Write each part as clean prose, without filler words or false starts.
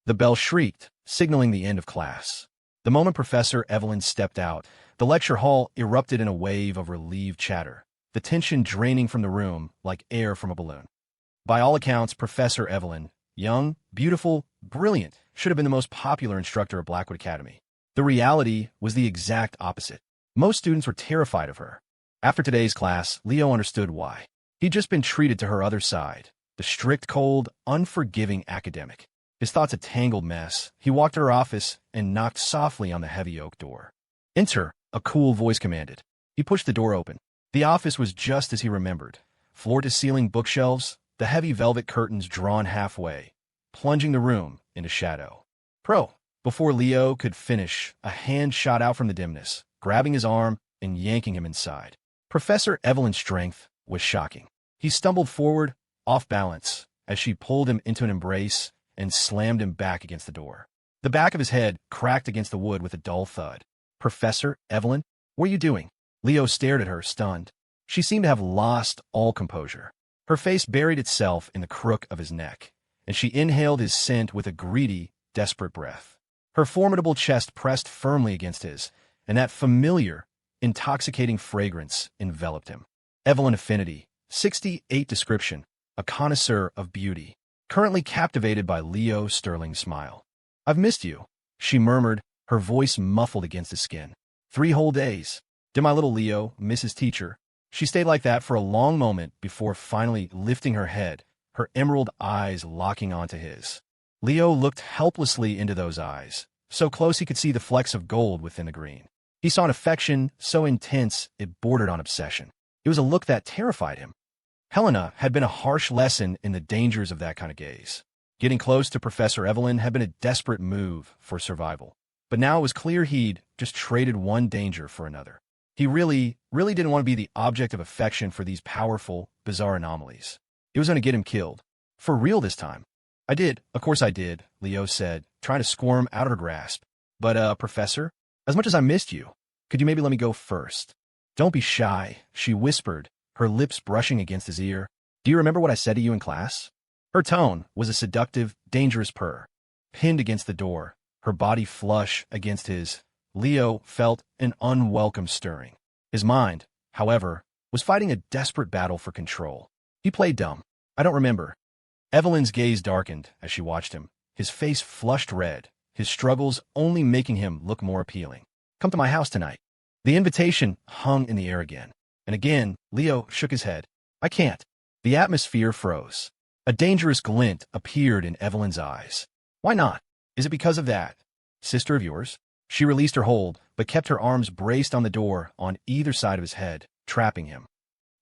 The bell shrieked, signaling the end of class. The moment Professor Evelyn stepped out, the lecture hall erupted in a wave of relieved chatter, the tension draining from the room like air from a balloon. By all accounts, Professor Evelyn, young, beautiful, brilliant, should have been the most popular instructor at Blackwood Academy. The reality was the exact opposite. Most students were terrified of her. After today's class, Leo understood why. He'd just been treated to her other side, the strict, cold, unforgiving academic. His thoughts a tangled mess. He walked to her office and knocked softly on the heavy oak door. "Enter," a cool voice commanded. He pushed the door open. The office was just as he remembered. Floor-to-ceiling bookshelves, the heavy velvet curtains drawn halfway, plunging the room into shadow. Before Leo could finish, a hand shot out from the dimness, grabbing his arm and yanking him inside. Professor Evelyn's strength was shocking. He stumbled forward, off balance, as she pulled him into an embrace and slammed him back against the door. The back of his head cracked against the wood with a dull thud. "Professor Evelyn, what are you doing?" Leo stared at her, stunned. She seemed to have lost all composure. Her face buried itself in the crook of his neck, and she inhaled his scent with a greedy, desperate breath. Her formidable chest pressed firmly against his, and that familiar, intoxicating fragrance enveloped him. Evelyn Affinity, 68 description, a connoisseur of beauty, currently captivated by Leo Sterling's smile. "I've missed you," she murmured, her voice muffled against his skin. 3 whole days. Did my little Leo miss his teacher? She stayed like that for a long moment before finally lifting her head, her emerald eyes locking onto his. Leo looked helplessly into those eyes, so close he could see the flecks of gold within the green. He saw an affection so intense it bordered on obsession. It was a look that terrified him. Helena had been a harsh lesson in the dangers of that kind of gaze. Getting close to Professor Evelyn had been a desperate move for survival. But now it was clear he'd just traded one danger for another. He really didn't want to be the object of affection for these powerful, bizarre anomalies. It was going to get him killed. For real this time. "I did, of course I did," Leo said, trying to squirm out of her grasp. "But, Professor, as much as I missed you, could you maybe let me go first?" "Don't be shy," she whispered, her lips brushing against his ear. "Do you remember what I said to you in class?" Her tone was a seductive, dangerous purr. Pinned against the door, her body flush against his, Leo felt an unwelcome stirring. His mind, however, was fighting a desperate battle for control. He played dumb. "I don't remember." Evelyn's gaze darkened as she watched him, his face flushed red, his struggles only making him look more appealing. "Come to my house tonight." The invitation hung in the air again. And again, Leo shook his head. "I can't." The atmosphere froze. A dangerous glint appeared in Evelyn's eyes. "Why not? Is it because of that sister of yours?" She released her hold, but kept her arms braced on the door on either side of his head, trapping him.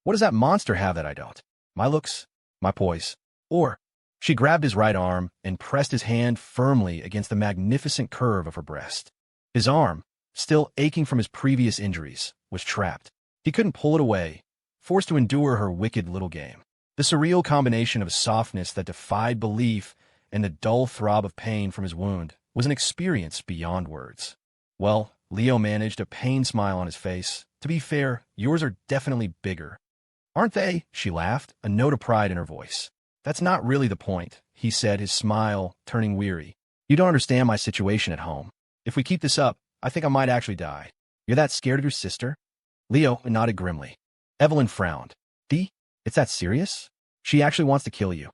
"What does that monster have that I don't? My looks, my poise, or—" She grabbed his right arm and pressed his hand firmly against the magnificent curve of her breast. His arm, still aching from his previous injuries, was trapped. He couldn't pull it away, forced to endure her wicked little game. The surreal combination of a softness that defied belief and the dull throb of pain from his wound was an experience beyond words. "Well," Leo managed a pained smile on his face, "to be fair, yours are definitely bigger." "Aren't they?" She laughed, a note of pride in her voice. "That's not really the point," he said, his smile turning weary. "You don't understand my situation at home. If we keep this up, I think I might actually die." "You're that scared of your sister?" Leo nodded grimly. Evelyn frowned. It's that serious? She actually wants to kill you."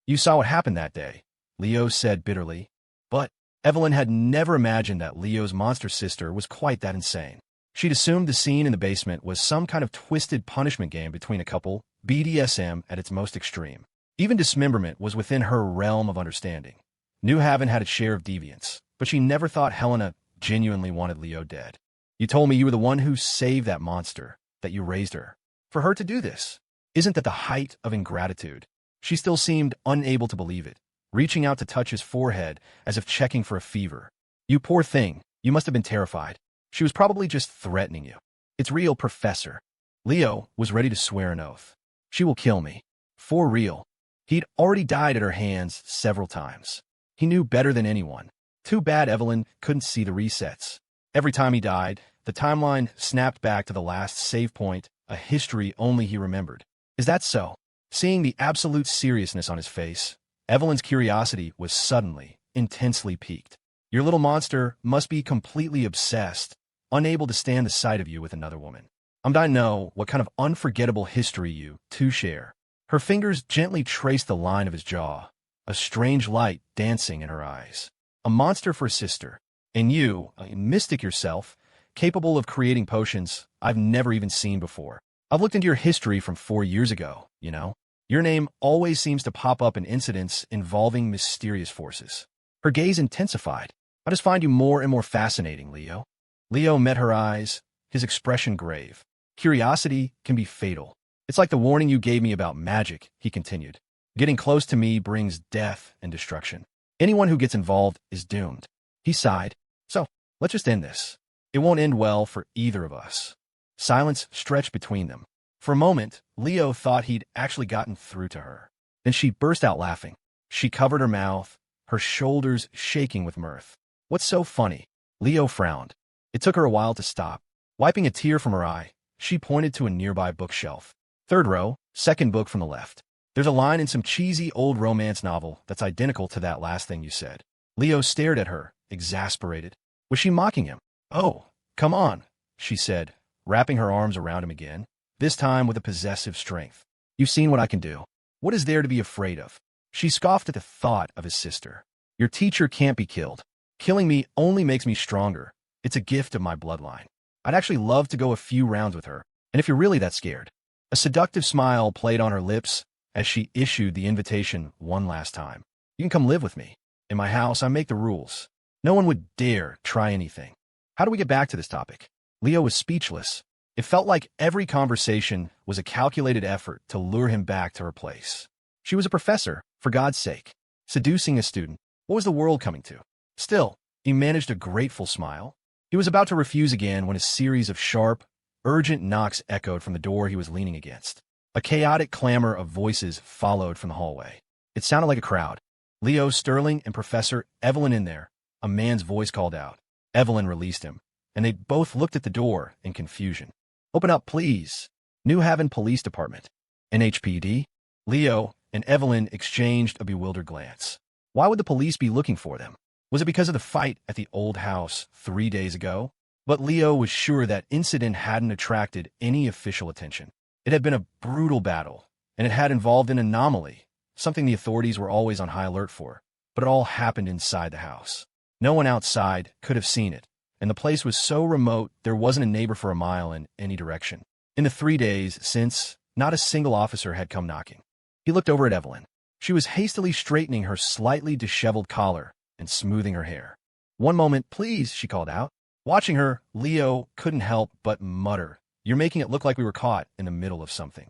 "You saw what happened that day," Leo said bitterly. But Evelyn had never imagined that Leo's monster sister was quite that insane. She'd assumed the scene in the basement was some kind of twisted punishment game between a couple, BDSM at its most extreme. Even dismemberment was within her realm of understanding. New Haven had its share of deviance, but she never thought Helena genuinely wanted Leo dead. "You told me you were the one who saved that monster, that you raised her. For her to do this, isn't that the height of ingratitude?" She still seemed unable to believe it, reaching out to touch his forehead as if checking for a fever. "You poor thing, you must have been terrified. She was probably just threatening you." "It's real, Professor." Leo was ready to swear an oath. "She will kill me. For real." He'd already died at her hands several times. He knew better than anyone. Too bad Evelyn couldn't see the resets. Every time he died, the timeline snapped back to the last save point, a history only he remembered. "Is that so?" Seeing the absolute seriousness on his face, Evelyn's curiosity was suddenly intensely piqued. Your little monster must be completely obsessed, unable to stand the sight of you with another woman. I'm dying to know what kind of unforgettable history you two share. Her fingers gently traced the line of his jaw, a strange light dancing in her eyes. A monster for a sister. And you, a mystic yourself, capable of creating potions I've never even seen before. I've looked into your history from 4 years ago, you know. Your name always seems to pop up in incidents involving mysterious forces. Her gaze intensified. I just find you more and more fascinating, Leo. Leo met her eyes, his expression grave. Curiosity can be fatal. It's like the warning you gave me about magic, he continued. Getting close to me brings death and destruction. Anyone who gets involved is doomed. He sighed. So, let's just end this. It won't end well for either of us. Silence stretched between them. For a moment, Leo thought he'd actually gotten through to her. Then she burst out laughing. She covered her mouth, her shoulders shaking with mirth. What's so funny? Leo frowned. It took her a while to stop. Wiping a tear from her eye, she pointed to a nearby bookshelf. Third row, second book from the left. There's a line in some cheesy old romance novel that's identical to that last thing you said. Leo stared at her, exasperated. Was she mocking him? Oh, come on, she said, wrapping her arms around him again, this time with a possessive strength. You've seen what I can do. What is there to be afraid of? She scoffed at the thought of his sister. Your teacher can't be killed. Killing me only makes me stronger. It's a gift of my bloodline. I'd actually love to go a few rounds with her, and if you're really that scared. A seductive smile played on her lips as she issued the invitation one last time. You can come live with me. In my house, I make the rules. No one would dare try anything. How do we get back to this topic? Leo was speechless. It felt like every conversation was a calculated effort to lure him back to her place. She was a professor, for God's sake. Seducing a student. What was the world coming to? Still, he managed a grateful smile. He was about to refuse again when a series of sharp, urgent knocks echoed from the door he was leaning against. A chaotic clamor of voices followed from the hallway. It sounded like a crowd. Leo, Sterling, and Professor Evelyn in there. A man's voice called out. Evelyn released him, and they both looked at the door in confusion. Open up, please. New Haven Police Department. NHPD? Leo and Evelyn exchanged a bewildered glance. Why would the police be looking for them? Was it because of the fight at the old house 3 days ago? But Leo was sure that incident hadn't attracted any official attention. It had been a brutal battle, and it had involved an anomaly, something the authorities were always on high alert for. But it all happened inside the house. No one outside could have seen it, and the place was so remote there wasn't a neighbor for a mile in any direction. In the 3 days since, not a single officer had come knocking. He looked over at Evelyn. She was hastily straightening her slightly disheveled collar and smoothing her hair. One moment, please, she called out. Watching her, Leo couldn't help but mutter, You're making it look like we were caught in the middle of something.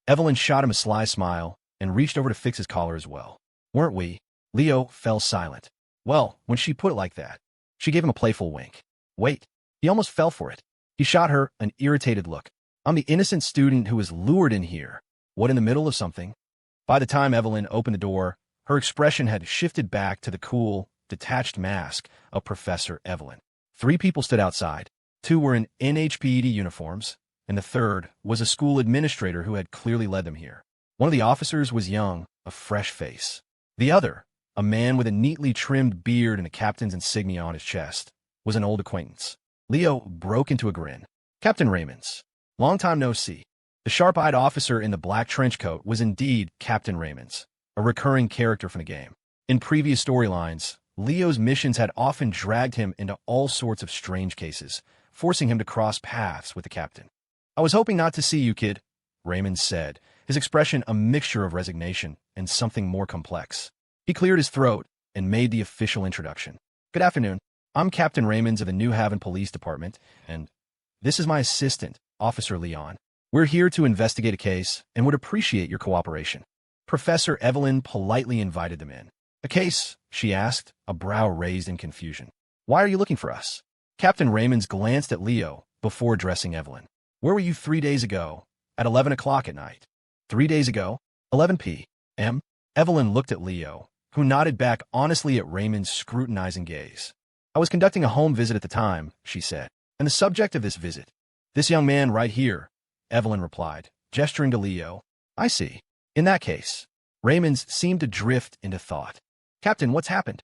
Evelyn shot him a sly smile and reached over to fix his collar as well. Weren't we? Leo fell silent. Well, when she put it like that, she gave him a playful wink. Wait. He almost fell for it. He shot her an irritated look. I'm the innocent student who was lured in here. What, in the middle of something? By the time Evelyn opened the door, her expression had shifted back to the cool, detached mask of Professor Evelyn. 3 people stood outside. 2 were in NHPD uniforms, and the third was a school administrator who had clearly led them here. One of the officers was young, a fresh face. The other, a man with a neatly trimmed beard and a captain's insignia on his chest, was an old acquaintance. Leo broke into a grin. Captain Raymond's. Long time no see. The sharp-eyed officer in the black trench coat was indeed Captain Raymond's, a recurring character from the game. In previous storylines, Leo's missions had often dragged him into all sorts of strange cases, forcing him to cross paths with the captain. I was hoping not to see you, kid, Raymond said, his expression a mixture of resignation and something more complex. He cleared his throat and made the official introduction. Good afternoon. I'm Captain Raymond of the New Haven Police Department, and this is my assistant, Officer Leon. We're here to investigate a case and would appreciate your cooperation. Professor Evelyn politely invited them in. A case, she asked, a brow raised in confusion. Why are you looking for us? Captain Raymond glanced at Leo before addressing Evelyn. Where were you 3 days ago? At 11 o'clock at night. 3 days ago? 11 p.m.? Evelyn looked at Leo, who nodded back honestly at Raymond's scrutinizing gaze. I was conducting a home visit at the time, she said, and the subject of this visit. This young man right here, Evelyn replied, gesturing to Leo. I see. In that case, Raymond seemed to drift into thought. Captain, what's happened?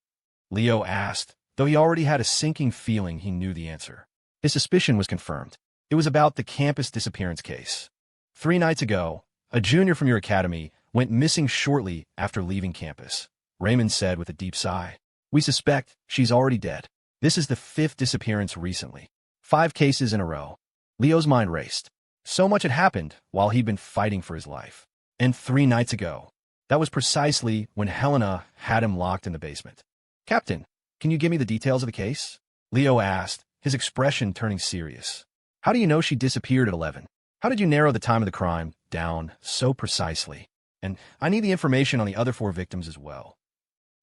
Leo asked, though he already had a sinking feeling he knew the answer. His suspicion was confirmed. It was about the campus disappearance case. 3 nights ago, a junior from your academy went missing shortly after leaving campus, Raymond said with a deep sigh. We suspect she's already dead. This is the 5th disappearance recently. 5 cases in a row. Leo's mind raced. So much had happened while he'd been fighting for his life. And 3 nights ago, that was precisely when Helena had him locked in the basement. Captain, can you give me the details of the case? Leo asked, his expression turning serious. How do you know she disappeared at 11? How did you narrow the time of the crime down so precisely? And I need the information on the other 4 victims as well.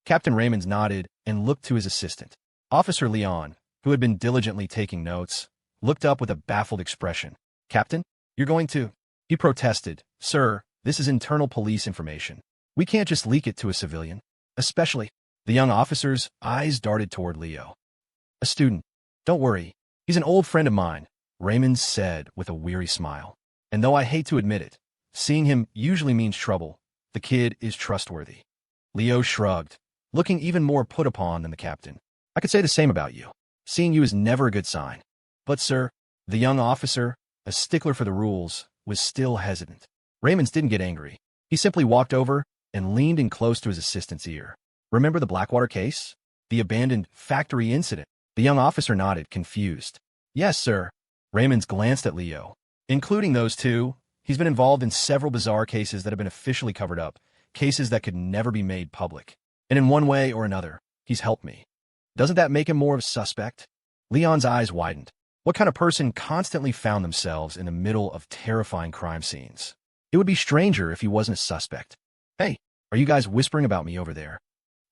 Captain Raymond nodded and looked to his assistant. Officer Leon, who had been diligently taking notes, looked up with a baffled expression. Captain, you're going to... He protested. Sir, this is internal police information. We can't just leak it to a civilian. Especially... The young officer's eyes darted toward Leo. A student. Don't worry. He's an old friend of mine, Raymond said with a weary smile. And though I hate to admit it, seeing him usually means trouble. The kid is trustworthy. Leo shrugged, looking even more put upon than the captain. I could say the same about you. Seeing you is never a good sign. But, sir, the young officer, a stickler for the rules, was still hesitant. Raymond didn't get angry. He simply walked over and leaned in close to his assistant's ear. Remember the Blackwater case? The abandoned factory incident? The young officer nodded, confused. Yes, sir. Raymond glanced at Leo. Including those 2, he's been involved in several bizarre cases that have been officially covered up, cases that could never be made public. And in one way or another, he's helped me. Doesn't that make him more of a suspect? Leon's eyes widened. What kind of person constantly found themselves in the middle of terrifying crime scenes? It would be stranger if he wasn't a suspect. Hey, are you guys whispering about me over there?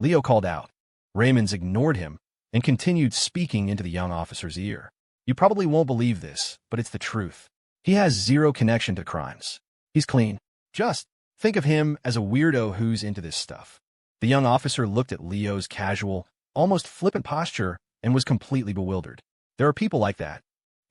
Leo called out. Raymond ignored him and continued speaking into the young officer's ear. You probably won't believe this, but it's the truth. He has zero connection to crimes. He's clean. Just think of him as a weirdo who's into this stuff. The young officer looked at Leo's casual, almost flippant posture and was completely bewildered. There are people like that.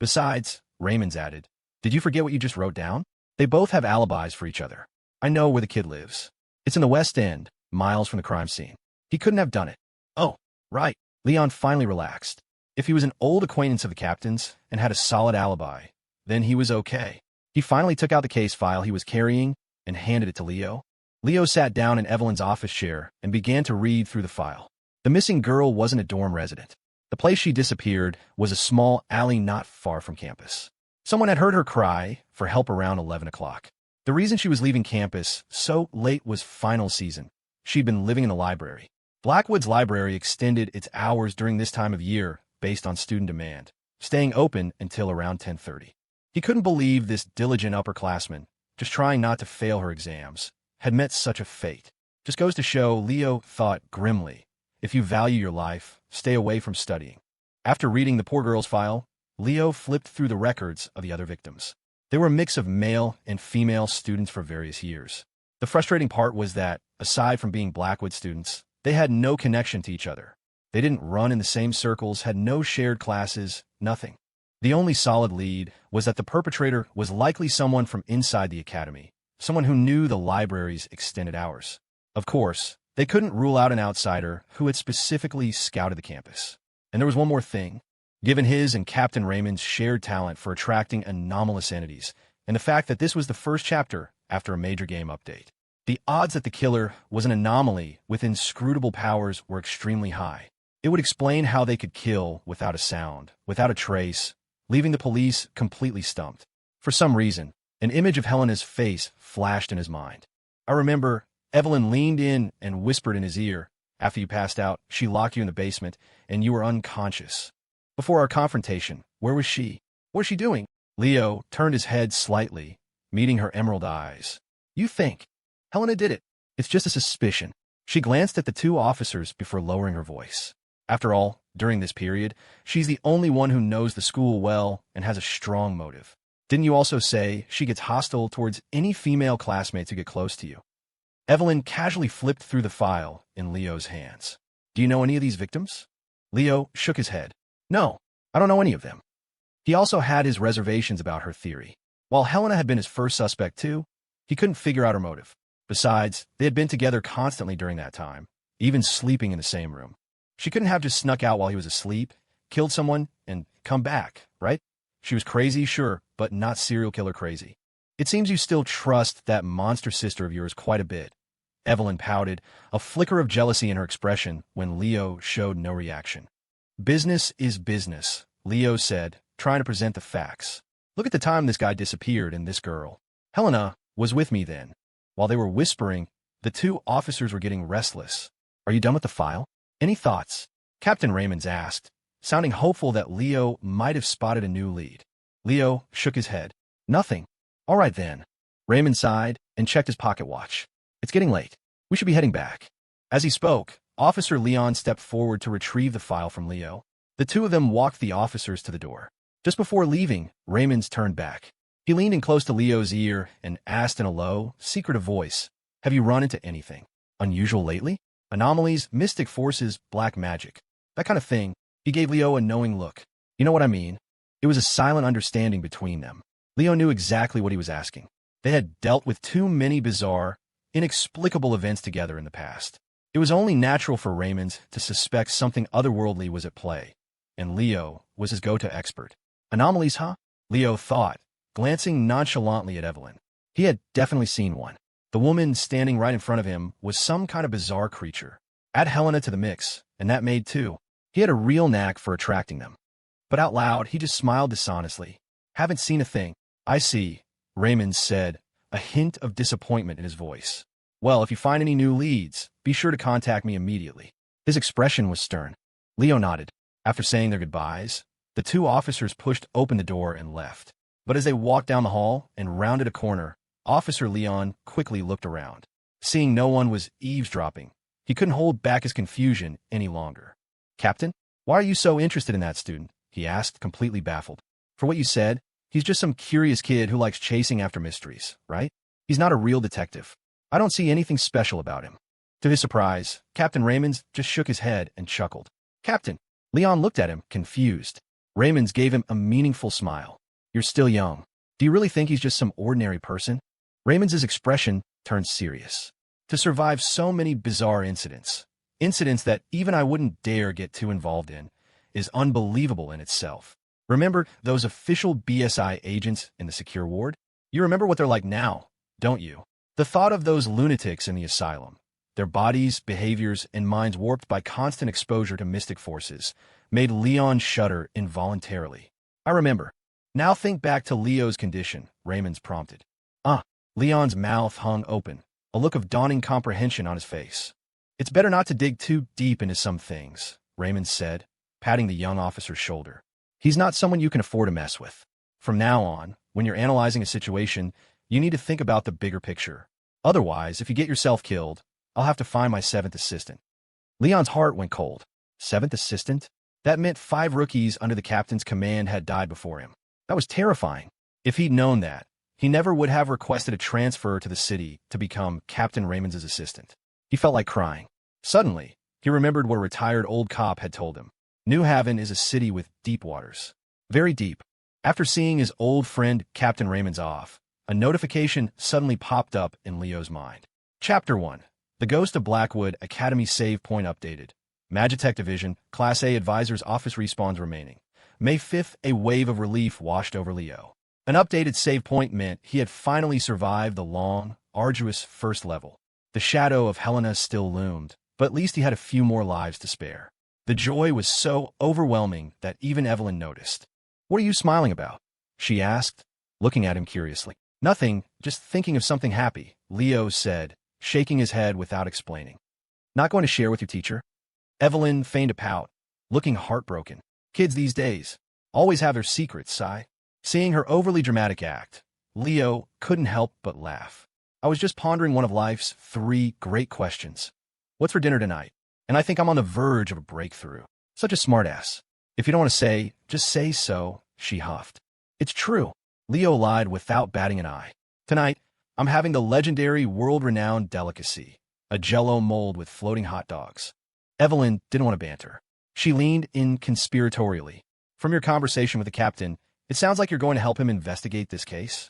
Besides, Raymond added, did you forget what you just wrote down? They both have alibis for each other. I know where the kid lives. It's in the West End, miles from the crime scene. He couldn't have done it. Oh, right. Leon finally relaxed. If he was an old acquaintance of the captain's and had a solid alibi, then he was okay. He finally took out the case file he was carrying and handed it to Leo. Leo sat down in Evelyn's office chair and began to read through the file. The missing girl wasn't a dorm resident. The place she disappeared was a small alley not far from campus. Someone had heard her cry for help around 11 o'clock. The reason she was leaving campus so late was final season. She'd been living in the library. Blackwood's library extended its hours during this time of year based on student demand, staying open until around 10:30. He couldn't believe this diligent upperclassman, just trying not to fail her exams, had met such a fate. Just goes to show, Leo thought grimly, if you value your life, stay away from studying. After reading the poor girl's file, Leo flipped through the records of the other victims. They were a mix of male and female students for various years. The frustrating part was that, aside from being Blackwood students, they had no connection to each other. They didn't run in the same circles, had no shared classes, nothing. The only solid lead was that the perpetrator was likely someone from inside the academy, someone who knew the library's extended hours. Of course, they couldn't rule out an outsider who had specifically scouted the campus. And there was one more thing. Given his and Captain Raymond's shared talent for attracting anomalous entities, and the fact that this was the first chapter after a major game update, the odds that the killer was an anomaly with inscrutable powers were extremely high. It would explain how they could kill without a sound, without a trace, leaving the police completely stumped. For some reason, an image of Helena's face flashed in his mind. I remember Evelyn leaned in and whispered in his ear, after you passed out, she locked you in the basement, and you were unconscious. Before our confrontation, where was she? What was she doing? Leo turned his head slightly, meeting her emerald eyes. You think Helena did it? It's just a suspicion. She glanced at the 2 officers before lowering her voice. After all, during this period, she's the only one who knows the school well and has a strong motive. Didn't you also say she gets hostile towards any female classmates who get close to you? Evelyn casually flipped through the file in Leo's hands. Do you know any of these victims? Leo shook his head. No, I don't know any of them. He also had his reservations about her theory. While Helena had been his first suspect too, he couldn't figure out her motive. Besides, they had been together constantly during that time, even sleeping in the same room. She couldn't have just snuck out while he was asleep, killed someone, and come back, right? She was crazy, sure, but not serial killer crazy. It seems you still trust that monster sister of yours quite a bit. Evelyn pouted, a flicker of jealousy in her expression when Leo showed no reaction. Business is business, Leo said, trying to present the facts. Look at the time this guy disappeared and this girl. Helena was with me then. While they were whispering, the two officers were getting restless. Are you done with the file? Any thoughts? Captain Raymond's asked, sounding hopeful that Leo might have spotted a new lead. Leo shook his head. Nothing. All right then. Raymond sighed and checked his pocket watch. It's getting late. We should be heading back. As he spoke, Officer Leon stepped forward to retrieve the file from Leo. The two of them walked the officers to the door. Just before leaving, Raymond's turned back. He leaned in close to Leo's ear and asked in a low, secretive voice, have you run into anything unusual lately? Anomalies, mystic forces, black magic. That kind of thing. He gave Leo a knowing look. You know what I mean? It was a silent understanding between them. Leo knew exactly what he was asking. They had dealt with too many bizarre, inexplicable events together in the past. It was only natural for Raymond to suspect something otherworldly was at play, and Leo was his go-to expert. Anomalies, huh? Leo thought, glancing nonchalantly at Evelyn. He had definitely seen one. The woman standing right in front of him was some kind of bizarre creature. Add Helena to the mix, and that made two. He had a real knack for attracting them. But out loud, he just smiled dishonestly. Haven't seen a thing. I see, Raymond said, a hint of disappointment in his voice. Well, if you find any new leads, be sure to contact me immediately. His expression was stern. Leo nodded. After saying their goodbyes, the two officers pushed open the door and left. But as they walked down the hall and rounded a corner, Officer Leon quickly looked around. Seeing no one was eavesdropping, he couldn't hold back his confusion any longer. Captain, why are you so interested in that student? He asked, completely baffled. For what you said, he's just some curious kid who likes chasing after mysteries, right? He's not a real detective. I don't see anything special about him. To his surprise, Captain Raymond just shook his head and chuckled. Captain, Leon looked at him, confused. Raymond gave him a meaningful smile. You're still young. Do you really think he's just some ordinary person? Raymond's expression turned serious. To survive so many bizarre incidents that even I wouldn't dare get too involved in, is unbelievable in itself. Remember those official BSI agents in the secure ward? You remember what they're like now, don't you? The thought of those lunatics in the asylum, their bodies, behaviors, and minds warped by constant exposure to mystic forces, made Leon shudder involuntarily. I remember. Now think back to Leo's condition, Raymond prompted. Leon's mouth hung open, a look of dawning comprehension on his face. It's better not to dig too deep into some things, Raymond said, patting the young officer's shoulder. He's not someone you can afford to mess with. From now on, when you're analyzing a situation, you need to think about the bigger picture. Otherwise, if you get yourself killed, I'll have to find my 7th assistant. Leon's heart went cold. 7th assistant? That meant 5 rookies under the captain's command had died before him. That was terrifying. If he'd known that, he never would have requested a transfer to the city to become Captain Raymond's assistant. He felt like crying. Suddenly, he remembered what a retired old cop had told him. New Haven is a city with deep waters. Very deep. After seeing his old friend Captain Raymond's off, a notification suddenly popped up in Leo's mind. Chapter 1. The Ghost of Blackwood Academy Save Point updated. Magitech Division, Class A Advisor's Office respawns remaining. May 5th, a wave of relief washed over Leo. An updated save point meant he had finally survived the long, arduous first level. The shadow of Helena still loomed, but at least he had a few more lives to spare. The joy was so overwhelming that even Evelyn noticed. What are you smiling about? She asked, looking at him curiously. Nothing, just thinking of something happy, Leo said, shaking his head without explaining. Not going to share with your teacher? Evelyn feigned a pout, looking heartbroken. Kids these days always have their secrets, sigh. Seeing her overly dramatic act, Leo couldn't help but laugh. I was just pondering one of life's 3 great questions. What's for dinner tonight? And I think I'm on the verge of a breakthrough. Such a smartass. If you don't want to say, just say so, she huffed. It's true. Leo lied without batting an eye. Tonight, I'm having the legendary world-renowned delicacy, a Jell-O mold with floating hot dogs. Evelyn didn't want to banter. She leaned in conspiratorially. From your conversation with the captain, it sounds like you're going to help him investigate this case.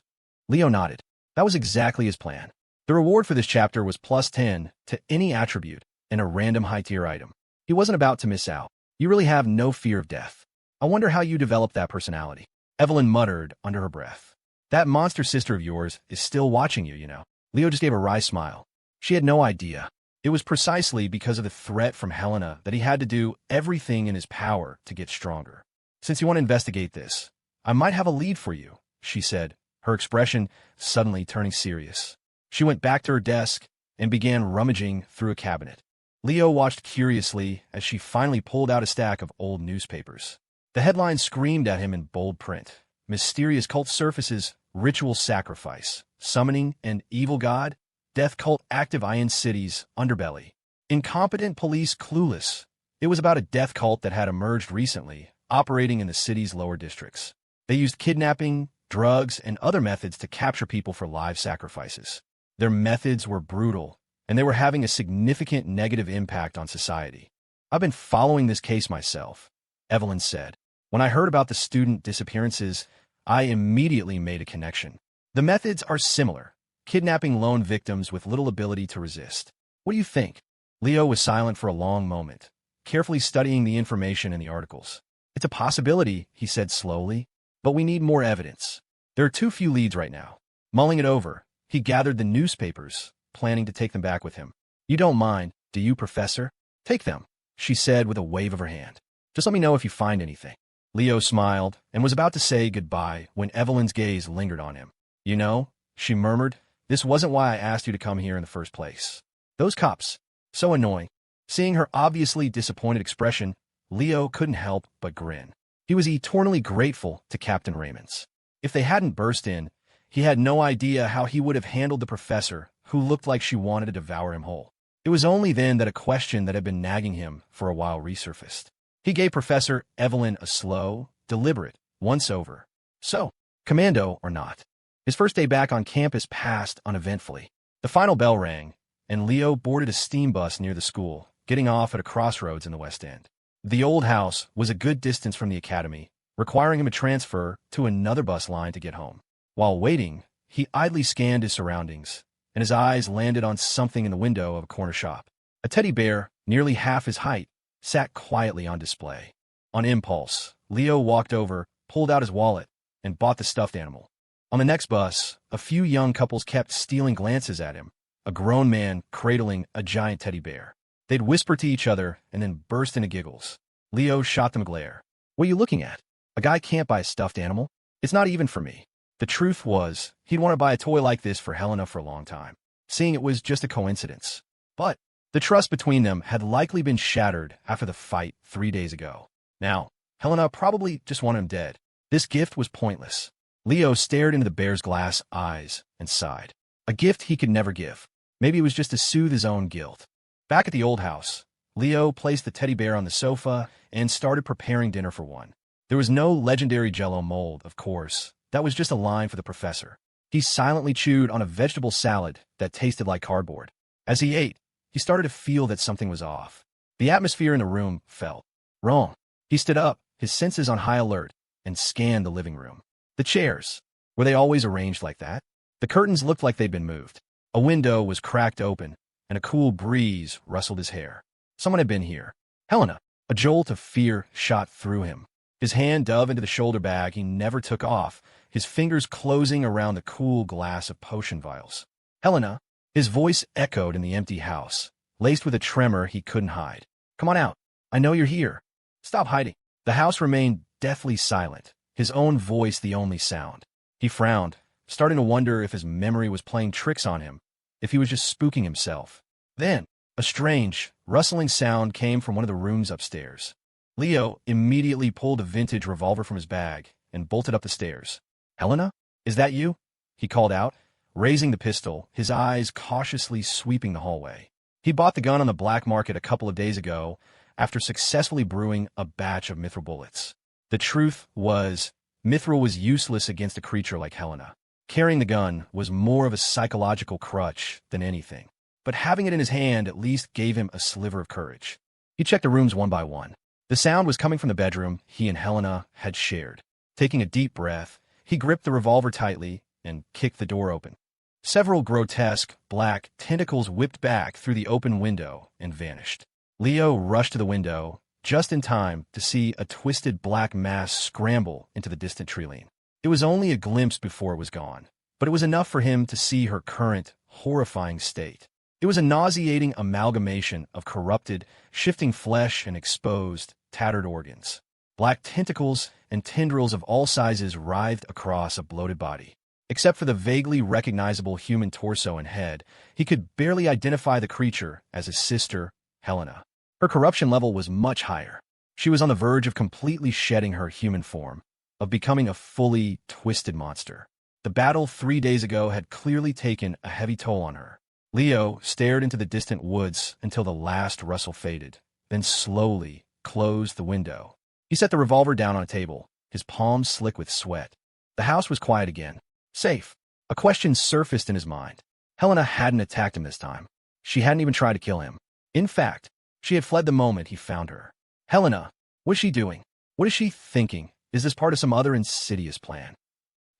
Leo nodded. That was exactly his plan. The reward for this chapter was +10 to any attribute and a random high-tier item. He wasn't about to miss out. You really have no fear of death. I wonder how you developed that personality. Evelyn muttered under her breath. That monster sister of yours is still watching you, you know. Leo just gave a wry smile. She had no idea. It was precisely because of the threat from Helena that he had to do everything in his power to get stronger. Since you want to investigate this, I might have a lead for you, she said, her expression suddenly turning serious. She went back to her desk and began rummaging through a cabinet. Leo watched curiously as she finally pulled out a stack of old newspapers. The headline screamed at him in bold print. Mysterious cult surfaces, ritual sacrifice, summoning an evil god, death cult active in city's underbelly. Incompetent police clueless. It was about a death cult that had emerged recently, operating in the city's lower districts. They used kidnapping, drugs, and other methods to capture people for live sacrifices. Their methods were brutal, and they were having a significant negative impact on society. I've been following this case myself, Evelyn said. When I heard about the student disappearances, I immediately made a connection. The methods are similar, kidnapping lone victims with little ability to resist. What do you think? Leo was silent for a long moment, carefully studying the information in the articles. It's a possibility, he said slowly, but we need more evidence. There are too few leads right now. Mulling it over, he gathered the newspapers, planning to take them back with him. You don't mind, do you, Professor? Take them, she said with a wave of her hand. Just let me know if you find anything. Leo smiled and was about to say goodbye when Evelyn's gaze lingered on him. You know, she murmured, this wasn't why I asked you to come here in the first place. Those cops, so annoying. Seeing her obviously disappointed expression, Leo couldn't help but grin. He was eternally grateful to Captain Raymond's. If they hadn't burst in, he had no idea how he would have handled the professor, who looked like she wanted to devour him whole. It was only then that a question that had been nagging him for a while resurfaced. He gave Professor Evelyn a slow, deliberate, once-over. So, commando or not? His first day back on campus passed uneventfully. The final bell rang, and Leo boarded a steam bus near the school, getting off at a crossroads in the West End. The old house was a good distance from the academy, requiring him to transfer to another bus line to get home. While waiting, he idly scanned his surroundings, and his eyes landed on something in the window of a corner shop. A teddy bear, nearly half his height, sat quietly on display. On impulse, Leo walked over, pulled out his wallet, and bought the stuffed animal. On the next bus, a few young couples kept stealing glances at him, a grown man cradling a giant teddy bear. They'd whisper to each other and then burst into giggles. Leo shot them a glare. What are you looking at? A guy can't buy a stuffed animal. It's not even for me. The truth was, he'd want to buy a toy like this for Helena for a long time, seeing it was just a coincidence. But the trust between them had likely been shattered after the fight 3 days ago. Now, Helena probably just wanted him dead. This gift was pointless. Leo stared into the bear's glass eyes and sighed. A gift he could never give. Maybe it was just to soothe his own guilt. Back at the old house, Leo placed the teddy bear on the sofa and started preparing dinner for one. There was no legendary Jell-O mold, of course. That was just a line for the professor. He silently chewed on a vegetable salad that tasted like cardboard. As he ate, he started to feel that something was off. The atmosphere in the room felt wrong. He stood up, his senses on high alert, and scanned the living room. The chairs. Were they always arranged like that? The curtains looked like they'd been moved. A window was cracked open, and a cool breeze rustled his hair. Someone had been here. Helena. A jolt of fear shot through him. His hand dove into the shoulder bag he never took off, his fingers closing around the cool glass of potion vials. Helena. His voice echoed in the empty house, laced with a tremor he couldn't hide. Come on out. I know you're here. Stop hiding. The house remained deathly silent, his own voice the only sound. He frowned, starting to wonder if his memory was playing tricks on him, if he was just spooking himself. Then, a strange, rustling sound came from one of the rooms upstairs. Leo immediately pulled a vintage revolver from his bag and bolted up the stairs. Helena? Is that you? He called out, raising the pistol, his eyes cautiously sweeping the hallway. He bought the gun on the black market a couple of days ago after successfully brewing a batch of mithril bullets. The truth was, mithril was useless against a creature like Helena. Carrying the gun was more of a psychological crutch than anything, but having it in his hand at least gave him a sliver of courage. He checked the rooms one by one. The sound was coming from the bedroom he and Helena had shared. Taking a deep breath, he gripped the revolver tightly and kicked the door open. Several grotesque, black tentacles whipped back through the open window and vanished. Leo rushed to the window, just in time to see a twisted black mass scramble into the distant tree-line. It was only a glimpse before it was gone, but it was enough for him to see her current, horrifying state. It was a nauseating amalgamation of corrupted, shifting flesh and exposed, tattered organs. Black tentacles and tendrils of all sizes writhed across a bloated body. Except for the vaguely recognizable human torso and head, he could barely identify the creature as his sister, Helena. Her corruption level was much higher. She was on the verge of completely shedding her human form, of becoming a fully twisted monster. The battle 3 days ago had clearly taken a heavy toll on her. Leo stared into the distant woods until the last rustle faded, then slowly closed the window. He set the revolver down on a table, his palms slick with sweat. The house was quiet again. Safe. A question surfaced in his mind. Helena hadn't attacked him this time. She hadn't even tried to kill him. In fact, she had fled the moment he found her. Helena, what's she doing? What is she thinking? Is this part of some other insidious plan?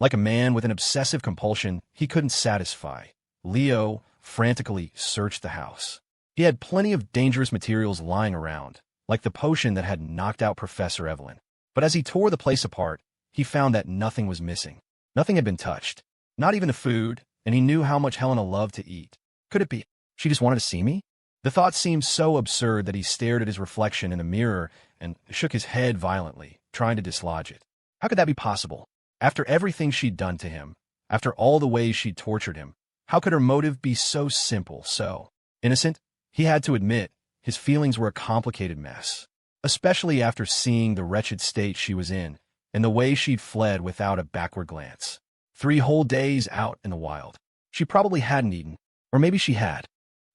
Like a man with an obsessive compulsion he couldn't satisfy, Leo frantically searched the house. He had plenty of dangerous materials lying around, like the potion that had knocked out Professor Evelyn. But as he tore the place apart, he found that nothing was missing. Nothing had been touched, not even the food, and he knew how much Helena loved to eat. Could it be she just wanted to see me? The thought seemed so absurd that he stared at his reflection in the mirror and shook his head violently, trying to dislodge it. How could that be possible? After everything she'd done to him, after all the ways she'd tortured him, how could her motive be so simple, so innocent? He had to admit, his feelings were a complicated mess, especially after seeing the wretched state she was in and the way she'd fled without a backward glance. 3 whole days out in the wild. She probably hadn't eaten, or maybe she had.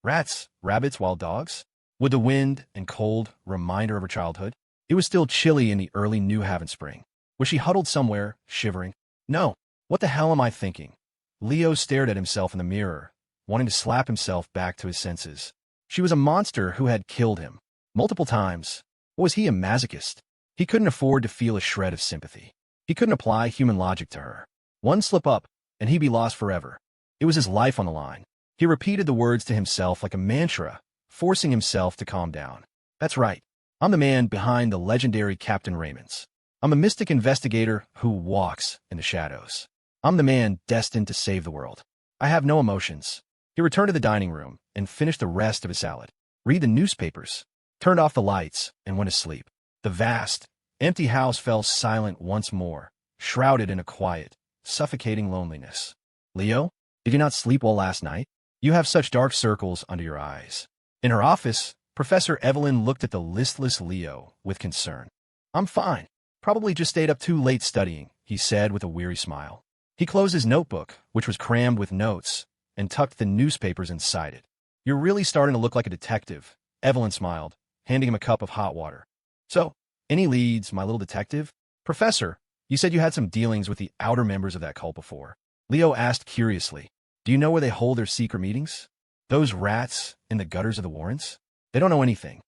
Rats, rabbits, wild dogs? Would the wind and cold remind her of her childhood? It was still chilly in the early New Haven spring. Was she huddled somewhere, shivering? No. What the hell am I thinking? Leo stared at himself in the mirror, wanting to slap himself back to his senses. She was a monster who had killed him. Multiple times. Or was he a masochist? He couldn't afford to feel a shred of sympathy. He couldn't apply human logic to her. One slip up, and he'd be lost forever. It was his life on the line. He repeated the words to himself like a mantra, forcing himself to calm down. That's right. I'm the man behind the legendary Captain Raymond's. I'm a mystic investigator who walks in the shadows. I'm the man destined to save the world. I have no emotions. He returned to the dining room and finished the rest of his salad, read the newspapers, turned off the lights, and went to sleep. The vast, empty house fell silent once more, shrouded in a quiet, suffocating loneliness. Leo, did you not sleep well last night? You have such dark circles under your eyes. In her office, Professor Evelyn looked at the listless Leo with concern. I'm fine. Probably just stayed up too late studying, he said with a weary smile. He closed his notebook, which was crammed with notes, and tucked the newspapers inside it. You're really starting to look like a detective, Evelyn smiled, handing him a cup of hot water. So, any leads, my little detective? Professor, you said you had some dealings with the outer members of that cult before. Leo asked curiously. Do you know where they hold their secret meetings? Those rats in the gutters of the Warrens? They don't know anything.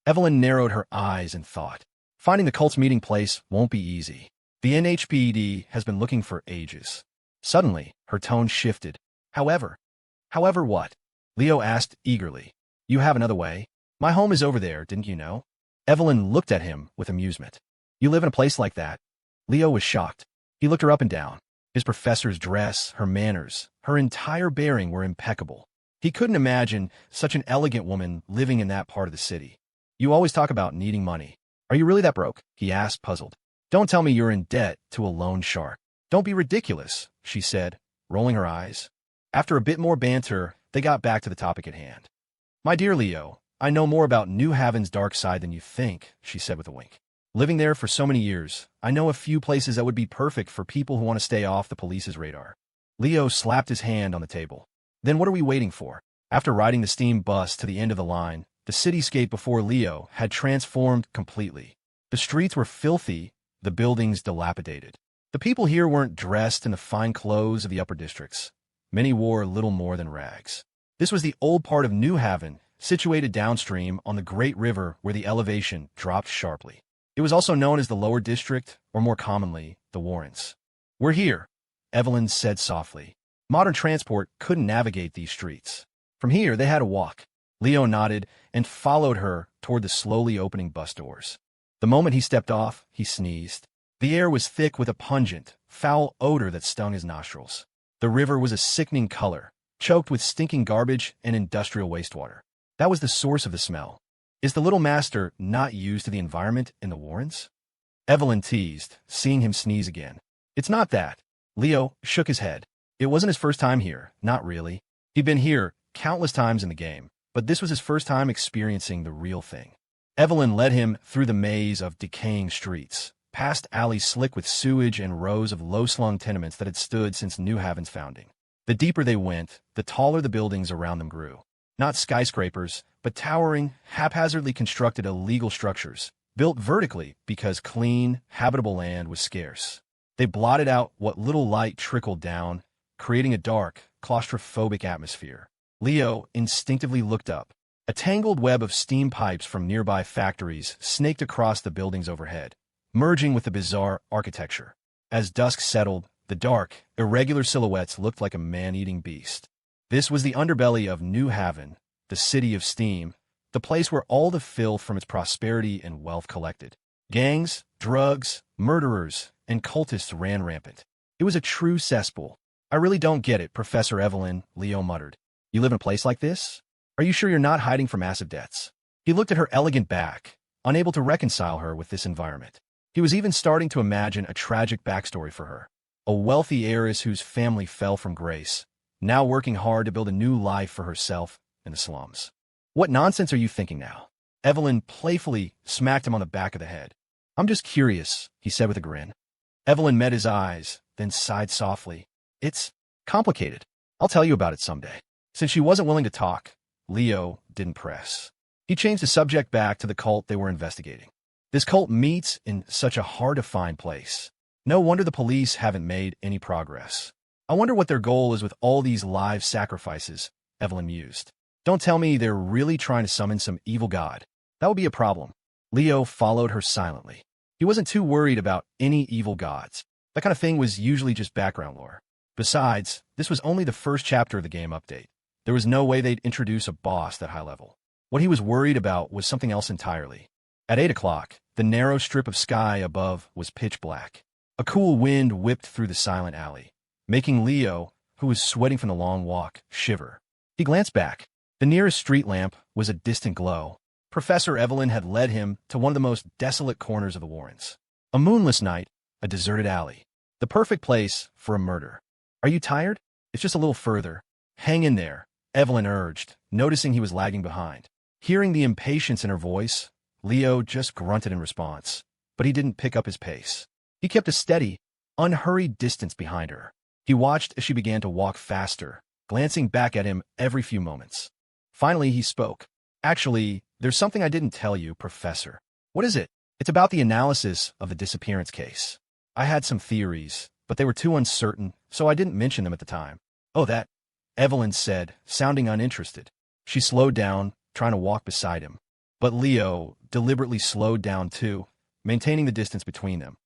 Evelyn narrowed her eyes and thought. Finding the cult's meeting place won't be easy. The NHPD has been looking for ages. Suddenly, her tone shifted. However what? Leo asked eagerly. You have another way? My home is over there, didn't you know? Evelyn looked at him with amusement. You live in a place like that? Leo was shocked. He looked her up and down. His professor's dress, her manners, her entire bearing were impeccable. He couldn't imagine such an elegant woman living in that part of the city. You always talk about needing money. Are you really that broke? He asked, puzzled. Don't tell me you're in debt to a loan shark. Don't be ridiculous, she said, rolling her eyes. After a bit more banter, they got back to the topic at hand. My dear Leo, I know more about New Haven's dark side than you think, she said with a wink. Living there for so many years, I know a few places that would be perfect for people who want to stay off the police's radar. Leo slapped his hand on the table. Then what are we waiting for? After riding the steam bus to the end of the line, the cityscape before Leo had transformed completely. The streets were filthy, the buildings dilapidated. The people here weren't dressed in the fine clothes of the upper districts. Many wore little more than rags. This was the old part of New Haven, situated downstream on the great river where the elevation dropped sharply. It was also known as the lower district, or more commonly, the Warrens. We're here, Evelyn said softly. Modern transport couldn't navigate these streets. From here, they had to walk. Leo nodded and followed her toward the slowly opening bus doors. The moment he stepped off, he sneezed. The air was thick with a pungent, foul odor that stung his nostrils. The river was a sickening color, choked with stinking garbage and industrial wastewater. That was the source of the smell. Is the little master not used to the environment in the Warrens? Evelyn teased, seeing him sneeze again. It's not that. Leo shook his head. It wasn't his first time here, not really. He'd been here countless times in the game, but this was his first time experiencing the real thing. Evelyn led him through the maze of decaying streets, past alleys slick with sewage and rows of low-slung tenements that had stood since New Haven's founding. The deeper they went, the taller the buildings around them grew. Not skyscrapers, but towering, haphazardly constructed illegal structures, built vertically because clean, habitable land was scarce. They blotted out what little light trickled down, creating a dark, claustrophobic atmosphere. Leo instinctively looked up. A tangled web of steam pipes from nearby factories snaked across the buildings overhead, merging with the bizarre architecture. As dusk settled, the dark, irregular silhouettes looked like a man-eating beast. This was the underbelly of New Haven, the city of steam, the place where all the filth from its prosperity and wealth collected. Gangs, drugs, murderers, and cultists ran rampant. It was a true cesspool. I really don't get it, Professor Evelyn, Leo muttered. You live in a place like this? Are you sure you're not hiding from massive debts? He looked at her elegant back, unable to reconcile her with this environment. He was even starting to imagine a tragic backstory for her. A wealthy heiress whose family fell from grace, now working hard to build a new life for herself in the slums. What nonsense are you thinking now? Evelyn playfully smacked him on the back of the head. I'm just curious, he said with a grin. Evelyn met his eyes, then sighed softly. It's complicated. I'll tell you about it someday. Since she wasn't willing to talk, Leo didn't press. He changed the subject back to the cult they were investigating. This cult meets in such a hard-to-find place. No wonder the police haven't made any progress. I wonder what their goal is with all these live sacrifices, Evelyn mused. Don't tell me they're really trying to summon some evil god. That would be a problem. Leo followed her silently. He wasn't too worried about any evil gods. That kind of thing was usually just background lore. Besides, this was only the first chapter of the game update. There was no way they'd introduce a boss that high level. What he was worried about was something else entirely. At 8 o'clock, the narrow strip of sky above was pitch black. A cool wind whipped through the silent alley, making Leo, who was sweating from the long walk, shiver. He glanced back. The nearest street lamp was a distant glow. Professor Evelyn had led him to one of the most desolate corners of the Warrens. A moonless night, a deserted alley. The perfect place for a murder. Are you tired? It's just a little further. Hang in there, Evelyn urged, noticing he was lagging behind. Hearing the impatience in her voice, Leo just grunted in response, but he didn't pick up his pace. He kept a steady, unhurried distance behind her. He watched as she began to walk faster, glancing back at him every few moments. Finally, he spoke. Actually, there's something I didn't tell you, Professor. What is it? It's about the analysis of the disappearance case. I had some theories, but they were too uncertain, so I didn't mention them at the time. Oh, that, Evelyn said, sounding uninterested. She slowed down, trying to walk beside him. But Leo deliberately slowed down too, maintaining the distance between them.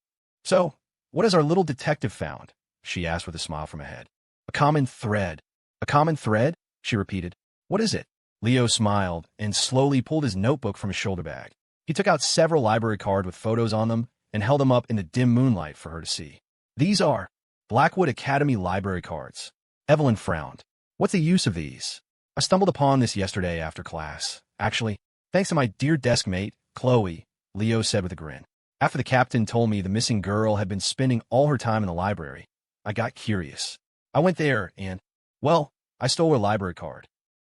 So, what has our little detective found? She asked with a smile from ahead. A common thread. A common thread? She repeated. What is it? Leo smiled and slowly pulled his notebook from his shoulder bag. He took out several library cards with photos on them and held them up in the dim moonlight for her to see. These are Blackwood Academy library cards. Evelyn frowned. What's the use of these? I stumbled upon this yesterday after class. Actually, thanks to my dear desk mate, Chloe, Leo said with a grin. After the captain told me the missing girl had been spending all her time in the library, I got curious. I went there and, well, I stole her library card.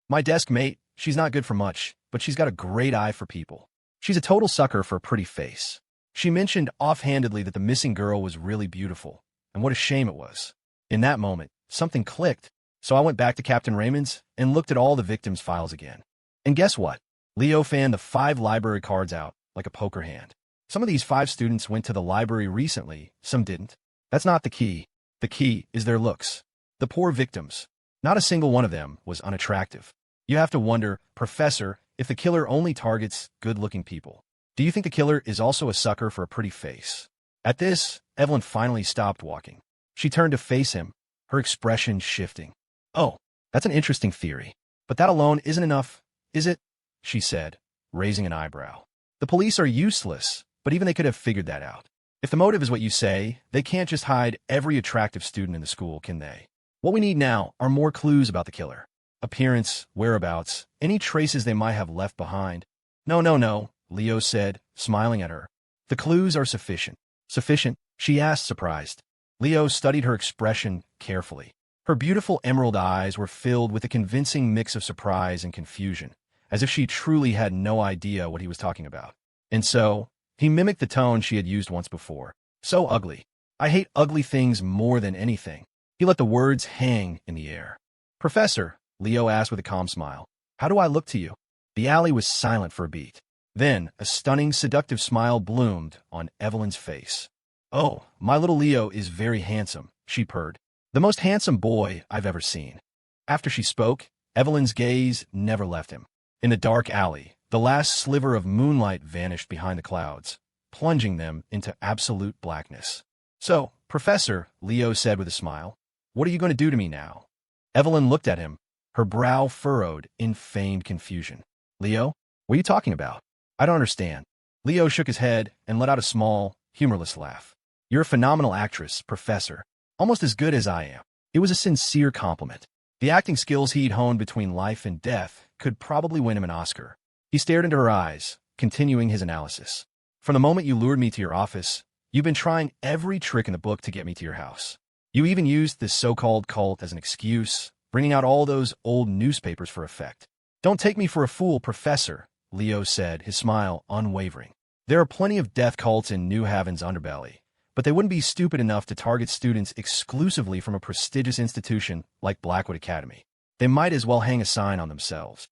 My desk mate, she's not good for much, but she's got a great eye for people. She's a total sucker for a pretty face. She mentioned offhandedly that the missing girl was really beautiful, and what a shame it was. In that moment, something clicked, so I went back to Captain Raymond's and looked at all the victims' files again. And guess what? Leo fanned the 5 library cards out like a poker hand. Some of these 5 students went to the library recently, some didn't. That's not the key. The key is their looks. The poor victims. Not a single one of them was unattractive. You have to wonder, Professor, if the killer only targets good-looking people. Do you think the killer is also a sucker for a pretty face? At this, Evelyn finally stopped walking. She turned to face him, her expression shifting. Oh, that's an interesting theory. But that alone isn't enough, is it? She said, raising an eyebrow. The police are useless, but even they could have figured that out. If the motive is what you say, they can't just hide every attractive student in the school, can they? What we need now are more clues about the killer. Appearance, whereabouts, any traces they might have left behind. No, Leo said, smiling at her. The clues are sufficient. Sufficient? She asked, surprised. Leo studied her expression carefully. Her beautiful emerald eyes were filled with a convincing mix of surprise and confusion, as if she truly had no idea what he was talking about. And so, he mimicked the tone she had used once before. So ugly. I hate ugly things more than anything. He let the words hang in the air. Professor, Leo asked with a calm smile, how do I look to you? The alley was silent for a beat. Then, a stunning, seductive smile bloomed on Evelyn's face. Oh, my little Leo is very handsome, she purred. The most handsome boy I've ever seen. After she spoke, Evelyn's gaze never left him. In the dark alley, the last sliver of moonlight vanished behind the clouds, plunging them into absolute blackness. So, Professor, Leo said with a smile, what are you going to do to me now? Evelyn looked at him, her brow furrowed in feigned confusion. Leo, what are you talking about? I don't understand. Leo shook his head and let out a small, humorless laugh. You're a phenomenal actress, Professor. Almost as good as I am. It was a sincere compliment. The acting skills he'd honed between life and death could probably win him an Oscar. He stared into her eyes, continuing his analysis. From the moment you lured me to your office, you've been trying every trick in the book to get me to your house. You even used this so-called cult as an excuse, bringing out all those old newspapers for effect. Don't take me for a fool, Professor, Leo said, his smile unwavering. There are plenty of death cults in New Haven's underbelly, but they wouldn't be stupid enough to target students exclusively from a prestigious institution like Blackwood Academy. They might as well hang a sign on themselves.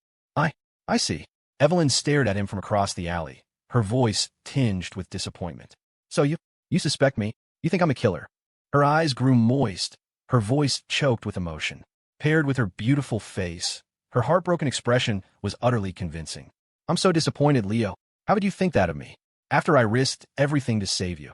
I see. Evelyn stared at him from across the alley, her voice tinged with disappointment. So you suspect me? You think I'm a killer? Her eyes grew moist, her voice choked with emotion. Paired with her beautiful face, her heartbroken expression was utterly convincing. I'm so disappointed, Leo. How would you think that of me? After I risked everything to save you.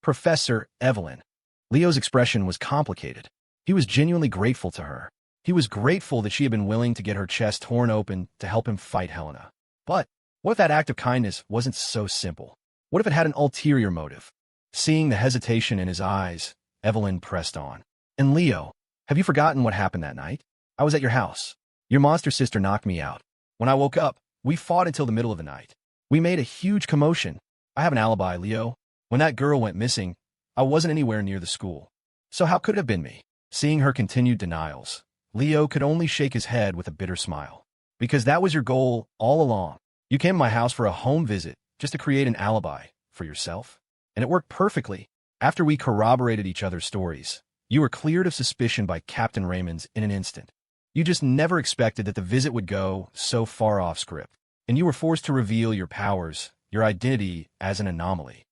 Professor Evelyn. Leo's expression was complicated. He was genuinely grateful to her. He was grateful that she had been willing to get her chest torn open to help him fight Helena. But what if that act of kindness wasn't so simple? What if it had an ulterior motive? Seeing the hesitation in his eyes, Evelyn pressed on. And Leo, have you forgotten what happened that night? I was at your house. Your monster sister knocked me out. When I woke up, we fought until the middle of the night. We made a huge commotion. I have an alibi, Leo. When that girl went missing, I wasn't anywhere near the school. So how could it have been me? Seeing her continued denials, Leo could only shake his head with a bitter smile. Because that was your goal all along. You came to my house for a home visit just to create an alibi for yourself. And it worked perfectly. After we corroborated each other's stories, you were cleared of suspicion by Captain Raymond's in an instant. You just never expected that the visit would go so far off script. And you were forced to reveal your powers, your identity as an anomaly.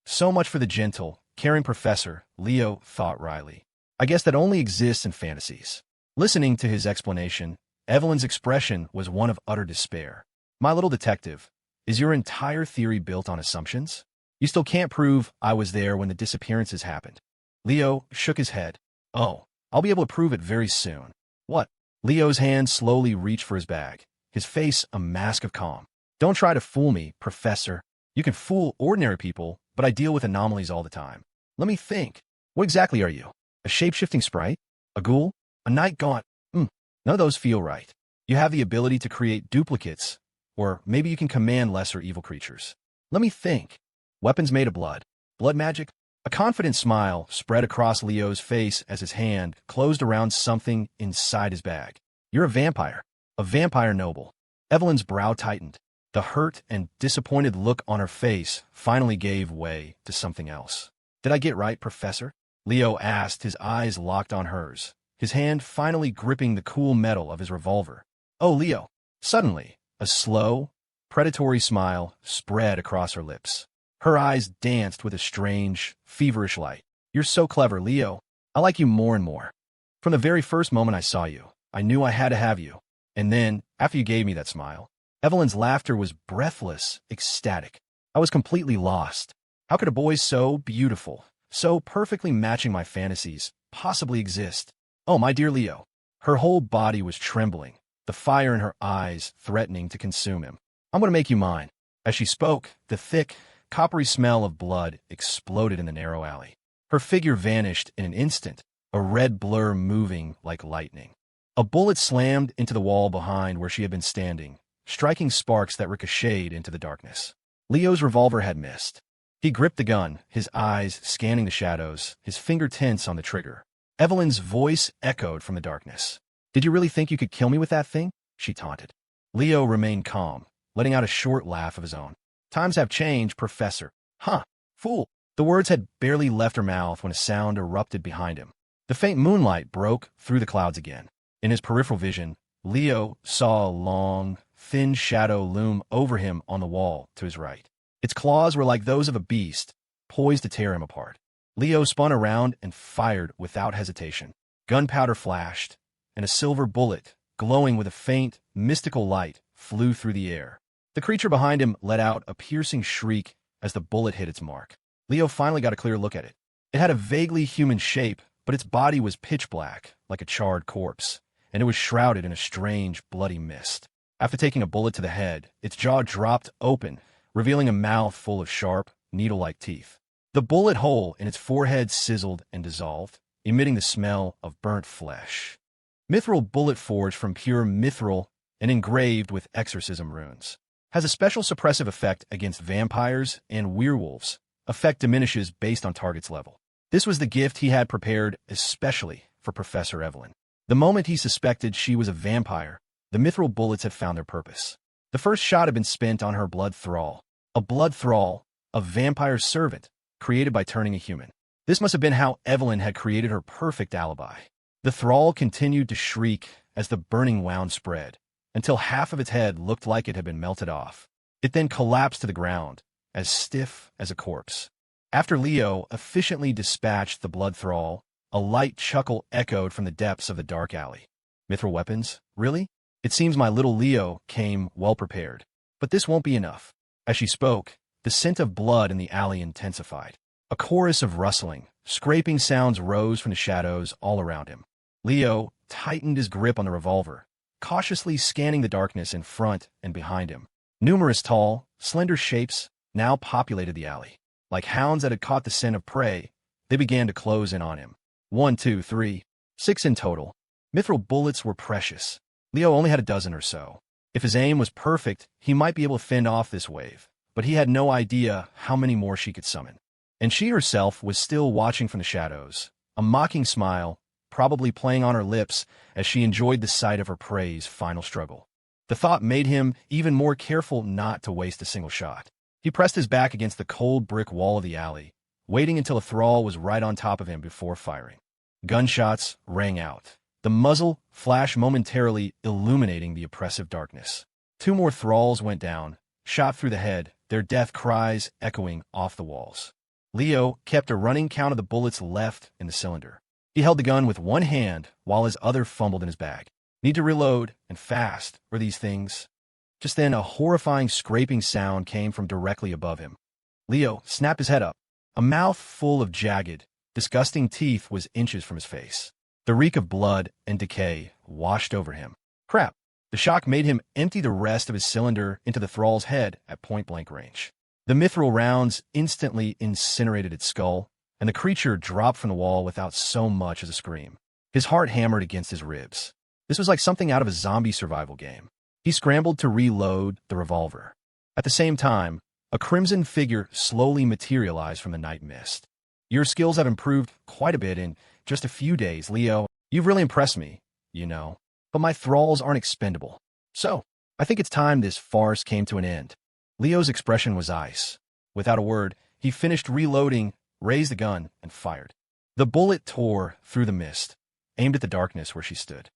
So much for the gentle, caring professor, Leo thought wryly. I guess that only exists in fantasies. Listening to his explanation, Evelyn's expression was one of utter despair. My little detective, is your entire theory built on assumptions? You still can't prove I was there when the disappearances happened. Leo shook his head. Oh, I'll be able to prove it very soon. What? Leo's hand slowly reached for his bag, his face a mask of calm. Don't try to fool me, Professor. You can fool ordinary people, but I deal with anomalies all the time. Let me think. What exactly are you? A shape-shifting sprite? A ghoul? A night gaunt? None of those feel right. You have the ability to create duplicates, or maybe you can command lesser evil creatures. Let me think. Weapons made of blood. Blood magic? A confident smile spread across Leo's face as his hand closed around something inside his bag. You're a vampire noble. Evelyn's brow tightened. The hurt and disappointed look on her face finally gave way to something else. Did I get right, Professor? Leo asked, his eyes locked on hers, his hand finally gripping the cool metal of his revolver. Oh, Leo. Suddenly, a slow, predatory smile spread across her lips. Her eyes danced with a strange, feverish light. You're so clever, Leo. I like you more and more. From the very first moment I saw you, I knew I had to have you. And then, after you gave me that smile, Evelyn's laughter was breathless, ecstatic. I was completely lost. How could a boy so beautiful, so perfectly matching my fantasies, possibly exist? Oh, my dear Leo. Her whole body was trembling, the fire in her eyes threatening to consume him. I'm going to make you mine. As she spoke, the thick, coppery smell of blood exploded in the narrow alley. Her figure vanished in an instant, a red blur moving like lightning. A bullet slammed into the wall behind where she had been standing, striking sparks that ricocheted into the darkness. Leo's revolver had missed. He gripped the gun, his eyes scanning the shadows, his finger tense on the trigger. Evelyn's voice echoed from the darkness. "Did you really think you could kill me with that thing?" she taunted. Leo remained calm, letting out a short laugh of his own. "Times have changed, Professor." "Huh, fool." The words had barely left her mouth when a sound erupted behind him. The faint moonlight broke through the clouds again. In his peripheral vision, Leo saw a long, thin shadow loom over him on the wall to his right. Its claws were like those of a beast, poised to tear him apart. Leo spun around and fired without hesitation. Gunpowder flashed, and a silver bullet, glowing with a faint, mystical light, flew through the air. The creature behind him let out a piercing shriek as the bullet hit its mark. Leo finally got a clear look at it. It had a vaguely human shape, but its body was pitch black, like a charred corpse, and it was shrouded in a strange, bloody mist. After taking a bullet to the head, its jaw dropped open, revealing a mouth full of sharp, needle-like teeth. The bullet hole in its forehead sizzled and dissolved, emitting the smell of burnt flesh. Mithril bullet forged from pure mithril and engraved with exorcism runes. Has a special suppressive effect against vampires and werewolves. Effect diminishes based on target's level. This was the gift he had prepared especially for Professor Evelyn. The moment he suspected she was a vampire, the mithril bullets had found their purpose. The first shot had been spent on her blood thrall. A blood thrall, a vampire servant, created by turning a human. This must have been how Evelyn had created her perfect alibi. The thrall continued to shriek as the burning wound spread, until half of its head looked like it had been melted off. It then collapsed to the ground, as stiff as a corpse. After Leo efficiently dispatched the blood thrall, a light chuckle echoed from the depths of the dark alley. Mithril weapons? Really? It seems my little Leo came well prepared. But this won't be enough. As she spoke, the scent of blood in the alley intensified. A chorus of rustling, scraping sounds rose from the shadows all around him. Leo tightened his grip on the revolver, cautiously scanning the darkness in front and behind him. Numerous tall, slender shapes now populated the alley. Like hounds that had caught the scent of prey, they began to close in on him. 1, 2, 3, 6 in total. Mithril bullets were precious. Leo only had a dozen or so. If his aim was perfect, he might be able to fend off this wave, but he had no idea how many more she could summon. And she herself was still watching from the shadows, a mocking smile probably playing on her lips as she enjoyed the sight of her prey's final struggle. The thought made him even more careful not to waste a single shot. He pressed his back against the cold brick wall of the alley, waiting until a thrall was right on top of him before firing. Gunshots rang out. The muzzle flashed momentarily, illuminating the oppressive darkness. 2 more thralls went down, shot through the head, their death cries echoing off the walls. Leo kept a running count of the bullets left in the cylinder. He held the gun with one hand while his other fumbled in his bag. Need to reload, and fast, were these things. Just then, a horrifying scraping sound came from directly above him. Leo snapped his head up. A mouth full of jagged, disgusting teeth was inches from his face. The reek of blood and decay washed over him. Crap! The shock made him empty the rest of his cylinder into the thrall's head at point-blank range. The mithril rounds instantly incinerated its skull, and the creature dropped from the wall without so much as a scream. His heart hammered against his ribs. This was like something out of a zombie survival game. He scrambled to reload the revolver. At the same time, a crimson figure slowly materialized from the night mist. Your skills have improved quite a bit in just a few days, Leo. You've really impressed me, you know. But my thralls aren't expendable. So, I think it's time this farce came to an end. Leo's expression was ice. Without a word, he finished reloading, raised the gun, and fired. The bullet tore through the mist, aimed at the darkness where she stood.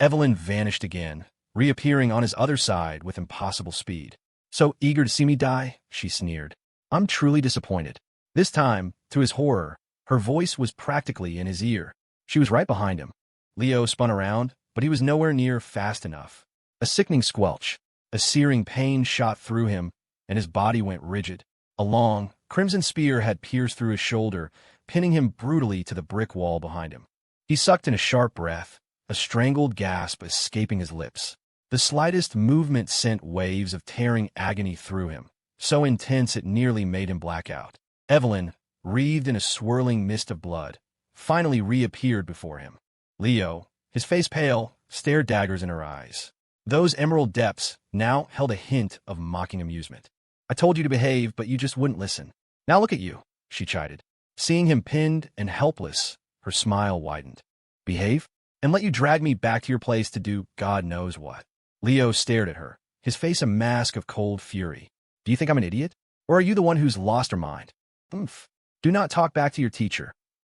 Evelyn vanished again, reappearing on his other side with impossible speed. So eager to see me die, she sneered. I'm truly disappointed. This time, to his horror, her voice was practically in his ear. She was right behind him. Leo spun around, but he was nowhere near fast enough. A sickening squelch, a searing pain shot through him, and his body went rigid. A long, crimson spear had pierced through his shoulder, pinning him brutally to the brick wall behind him. He sucked in a sharp breath, a strangled gasp escaping his lips. The slightest movement sent waves of tearing agony through him, so intense it nearly made him black out. Evelyn, wreathed in a swirling mist of blood, finally reappeared before him. Leo, his face pale, stared daggers in her eyes. Those emerald depths now held a hint of mocking amusement. "I told you to behave, but you just wouldn't listen. Now look at you," she chided. Seeing him pinned and helpless, her smile widened. "Behave? And let you drag me back to your place to do God knows what?" Leo stared at her, his face a mask of cold fury. "Do you think I'm an idiot? Or are you the one who's lost her mind? Oomph. Do not talk back to your teacher."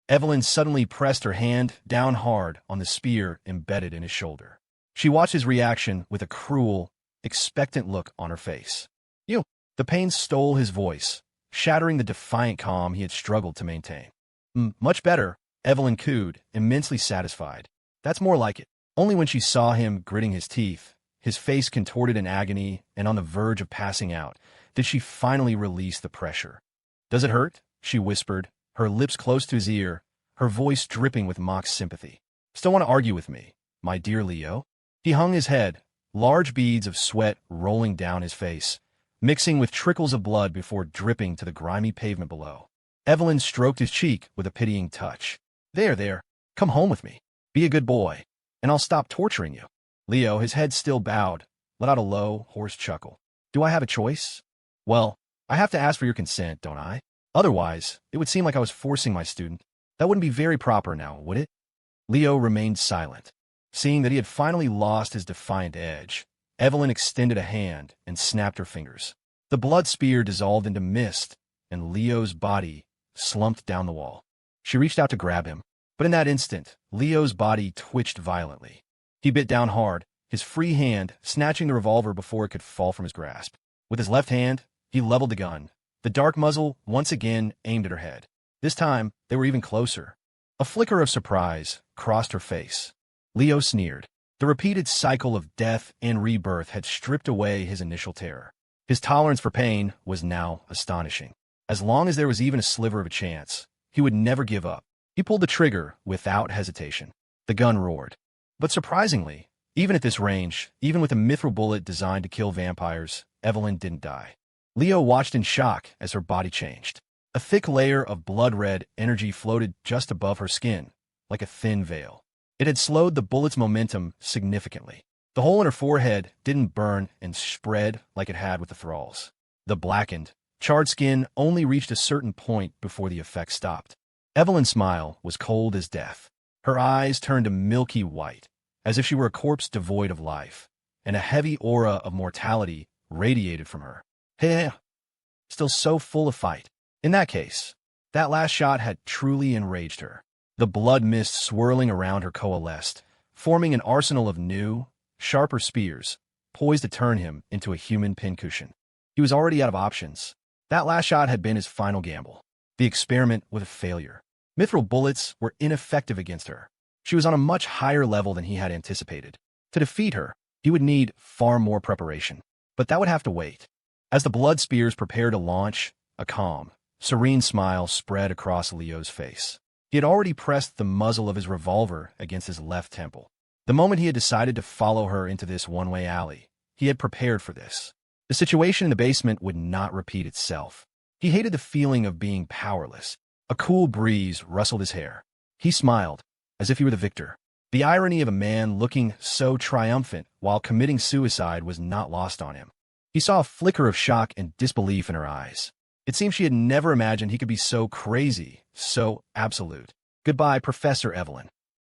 Evelyn suddenly pressed her hand down hard on the spear embedded in his shoulder. She watched his reaction with a cruel, expectant look on her face. "You." The pain stole his voice, shattering the defiant calm he had struggled to maintain. Much better," Evelyn cooed, immensely satisfied. "That's more like it." Only when she saw him gritting his teeth, his face contorted in agony and on the verge of passing out, did she finally release the pressure. "Does it hurt?" she whispered, her lips close to his ear, her voice dripping with mock sympathy. "Still want to argue with me, my dear Leo?" He hung his head, large beads of sweat rolling down his face, mixing with trickles of blood before dripping to the grimy pavement below. Evelyn stroked his cheek with a pitying touch. There, come home with me. Be a good boy, and I'll stop torturing you." Leo, his head still bowed, let out a low, hoarse chuckle. "Do I have a choice? Well, I have to ask for your consent, don't I? Otherwise, it would seem like I was forcing my student. That wouldn't be very proper now, would it?" Leo remained silent. Seeing that he had finally lost his defiant edge, Evelyn extended a hand and snapped her fingers. The blood spear dissolved into mist, and Leo's body slumped down the wall. She reached out to grab him, but in that instant, Leo's body twitched violently. He bit down hard, his free hand snatching the revolver before it could fall from his grasp. With his left hand, he leveled the gun, the dark muzzle once again aimed at her head. This time, they were even closer. A flicker of surprise crossed her face. Leo sneered. The repeated cycle of death and rebirth had stripped away his initial terror. His tolerance for pain was now astonishing. As long as there was even a sliver of a chance, he would never give up. He pulled the trigger without hesitation. The gun roared. But surprisingly, even at this range, even with a mithril bullet designed to kill vampires, Evelyn didn't die. Leo watched in shock as her body changed. A thick layer of blood-red energy floated just above her skin, like a thin veil. It had slowed the bullet's momentum significantly. The hole in her forehead didn't burn and spread like it had with the thralls. The blackened, charred skin only reached a certain point before the effect stopped. Evelyn's smile was cold as death. Her eyes turned a milky white, as if she were a corpse devoid of life, and a heavy aura of mortality radiated from her. Heh, still so full of fight. In that case, that last shot had truly enraged her. The blood mist swirling around her coalesced, forming an arsenal of new, sharper spears, poised to turn him into a human pincushion. He was already out of options. That last shot had been his final gamble. The experiment was a failure. Mithril bullets were ineffective against her. She was on a much higher level than he had anticipated. To defeat her, he would need far more preparation. But that would have to wait. As the blood spears prepared to launch, a calm, serene smile spread across Leo's face. He had already pressed the muzzle of his revolver against his left temple. The moment he had decided to follow her into this one-way alley, he had prepared for this. The situation in the basement would not repeat itself. He hated the feeling of being powerless. A cool breeze rustled his hair. He smiled, as if he were the victor. The irony of a man looking so triumphant while committing suicide was not lost on him. He saw a flicker of shock and disbelief in her eyes. It seemed she had never imagined he could be so crazy, so absolute. "Goodbye, Professor Evelyn."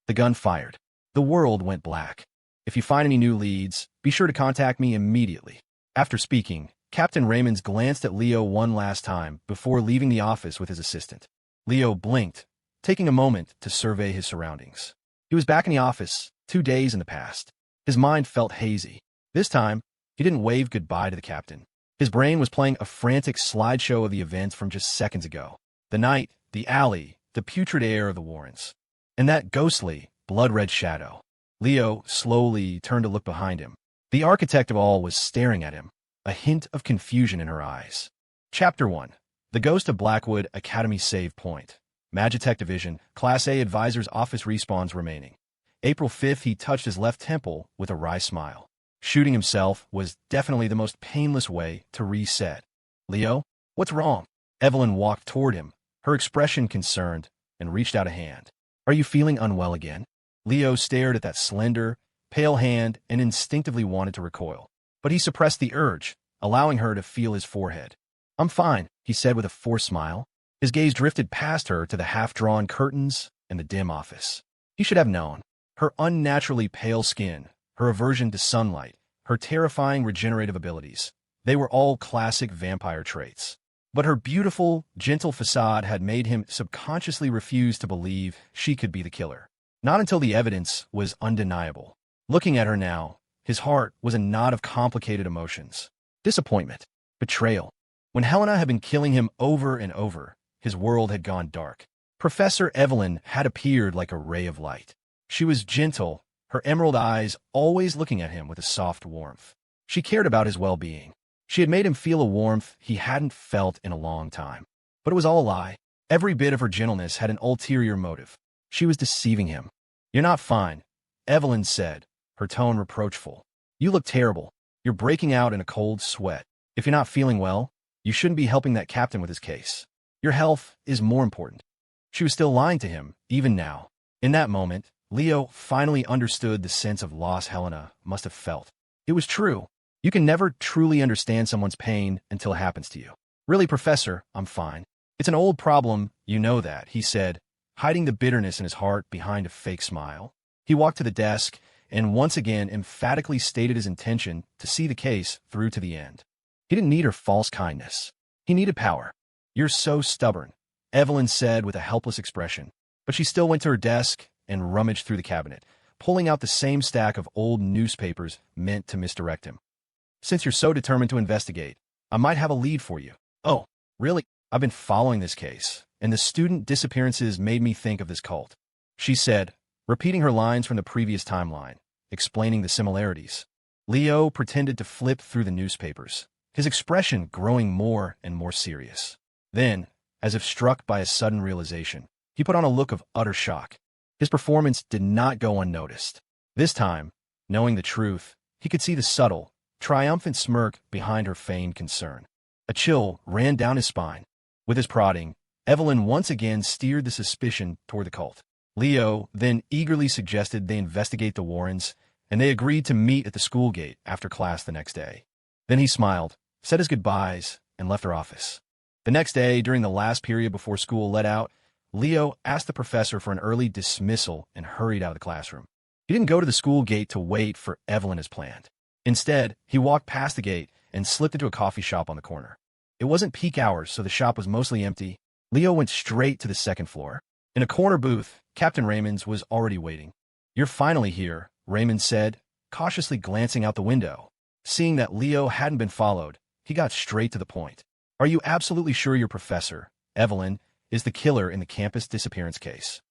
The gun fired. The world went black. "If you find any new leads, be sure to contact me immediately." After speaking, Captain Raymonds glanced at Leo one last time before leaving the office with his assistant. Leo blinked, taking a moment to survey his surroundings. He was back in the office, 2 days in the past. His mind felt hazy. This time, he didn't wave goodbye to the captain. His brain was playing a frantic slideshow of the events from just seconds ago. The night, the alley, the putrid air of the Warrens, and that ghostly, blood-red shadow. Leo slowly turned to look behind him. The architect of all was staring at him, a hint of confusion in her eyes. Chapter 1. The Ghost of Blackwood Academy Save Point. Magitech Division, Class A Advisor's Office respawns remaining. April 5th, he touched his left temple with a wry smile. Shooting himself was definitely the most painless way to reset. Leo, what's wrong? Evelyn walked toward him, her expression concerned, and reached out a hand. Are you feeling unwell again? Leo stared at that slender, pale hand and instinctively wanted to recoil. But he suppressed the urge, allowing her to feel his forehead. I'm fine, he said with a forced smile. His gaze drifted past her to the half-drawn curtains and the dim office. He should have known. Her unnaturally pale skin, her aversion to sunlight, her terrifying regenerative abilities. They were all classic vampire traits. But her beautiful, gentle facade had made him subconsciously refuse to believe she could be the killer. Not until the evidence was undeniable. Looking at her now, his heart was a knot of complicated emotions. Disappointment. Betrayal. When Helena had been killing him over and over, his world had gone dark. Professor Evelyn had appeared like a ray of light. She was gentle, her emerald eyes always looking at him with a soft warmth. She cared about his well-being. She had made him feel a warmth he hadn't felt in a long time. But it was all a lie. Every bit of her gentleness had an ulterior motive. She was deceiving him. You're not fine, Evelyn said, her tone reproachful. You look terrible. You're breaking out in a cold sweat. If you're not feeling well, you shouldn't be helping that captain with his case. Your health is more important. She was still lying to him, even now. In that moment, Leo finally understood the sense of loss Helena must have felt. It was true. You can never truly understand someone's pain until it happens to you. Really, Professor, I'm fine. It's an old problem, you know that, he said, hiding the bitterness in his heart behind a fake smile. He walked to the desk and once again emphatically stated his intention to see the case through to the end. He didn't need her false kindness. He needed power. You're so stubborn, Evelyn said with a helpless expression. But she still went to her desk and rummaged through the cabinet, pulling out the same stack of old newspapers meant to misdirect him. Since you're so determined to investigate, I might have a lead for you. Oh, really? I've been following this case, and the student disappearances made me think of this cult, she said, repeating her lines from the previous timeline, explaining the similarities. Leo pretended to flip through the newspapers, his expression growing more and more serious. Then, as if struck by a sudden realization, he put on a look of utter shock. His performance did not go unnoticed. This time, knowing the truth, he could see the subtle, triumphant smirk behind her feigned concern. A chill ran down his spine. With his prodding, Evelyn once again steered the suspicion toward the cult. Leo then eagerly suggested they investigate the Warrens, and they agreed to meet at the school gate after class the next day. Then he smiled, said his goodbyes, and left her office. The next day, during the last period before school let out, Leo asked the professor for an early dismissal and hurried out of the classroom. He didn't go to the school gate to wait for Evelyn as planned. Instead, he walked past the gate and slipped into a coffee shop on the corner. It wasn't peak hours, so the shop was mostly empty. Leo went straight to the second floor. In a corner booth, Captain Raymond's was already waiting. You're finally here, Raymond said, cautiously glancing out the window. Seeing that Leo hadn't been followed, he got straight to the point. Are you absolutely sure your professor, Evelyn, is the killer in the campus disappearance case?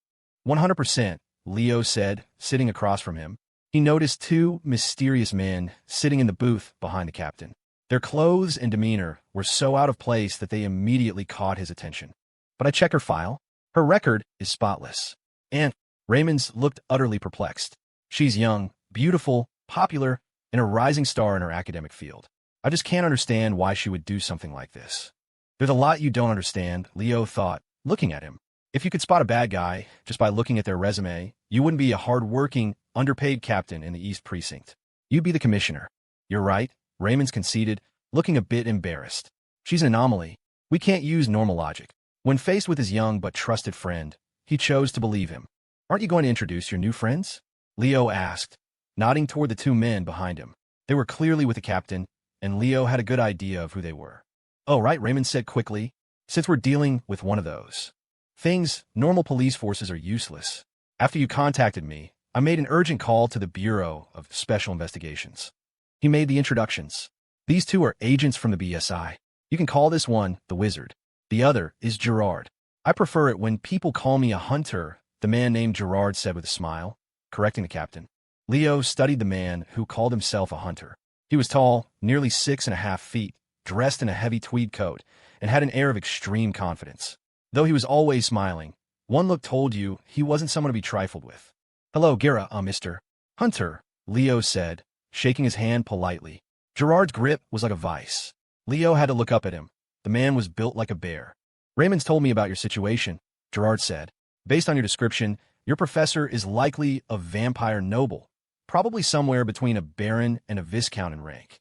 100%, Leo said, sitting across from him. He noticed two mysterious men sitting in the booth behind the captain. Their clothes and demeanor were so out of place that they immediately caught his attention. But I checked her file. Her record is spotless. And Raymond's looked utterly perplexed. She's young, beautiful, popular, and a rising star in her academic field. I just can't understand why she would do something like this. There's a lot you don't understand, Leo thought, looking at him. If you could spot a bad guy just by looking at their resume, you wouldn't be a hard-working, underpaid captain in the East Precinct. You'd be the commissioner. You're right, Raymond's conceded, looking a bit embarrassed. She's an anomaly. We can't use normal logic. When faced with his young but trusted friend, he chose to believe him. Aren't you going to introduce your new friends? Leo asked, nodding toward the two men behind him. They were clearly with the captain, and Leo had a good idea of who they were. Oh, right, Raymond said quickly, since we're dealing with one of those things, normal police forces are useless. After you contacted me, I made an urgent call to the Bureau of Special Investigations. He made the introductions. These two are agents from the BSI. You can call this one the Wizard. The other is Gerard. I prefer it when people call me a hunter, the man named Gerard said with a smile, correcting the captain. Leo studied the man who called himself a hunter. He was tall, nearly 6.5 feet, dressed in a heavy tweed coat, and had an air of extreme confidence. Though he was always smiling, one look told you he wasn't someone to be trifled with. Hello, Mr. Hunter, Leo said, shaking his hand politely. Gerard's grip was like a vice. Leo had to look up at him. The man was built like a bear. Raymond's told me about your situation, Gerard said. Based on your description, your professor is likely a vampire noble, probably somewhere between a baron and a viscount in rank.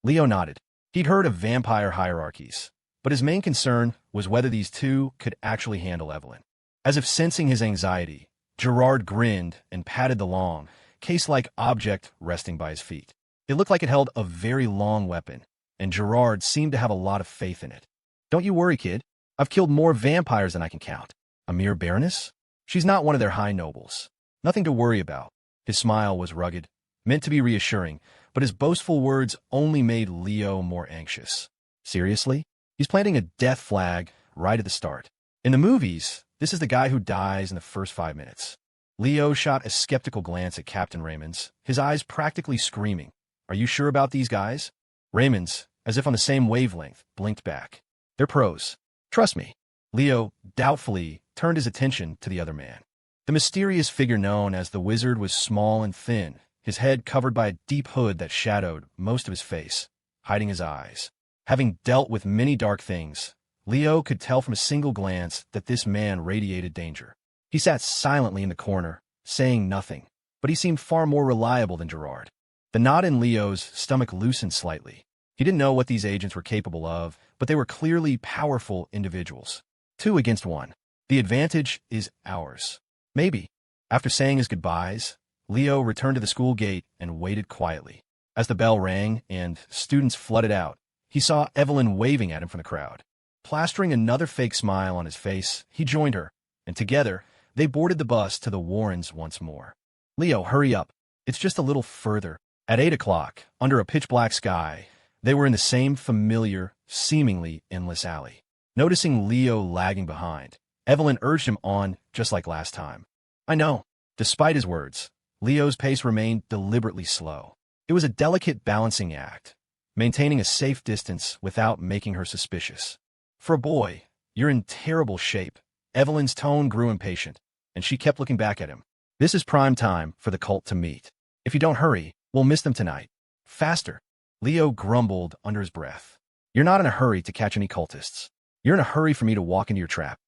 Leo nodded. He'd heard of vampire hierarchies, but his main concern was whether these two could actually handle Evelyn. As if sensing his anxiety, Gerard grinned and patted the long, case-like object resting by his feet. It looked like it held a very long weapon, and Gerard seemed to have a lot of faith in it. Don't you worry, kid. I've killed more vampires than I can count. A mere baroness? She's not one of their high nobles. Nothing to worry about. His smile was rugged, meant to be reassuring, but his boastful words only made Leo more anxious. Seriously? He's planting a death flag right at the start. In the movies, this is the guy who dies in the first 5 minutes. Leo shot a skeptical glance at Captain Raymond's, his eyes practically screaming. Are you sure about these guys? Raymond's, as if on the same wavelength, blinked back. They're pros. Trust me. Leo doubtfully turned his attention to the other man. The mysterious figure known as the Wizard was small and thin, his head covered by a deep hood that shadowed most of his face, hiding his eyes. Having dealt with many dark things, Leo could tell from a single glance that this man radiated danger. He sat silently in the corner, saying nothing, but he seemed far more reliable than Gerard. The knot in Leo's stomach loosened slightly. He didn't know what these agents were capable of, but they were clearly powerful individuals. 2 against 1. The advantage is ours. Maybe. After saying his goodbyes, Leo returned to the school gate and waited quietly. As the bell rang and students flooded out, he saw Evelyn waving at him from the crowd. Plastering another fake smile on his face, he joined her, and together, they boarded the bus to the Warrens once more. Leo, hurry up. It's just a little further. At 8 o'clock, under a pitch-black sky, they were in the same familiar, seemingly endless alley. Noticing Leo lagging behind, Evelyn urged him on just like last time. I know. Despite his words, Leo's pace remained deliberately slow. It was a delicate balancing act, maintaining a safe distance without making her suspicious. For a boy, you're in terrible shape. Evelyn's tone grew impatient, and she kept looking back at him. This is prime time for the cult to meet. If you don't hurry, we'll miss them tonight. Faster. Leo grumbled under his breath. You're not in a hurry to catch any cultists. You're in a hurry for me to walk into your trap.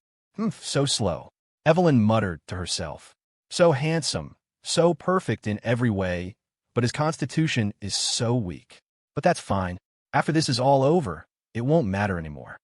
So slow. Evelyn muttered to herself. So handsome, so perfect in every way, but his constitution is so weak. But that's fine. After this is all over, it won't matter anymore.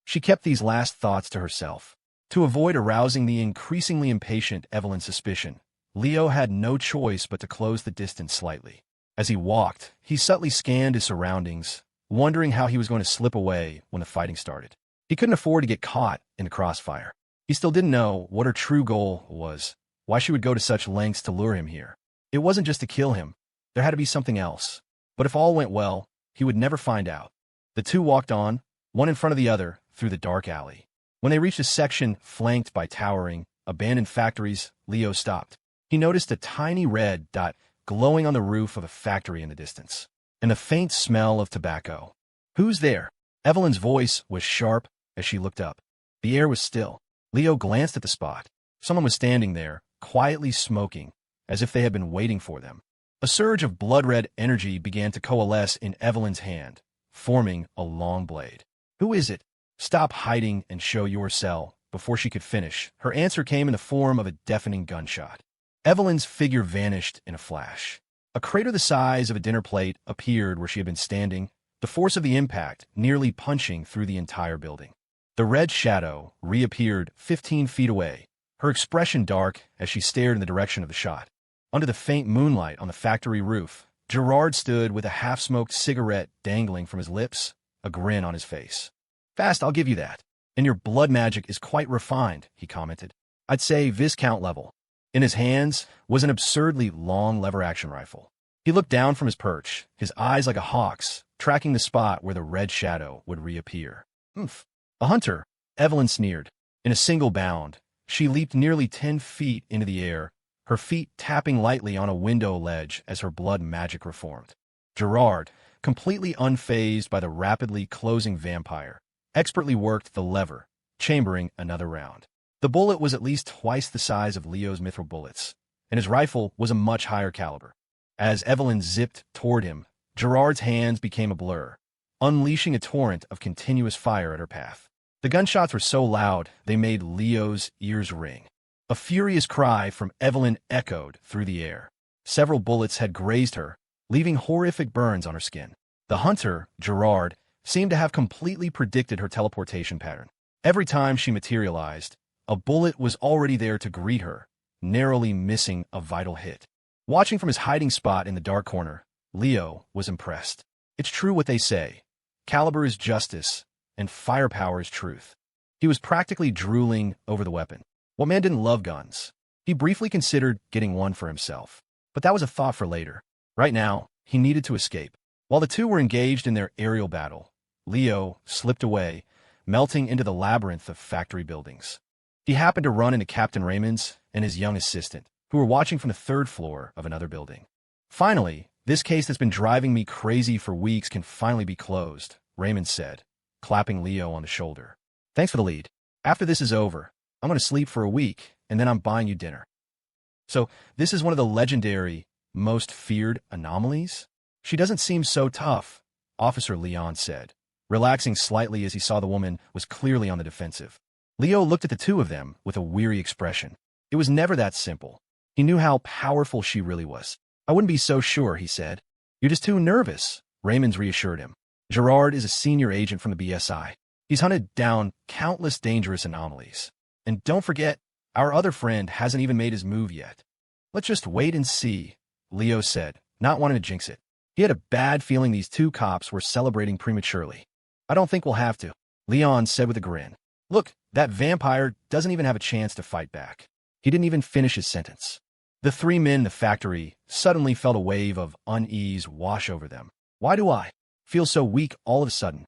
She kept these last thoughts to herself. To avoid arousing the increasingly impatient Evelyn's suspicion, Leo had no choice but to close the distance slightly. As he walked, he subtly scanned his surroundings, wondering how he was going to slip away when the fighting started. He couldn't afford to get caught in the crossfire. He still didn't know what her true goal was, why she would go to such lengths to lure him here. It wasn't just to kill him. There had to be something else. But if all went well, he would never find out. The two walked on, one in front of the other, through the dark alley. When they reached a section flanked by towering, abandoned factories, Leo stopped. He noticed a tiny red dot glowing on the roof of a factory in the distance, and the faint smell of tobacco. Who's there? Evelyn's voice was sharp as she looked up. The air was still. Leo glanced at the spot. Someone was standing there, quietly smoking, as if they had been waiting for them. A surge of blood-red energy began to coalesce in Evelyn's hand, forming a long blade. Who is it? Stop hiding and show your cell. Before she could finish, her answer came in the form of a deafening gunshot. Evelyn's figure vanished in a flash. A crater the size of a dinner plate appeared where she had been standing, the force of the impact nearly punching through the entire building. The red shadow reappeared 15 feet away, her expression dark as she stared in the direction of the shot. Under the faint moonlight on the factory roof, Gerard stood with a half-smoked cigarette dangling from his lips, a grin on his face. Fast, I'll give you that. And your blood magic is quite refined, he commented. I'd say Viscount level. In his hands was an absurdly long lever-action rifle. He looked down from his perch, his eyes like a hawk's, tracking the spot where the red shadow would reappear. A hunter, Evelyn sneered. In a single bound, she leaped nearly 10 feet into the air, her feet tapping lightly on a window ledge as her blood magic reformed. Gerard, completely unfazed by the rapidly closing vampire, expertly worked the lever, chambering another round. The bullet was at least twice the size of Leo's mithril bullets, and his rifle was a much higher caliber. As Evelyn zipped toward him, Gerard's hands became a blur, unleashing a torrent of continuous fire at her path. The gunshots were so loud they made Leo's ears ring. A furious cry from Evelyn echoed through the air. Several bullets had grazed her, leaving horrific burns on her skin. The hunter, Gerard, seemed to have completely predicted her teleportation pattern. Every time she materialized, a bullet was already there to greet her, narrowly missing a vital hit. Watching from his hiding spot in the dark corner, Leo was impressed. It's true what they say. Caliber is justice, and firepower is truth. He was practically drooling over the weapon. What man didn't love guns? He briefly considered getting one for himself, but that was a thought for later. Right now, he needed to escape. While the two were engaged in their aerial battle, Leo slipped away, melting into the labyrinth of factory buildings. He happened to run into Captain Raymond's and his young assistant, who were watching from the third floor of another building. Finally, this case that's been driving me crazy for weeks can finally be closed, Raymond said, clapping Leo on the shoulder. Thanks for the lead. After this is over, I'm going to sleep for a week, and then I'm buying you dinner. So, this is one of the legendary, most feared anomalies? She doesn't seem so tough, Officer Leon said, relaxing slightly as he saw the woman was clearly on the defensive. Leo looked at the two of them with a weary expression. It was never that simple. He knew how powerful she really was. I wouldn't be so sure, he said. You're just too nervous, Raymond reassured him. Gerard is a senior agent from the BSI. He's hunted down countless dangerous anomalies. And don't forget, our other friend hasn't even made his move yet. Let's just wait and see, Leo said, not wanting to jinx it. He had a bad feeling these two cops were celebrating prematurely. I don't think we'll have to, Leon said with a grin. Look, that vampire doesn't even have a chance to fight back. He didn't even finish his sentence. The three men in the factory suddenly felt a wave of unease wash over them. Why do I feel so weak all of a sudden?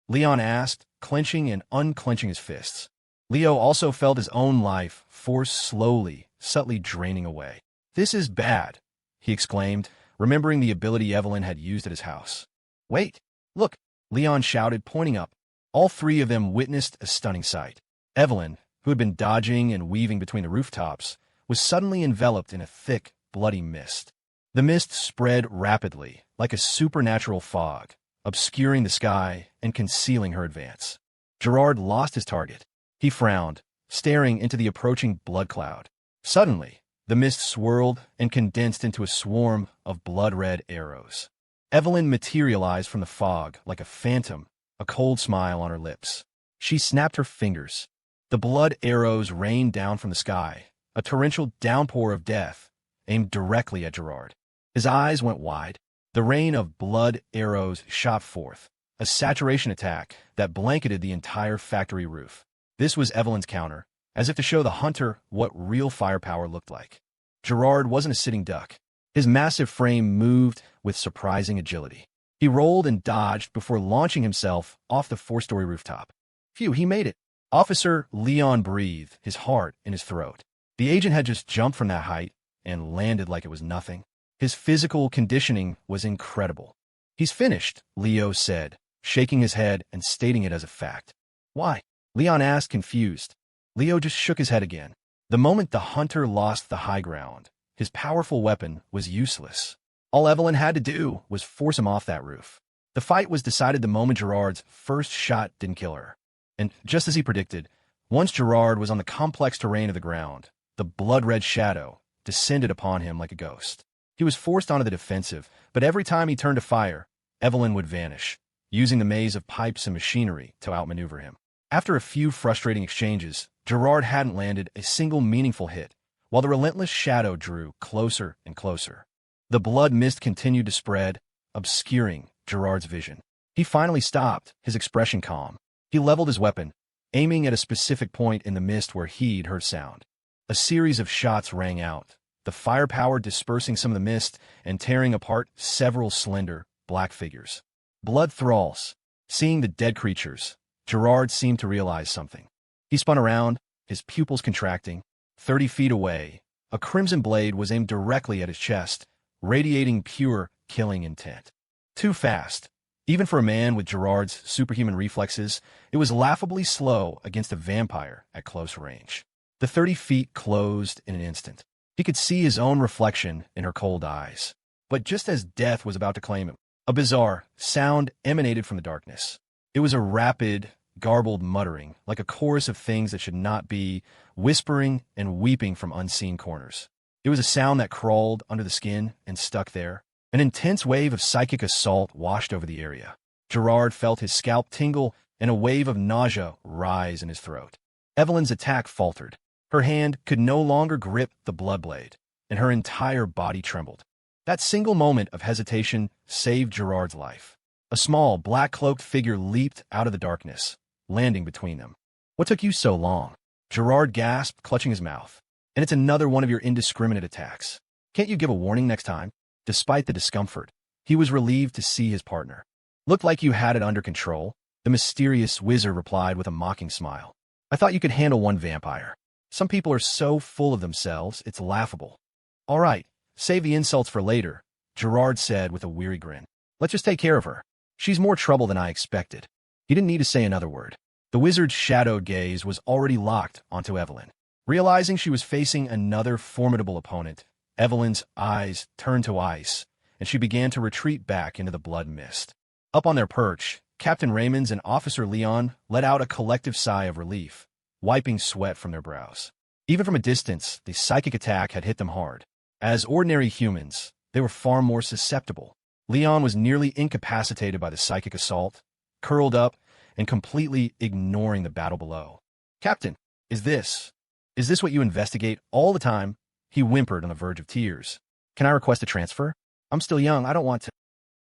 Leon asked, clenching and unclenching his fists. Leo also felt his own life force slowly, subtly draining away. This is bad, he exclaimed, remembering the ability Evelyn had used at his house. Wait, look, Leon shouted, pointing up. All three of them witnessed a stunning sight. Evelyn, who had been dodging and weaving between the rooftops, was suddenly enveloped in a thick, bloody mist. The mist spread rapidly, like a supernatural fog, obscuring the sky and concealing her advance. Gerard lost his target. He frowned, staring into the approaching blood cloud. Suddenly, the mist swirled and condensed into a swarm of blood-red arrows. Evelyn materialized from the fog like a phantom, a cold smile on her lips. She snapped her fingers. The blood arrows rained down from the sky, a torrential downpour of death, aimed directly at Gerard. His eyes went wide. The rain of blood arrows shot forth, a saturation attack that blanketed the entire factory roof. This was Evelyn's counter, as if to show the hunter what real firepower looked like. Gerard wasn't a sitting duck. His massive frame moved with surprising agility. He rolled and dodged before launching himself off the four-story rooftop. Phew, he made it. Officer Leon breathed, his heart in his throat. The agent had just jumped from that height and landed like it was nothing. His physical conditioning was incredible. He's finished, Leo said, shaking his head and stating it as a fact. Why? Leon asked, confused. Leo just shook his head again. The moment the hunter lost the high ground, his powerful weapon was useless. All Evelyn had to do was force him off that roof. The fight was decided the moment Gerard's first shot didn't kill her. And just as he predicted, once Gerard was on the complex terrain of the ground, the blood-red shadow descended upon him like a ghost. He was forced onto the defensive, but every time he turned to fire, Evelyn would vanish, using the maze of pipes and machinery to outmaneuver him. After a few frustrating exchanges, Gerard hadn't landed a single meaningful hit, while the relentless shadow drew closer and closer. The blood mist continued to spread, obscuring Gerard's vision. He finally stopped, his expression calm. He leveled his weapon, aiming at a specific point in the mist where he'd heard sound. A series of shots rang out, the firepower dispersing some of the mist and tearing apart several slender, black figures. Blood thralls. Seeing the dead creatures, Gerard seemed to realize something. He spun around, his pupils contracting. 30 feet away, a crimson blade was aimed directly at his chest, radiating pure, killing intent. Too fast. Even for a man with Gerard's superhuman reflexes, it was laughably slow against a vampire at close range. The 30 feet closed in an instant. He could see his own reflection in her cold eyes. But just as death was about to claim him, a bizarre sound emanated from the darkness. It was a rapid, garbled muttering, like a chorus of things that should not be, whispering and weeping from unseen corners. It was a sound that crawled under the skin and stuck there. An intense wave of psychic assault washed over the area. Gerard felt his scalp tingle and a wave of nausea rise in his throat. Evelyn's attack faltered. Her hand could no longer grip the blood blade, and her entire body trembled. That single moment of hesitation saved Gerard's life. A small, black-cloaked figure leaped out of the darkness, landing between them. "What took you so long?" Gerard gasped, clutching his mouth. "And it's another one of your indiscriminate attacks. Can't you give a warning next time?" Despite the discomfort, he was relieved to see his partner. "Looked like you had it under control," the mysterious wizard replied with a mocking smile. "I thought you could handle one vampire. Some people are so full of themselves, it's laughable." "All right, save the insults for later," Gerard said with a weary grin. "Let's just take care of her. She's more trouble than I expected." He didn't need to say another word. The wizard's shadowed gaze was already locked onto Evelyn. Realizing she was facing another formidable opponent, Evelyn's eyes turned to ice, and she began to retreat back into the blood mist. Up on their perch, Captain Raymond's and Officer Leon let out a collective sigh of relief, wiping sweat from their brows. Even from a distance, the psychic attack had hit them hard. As ordinary humans, they were far more susceptible. Leon was nearly incapacitated by the psychic assault, curled up and completely ignoring the battle below. "Captain, is this what you investigate all the time?" He whimpered on the verge of tears. "Can I request a transfer? I'm still young, I don't want to."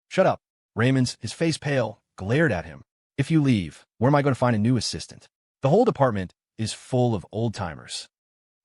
"Shut up." Raymond's, his face pale, glared at him. "If you leave, where am I going to find a new assistant? The whole department is full of old-timers."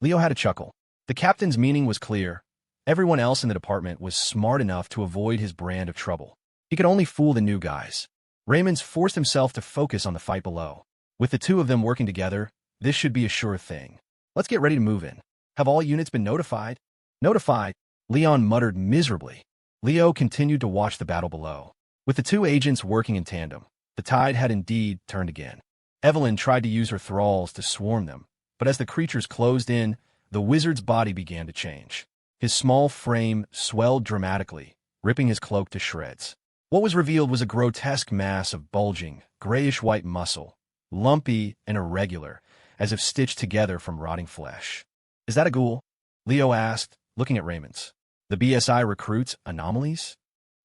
Leo had a chuckle. The captain's meaning was clear. Everyone else in the department was smart enough to avoid his brand of trouble. He could only fool the new guys. Raymond's forced himself to focus on the fight below. With the two of them working together, this should be a sure thing. "Let's get ready to move in. Have all units been notified?" "Notified," Leon muttered miserably. Leo continued to watch the battle below. With the two agents working in tandem, the tide had indeed turned again. Evelyn tried to use her thralls to swarm them, but as the creatures closed in, the wizard's body began to change. His small frame swelled dramatically, ripping his cloak to shreds. What was revealed was a grotesque mass of bulging, grayish-white muscle, lumpy and irregular, as if stitched together from rotting flesh. "Is that a ghoul?" Leo asked, looking at Raymond's. "The BSI recruits anomalies?"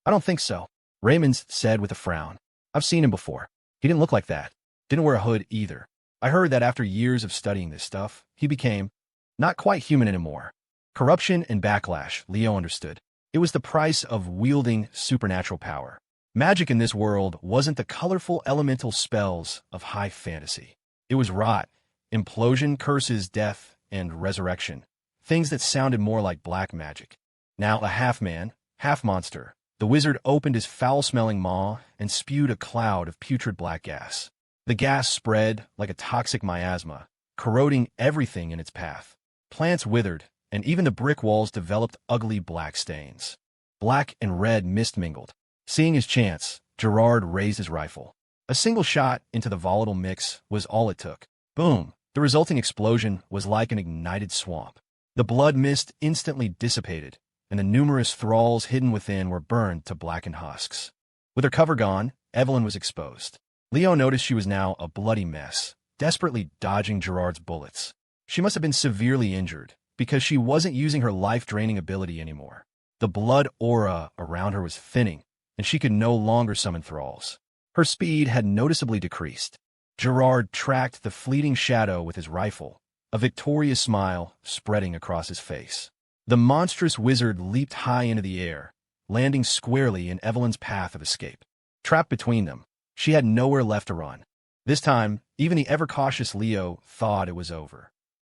"I don't think so," Raymond's said with a frown. "I've seen him before. He didn't look like that. Didn't wear a hood either. I heard that after years of studying this stuff, he became not quite human anymore." Corruption and backlash, Leo understood. It was the price of wielding supernatural power. Magic in this world wasn't the colorful elemental spells of high fantasy. It was rot, implosion, curses, death, and resurrection. Things that sounded more like black magic. Now a half-man, half-monster, the wizard opened his foul-smelling maw and spewed a cloud of putrid black gas. The gas spread like a toxic miasma, corroding everything in its path. Plants withered, and even the brick walls developed ugly black stains. Black and red mist mingled. Seeing his chance, Gerard raised his rifle. A single shot into the volatile mix was all it took. Boom! The resulting explosion was like an ignited swamp. The blood mist instantly dissipated, and the numerous thralls hidden within were burned to blackened husks. With her cover gone, Evelyn was exposed. Leo noticed she was now a bloody mess, desperately dodging Gerard's bullets. She must have been severely injured, because she wasn't using her life-draining ability anymore. The blood aura around her was thinning, and she could no longer summon thralls. Her speed had noticeably decreased. Gerard tracked the fleeting shadow with his rifle, a victorious smile spreading across his face. The monstrous wizard leaped high into the air, landing squarely in Evelyn's path of escape. Trapped between them, she had nowhere left to run. This time, even the ever-cautious Leo thought it was over.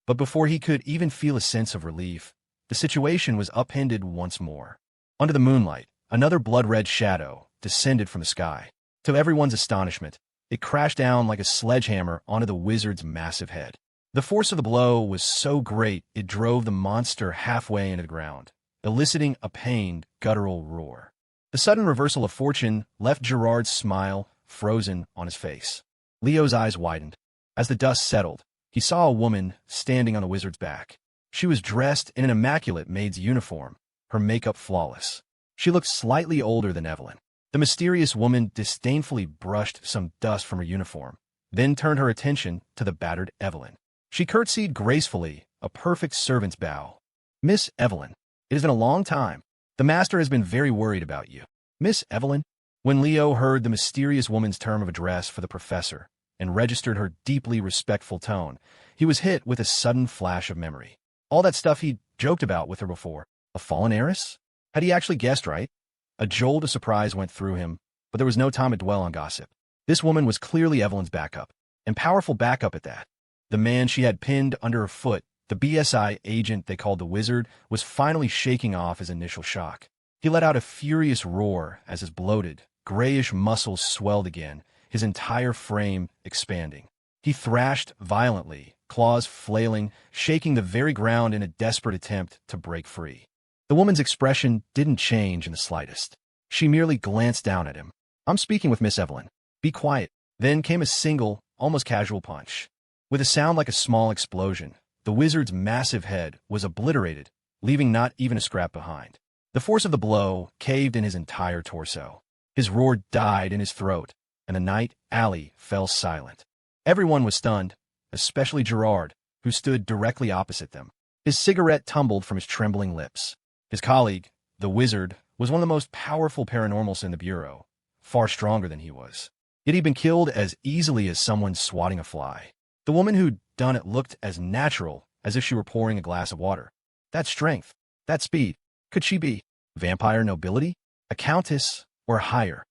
But before he could even feel a sense of relief, the situation was upended once more. Under the moonlight, another blood-red shadow descended from the sky. To everyone's astonishment, it crashed down like a sledgehammer onto the wizard's massive head. The force of the blow was so great it drove the monster halfway into the ground, eliciting a pained, guttural roar. The sudden reversal of fortune left Gerard's smile frozen on his face. Leo's eyes widened. As the dust settled, he saw a woman standing on the wizard's back. She was dressed in an immaculate maid's uniform, her makeup flawless. She looked slightly older than Evelyn. The mysterious woman disdainfully brushed some dust from her uniform, then turned her attention to the battered Evelyn. She curtsied gracefully, a perfect servant's bow. "Miss Evelyn, it has been a long time. The master has been very worried about you." "Miss Evelyn?" When Leo heard the mysterious woman's term of address for the professor and registered her deeply respectful tone, he was hit with a sudden flash of memory. All that stuff he'd joked about with her before. A fallen heiress? Had he actually guessed right? A jolt of surprise went through him, but there was no time to dwell on gossip. This woman was clearly Evelyn's backup, and powerful backup at that. The man she had pinned under her foot, the BSI agent they called the Wizard, was finally shaking off his initial shock. He let out a furious roar as his bloated, grayish muscles swelled again, his entire frame expanding. He thrashed violently, claws flailing, shaking the very ground in a desperate attempt to break free. The woman's expression didn't change in the slightest. She merely glanced down at him. "I'm speaking with Miss Evelyn. Be quiet." Then came a single, almost casual punch. With a sound like a small explosion, the Wizard's massive head was obliterated, leaving not even a scrap behind. The force of the blow caved in his entire torso. His roar died in his throat, and the night alley fell silent. Everyone was stunned, especially Gerard, who stood directly opposite them. His cigarette tumbled from his trembling lips. His colleague, the Wizard, was one of the most powerful paranormals in the Bureau, far stronger than he was. Yet he'd been killed as easily as someone swatting a fly. The woman who'd done it looked as natural as if she were pouring a glass of water. That strength, that speed, could she be vampire nobility? A countess, or higher?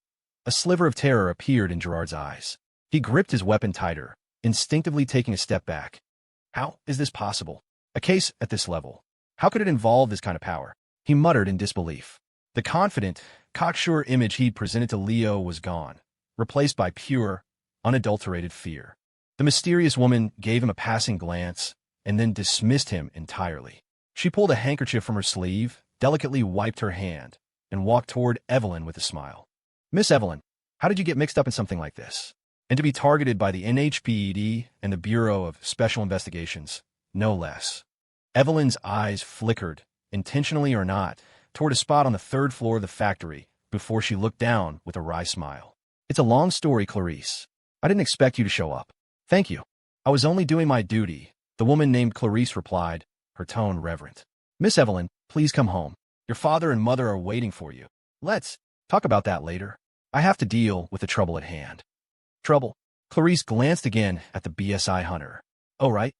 A sliver of terror appeared in Gerard's eyes. He gripped his weapon tighter, instinctively taking a step back. How is this possible? A case at this level. How could it involve this kind of power? He muttered in disbelief. The confident, cocksure image he'd presented to Leo was gone, replaced by pure, unadulterated fear. The mysterious woman gave him a passing glance and then dismissed him entirely. She pulled a handkerchief from her sleeve, delicately wiped her hand, and walked toward Evelyn with a smile. "Miss Evelyn, how did you get mixed up in something like this? And to be targeted by the NHPD and the Bureau of Special Investigations, no less." Evelyn's eyes flickered, intentionally or not, toward a spot on the third floor of the factory before she looked down with a wry smile. "It's a long story, Clarice. I didn't expect you to show up." "Thank you. I was only doing my duty," the woman named Clarice replied, her tone reverent. "Miss Evelyn, please come home. Your father and mother are waiting for you. Let's talk about that later. I have to deal with the trouble at hand." "Trouble?" Clarice glanced again at the BSI hunter. "Oh, right.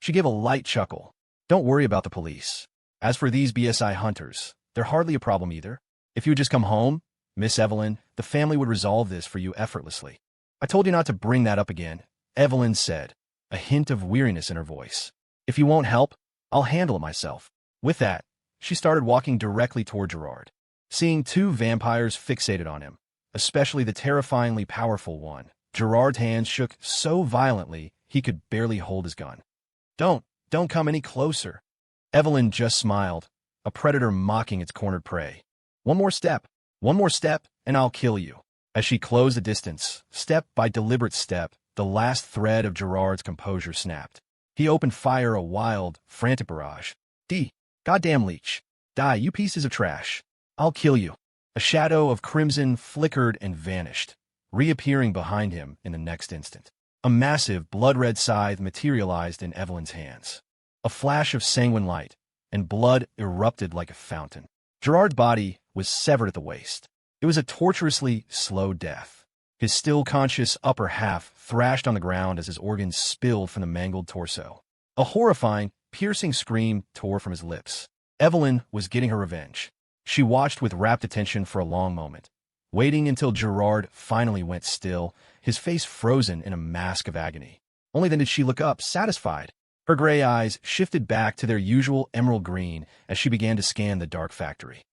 She gave a light chuckle. "Don't worry about the police. As for these BSI hunters, they're hardly a problem either. If you would just come home, Miss Evelyn, the family would resolve this for you effortlessly." "I told you not to bring that up again," Evelyn said, a hint of weariness in her voice. "If you won't help, I'll handle it myself." With that, she started walking directly toward Gerard. Seeing two vampires fixated on him, especially the terrifyingly powerful one, Gerard's hands shook so violently he could barely hold his gun. Don't come any closer." Evelyn just smiled, a predator mocking its cornered prey. One more step, and I'll kill you." As she closed the distance, step by deliberate step, the last thread of Gerard's composure snapped. He opened fire, a wild, frantic barrage. Goddamn leech. Die, you pieces of trash. I'll kill you." A shadow of crimson flickered and vanished, reappearing behind him in the next instant. A massive, blood-red scythe materialized in Evelyn's hands. A flash of sanguine light, and blood erupted like a fountain. Gerard's body was severed at the waist. It was a torturously slow death. His still-conscious upper half thrashed on the ground as his organs spilled from the mangled torso. A horrifying, piercing scream tore from his lips. Evelyn was getting her revenge. She watched with rapt attention for a long moment, waiting until Gerard finally went still, his face frozen in a mask of agony. Only then did she look up, satisfied. Her gray eyes shifted back to their usual emerald green as she began to scan the dark factory.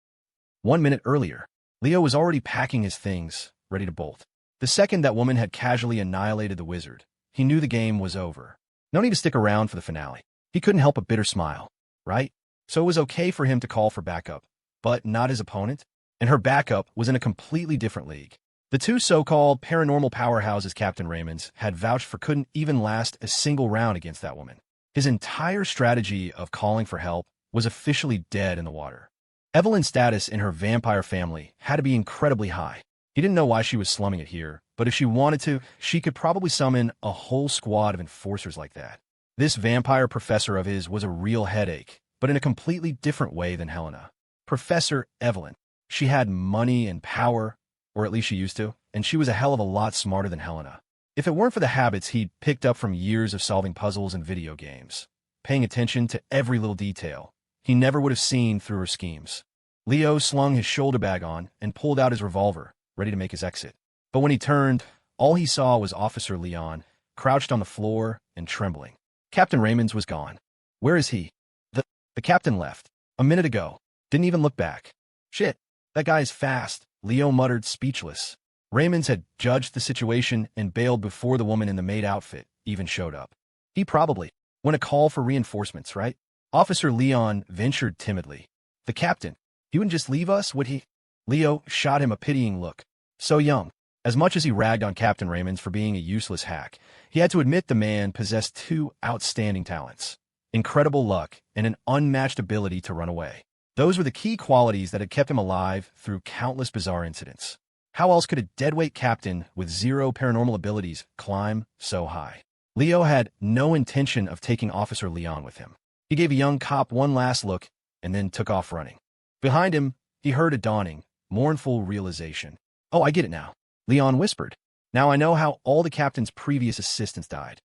1 minute earlier, Leo was already packing his things, ready to bolt. The second that woman had casually annihilated the Wizard, he knew the game was over. No need to stick around for the finale. He couldn't help a bitter smile, right? So it was okay for him to call for backup, but not his opponent? And her backup was in a completely different league. The two so-called paranormal powerhouses Captain Raymond's had vouched for couldn't even last a single round against that woman. His entire strategy of calling for help was officially dead in the water. Evelyn's status in her vampire family had to be incredibly high. He didn't know why she was slumming it here, but if she wanted to, she could probably summon a whole squad of enforcers like that. This vampire professor of his was a real headache, but in a completely different way than Helena. Professor Evelyn. She had money and power, or at least she used to, and she was a hell of a lot smarter than Helena. If it weren't for the habits he'd picked up from years of solving puzzles and video games, paying attention to every little detail, he never would have seen through her schemes. Leo slung his shoulder bag on and pulled out his revolver, ready to make his exit. But when he turned, all he saw was Officer Leon, crouched on the floor and trembling. Captain Raymond's was gone. Where is he? The captain left. A minute ago. Didn't even look back. Shit, that guy's fast, Leo muttered, speechless. Raymond's had judged the situation and bailed before the woman in the maid outfit even showed up. He probably went a call for reinforcements, right? Officer Leon ventured timidly. The captain, he wouldn't just leave us, would he? Leo shot him a pitying look. So young. As much as he ragged on Captain Raymond's for being a useless hack, he had to admit the man possessed two outstanding talents: incredible luck and an unmatched ability to run away. Those were the key qualities that had kept him alive through countless bizarre incidents. How else could a deadweight captain with zero paranormal abilities climb so high? Leo had no intention of taking Officer Leon with him. He gave a young cop one last look and then took off running. Behind him, he heard a dawning, mournful realization. Oh, I get it now, Leon whispered. Now I know how all the captain's previous assistants died.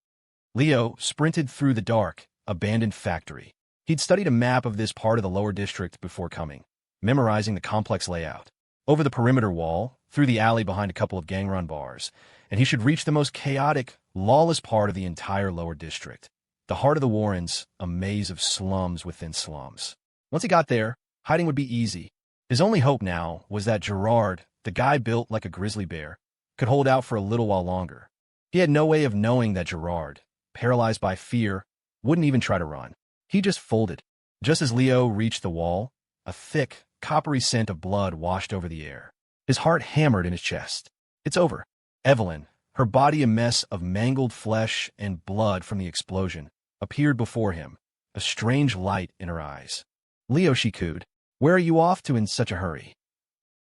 Leo sprinted through the dark, abandoned factory. He'd studied a map of this part of the lower district before coming, memorizing the complex layout. Over the perimeter wall, through the alley behind a couple of gang-run bars, and he should reach the most chaotic, lawless part of the entire lower district. The heart of the Warrens, a maze of slums within slums. Once he got there, hiding would be easy. His only hope now was that Gerard, the guy built like a grizzly bear, could hold out for a little while longer. He had no way of knowing that Gerard, paralyzed by fear, wouldn't even try to run. He just folded. Just as Leo reached the wall, a thick, coppery scent of blood washed over the air. His heart hammered in his chest. It's over. Evelyn, her body a mess of mangled flesh and blood from the explosion, appeared before him, a strange light in her eyes. Leo, she cooed. Where are you off to in such a hurry?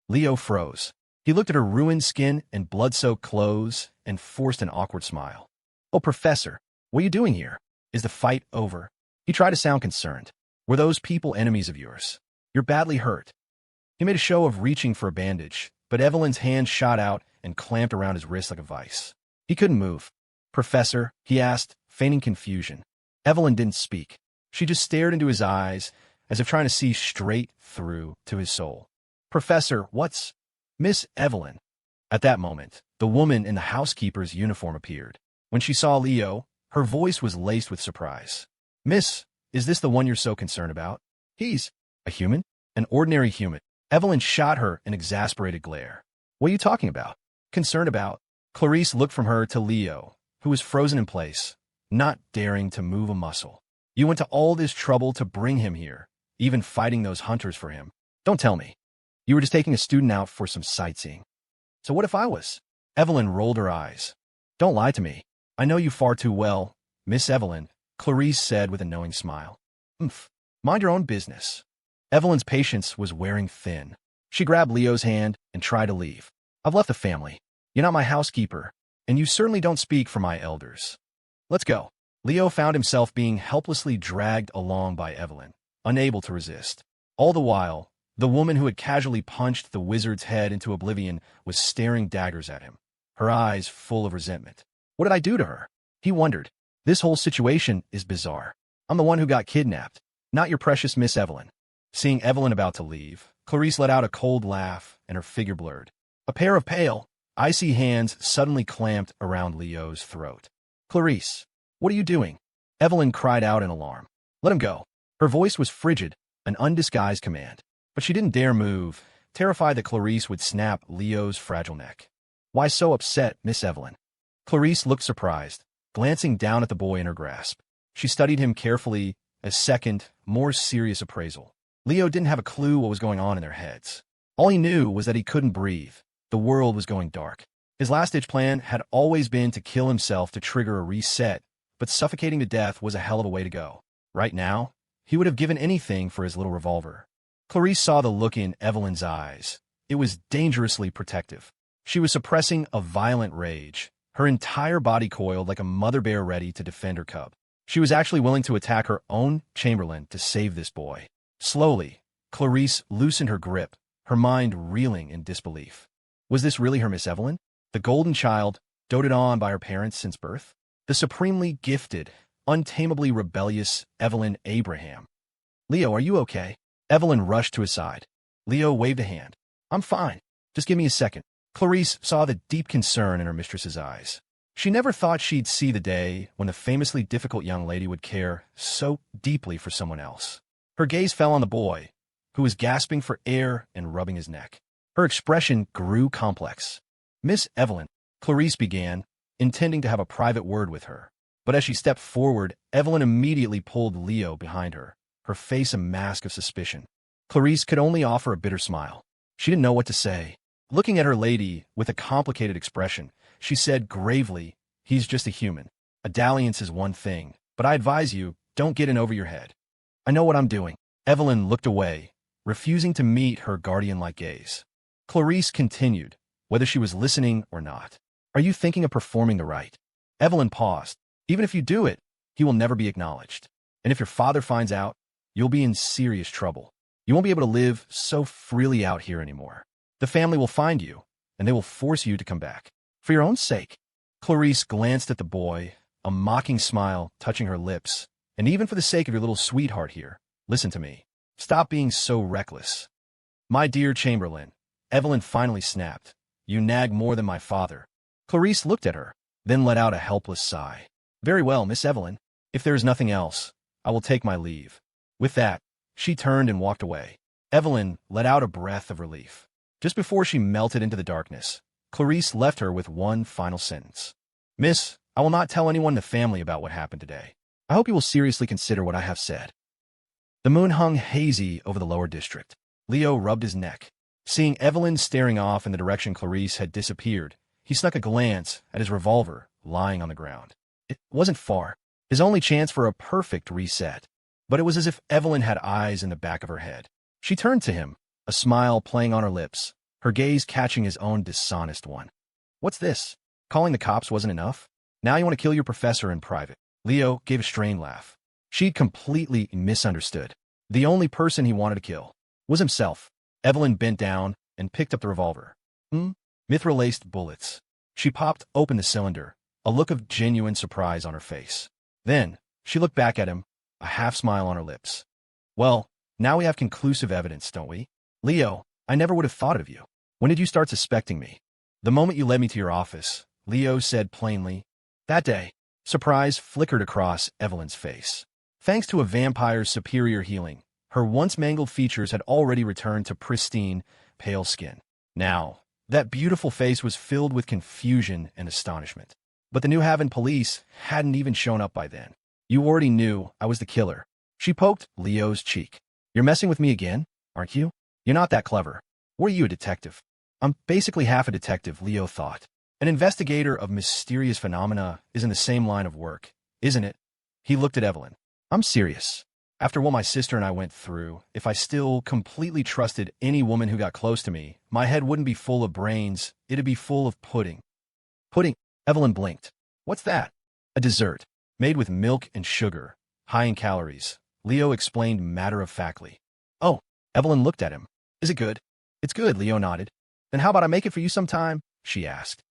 Leo froze. He looked at her ruined skin and blood-soaked clothes and forced an awkward smile. Oh, Professor, what are you doing here? Is the fight over? He tried to sound concerned. Were those people enemies of yours? You're badly hurt. He made a show of reaching for a bandage, but Evelyn's hand shot out and clamped around his wrist like a vice. He couldn't move. Professor, he asked, feigning confusion. Evelyn didn't speak. She just stared into his eyes, as if trying to see straight through to his soul. Professor, what's... Miss Evelyn. At that moment, the woman in the housekeeper's uniform appeared. When she saw Leo, her voice was laced with surprise. Miss, is this the one you're so concerned about? He's a human? An ordinary human. Evelyn shot her an exasperated glare. What are you talking about? Concerned about? Clarice looked from her to Leo, who was frozen in place, not daring to move a muscle. You went to all this trouble to bring him here, even fighting those hunters for him. Don't tell me. You were just taking a student out for some sightseeing. So what if I was? Evelyn rolled her eyes. Don't lie to me. I know you far too well, Miss Evelyn, Clarice said with a knowing smile. Mind your own business. Evelyn's patience was wearing thin. She grabbed Leo's hand and tried to leave. I've left the family. You're not my housekeeper, and you certainly don't speak for my elders. Let's go. Leo found himself being helplessly dragged along by Evelyn, unable to resist. All the while, the woman who had casually punched the wizard's head into oblivion was staring daggers at him, her eyes full of resentment. What did I do to her? He wondered. This whole situation is bizarre. I'm the one who got kidnapped, not your precious Miss Evelyn. Seeing Evelyn about to leave, Clarice let out a cold laugh and her figure blurred. A pair of pale, icy hands suddenly clamped around Leo's throat. Clarice, what are you doing? Evelyn cried out in alarm. Let him go. Her voice was frigid, an undisguised command. But she didn't dare move, terrified that Clarice would snap Leo's fragile neck. Why so upset, Miss Evelyn? Clarice looked surprised, glancing down at the boy in her grasp. She studied him carefully, a second, more serious appraisal. Leo didn't have a clue what was going on in their heads. All he knew was that he couldn't breathe. The world was going dark. His last-ditch plan had always been to kill himself to trigger a reset, but suffocating to death was a hell of a way to go. Right now, he would have given anything for his little revolver. Clarice saw the look in Evelyn's eyes. It was dangerously protective. She was suppressing a violent rage, her entire body coiled like a mother bear ready to defend her cub. She was actually willing to attack her own Chamberlain to save this boy. Slowly, Clarice loosened her grip, her mind reeling in disbelief. Was this really her Miss Evelyn? The golden child, doted on by her parents since birth? The supremely gifted, untamably rebellious Evelyn Abraham? "Leo, are you okay?" Evelyn rushed to his side. Leo waved a hand. "I'm fine. Just give me a second." Clarice saw the deep concern in her mistress's eyes. She never thought she'd see the day when the famously difficult young lady would care so deeply for someone else. Her gaze fell on the boy, who was gasping for air and rubbing his neck. Her expression grew complex. "Miss Evelyn," Clarice began, intending to have a private word with her. But as she stepped forward, Evelyn immediately pulled Leo behind her, her face a mask of suspicion. Clarice could only offer a bitter smile. She didn't know what to say. Looking at her lady with a complicated expression, she said gravely, "He's just a human. A dalliance is one thing, but I advise you, don't get in over your head." "I know what I'm doing." Evelyn looked away, refusing to meet her guardian-like gaze. Clarice continued, whether she was listening or not. "Are you thinking of performing the rite?" Evelyn paused. "Even if you do it, he will never be acknowledged. And if your father finds out, you'll be in serious trouble. You won't be able to live so freely out here anymore. The family will find you, and they will force you to come back. For your own sake." Clarice glanced at the boy, a mocking smile touching her lips. "And even for the sake of your little sweetheart here, listen to me. Stop being so reckless." "My dear Chamberlain," Evelyn finally snapped, "you nag more than my father." Clarice looked at her, then let out a helpless sigh. "Very well, Miss Evelyn. If there is nothing else, I will take my leave." With that, she turned and walked away. Evelyn let out a breath of relief. Just before she melted into the darkness, Clarice left her with one final sentence. "Miss, I will not tell anyone in the family about what happened today. I hope you will seriously consider what I have said." The moon hung hazy over the lower district. Leo rubbed his neck. Seeing Evelyn staring off in the direction Clarice had disappeared, he snuck a glance at his revolver lying on the ground. It wasn't far, his only chance for a perfect reset. But it was as if Evelyn had eyes in the back of her head. She turned to him, a smile playing on her lips, her gaze catching his own dishonest one. "What's this? Calling the cops wasn't enough? Now you want to kill your professor in private?" Leo gave a strained laugh. She'd completely misunderstood. The only person he wanted to kill was himself. Evelyn bent down and picked up the revolver. Mithril-laced bullets. She popped open the cylinder, a look of genuine surprise on her face. Then, she looked back at him, a half-smile on her lips. "Well, now we have conclusive evidence, don't we? Leo, I never would have thought of you. When did you start suspecting me?" "The moment you led me to your office," Leo said plainly. "That day." Surprise flickered across Evelyn's face. Thanks to a vampire's superior healing, her once mangled features had already returned to pristine, pale skin. Now, that beautiful face was filled with confusion and astonishment. But the New Haven police hadn't even shown up by then. "You already knew I was the killer." She poked Leo's cheek. "You're messing with me again, aren't you? You're not that clever. Or are you a detective?" "I'm basically half a detective," Leo thought. "An investigator of mysterious phenomena is in the same line of work, isn't it?" He looked at Evelyn. "I'm serious. After what my sister and I went through, if I still completely trusted any woman who got close to me, my head wouldn't be full of brains, it'd be full of pudding." "Pudding?" Evelyn blinked. "What's that?" "A dessert, made with milk and sugar, high in calories," Leo explained matter-of-factly. "Oh," Evelyn looked at him. "Is it good?" "It's good," Leo nodded. "Then how about I make it for you sometime?" she asked.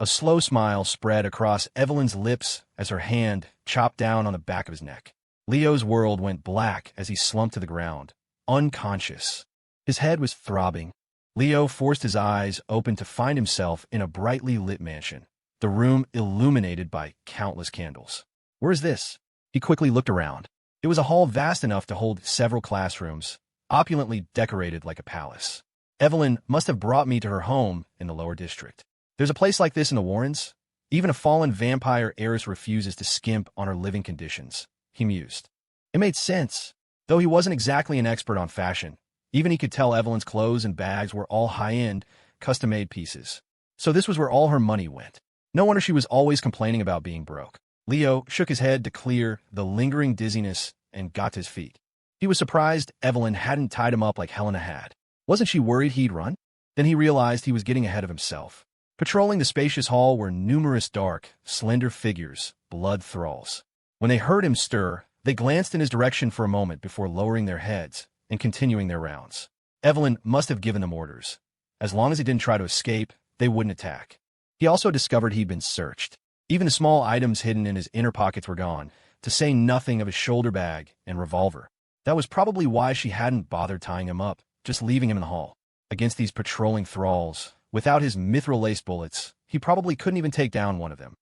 A slow smile spread across Evelyn's lips as her hand chopped down on the back of his neck. Leo's world went black as he slumped to the ground, unconscious. His head was throbbing. Leo forced his eyes open to find himself in a brightly lit mansion, the room illuminated by countless candles. "Where is this?" He quickly looked around. It was a hall vast enough to hold several classrooms, opulently decorated like a palace. "Evelyn must have brought me to her home in the lower district. There's a place like this in the Warrens? Even a fallen vampire heiress refuses to skimp on her living conditions," he mused. It made sense. Though he wasn't exactly an expert on fashion, even he could tell Evelyn's clothes and bags were all high-end, custom-made pieces. So this was where all her money went. No wonder she was always complaining about being broke. Leo shook his head to clear the lingering dizziness and got to his feet. He was surprised Evelyn hadn't tied him up like Helena had. Wasn't she worried he'd run? Then he realized he was getting ahead of himself. Patrolling the spacious hall were numerous dark, slender figures, blood thralls. When they heard him stir, they glanced in his direction for a moment before lowering their heads and continuing their rounds. Evelyn must have given them orders. As long as he didn't try to escape, they wouldn't attack. He also discovered he'd been searched. Even the small items hidden in his inner pockets were gone, to say nothing of his shoulder bag and revolver. That was probably why she hadn't bothered tying him up, just leaving him in the hall. Against these patrolling thralls, without his mithril-laced bullets, he probably couldn't even take down one of them.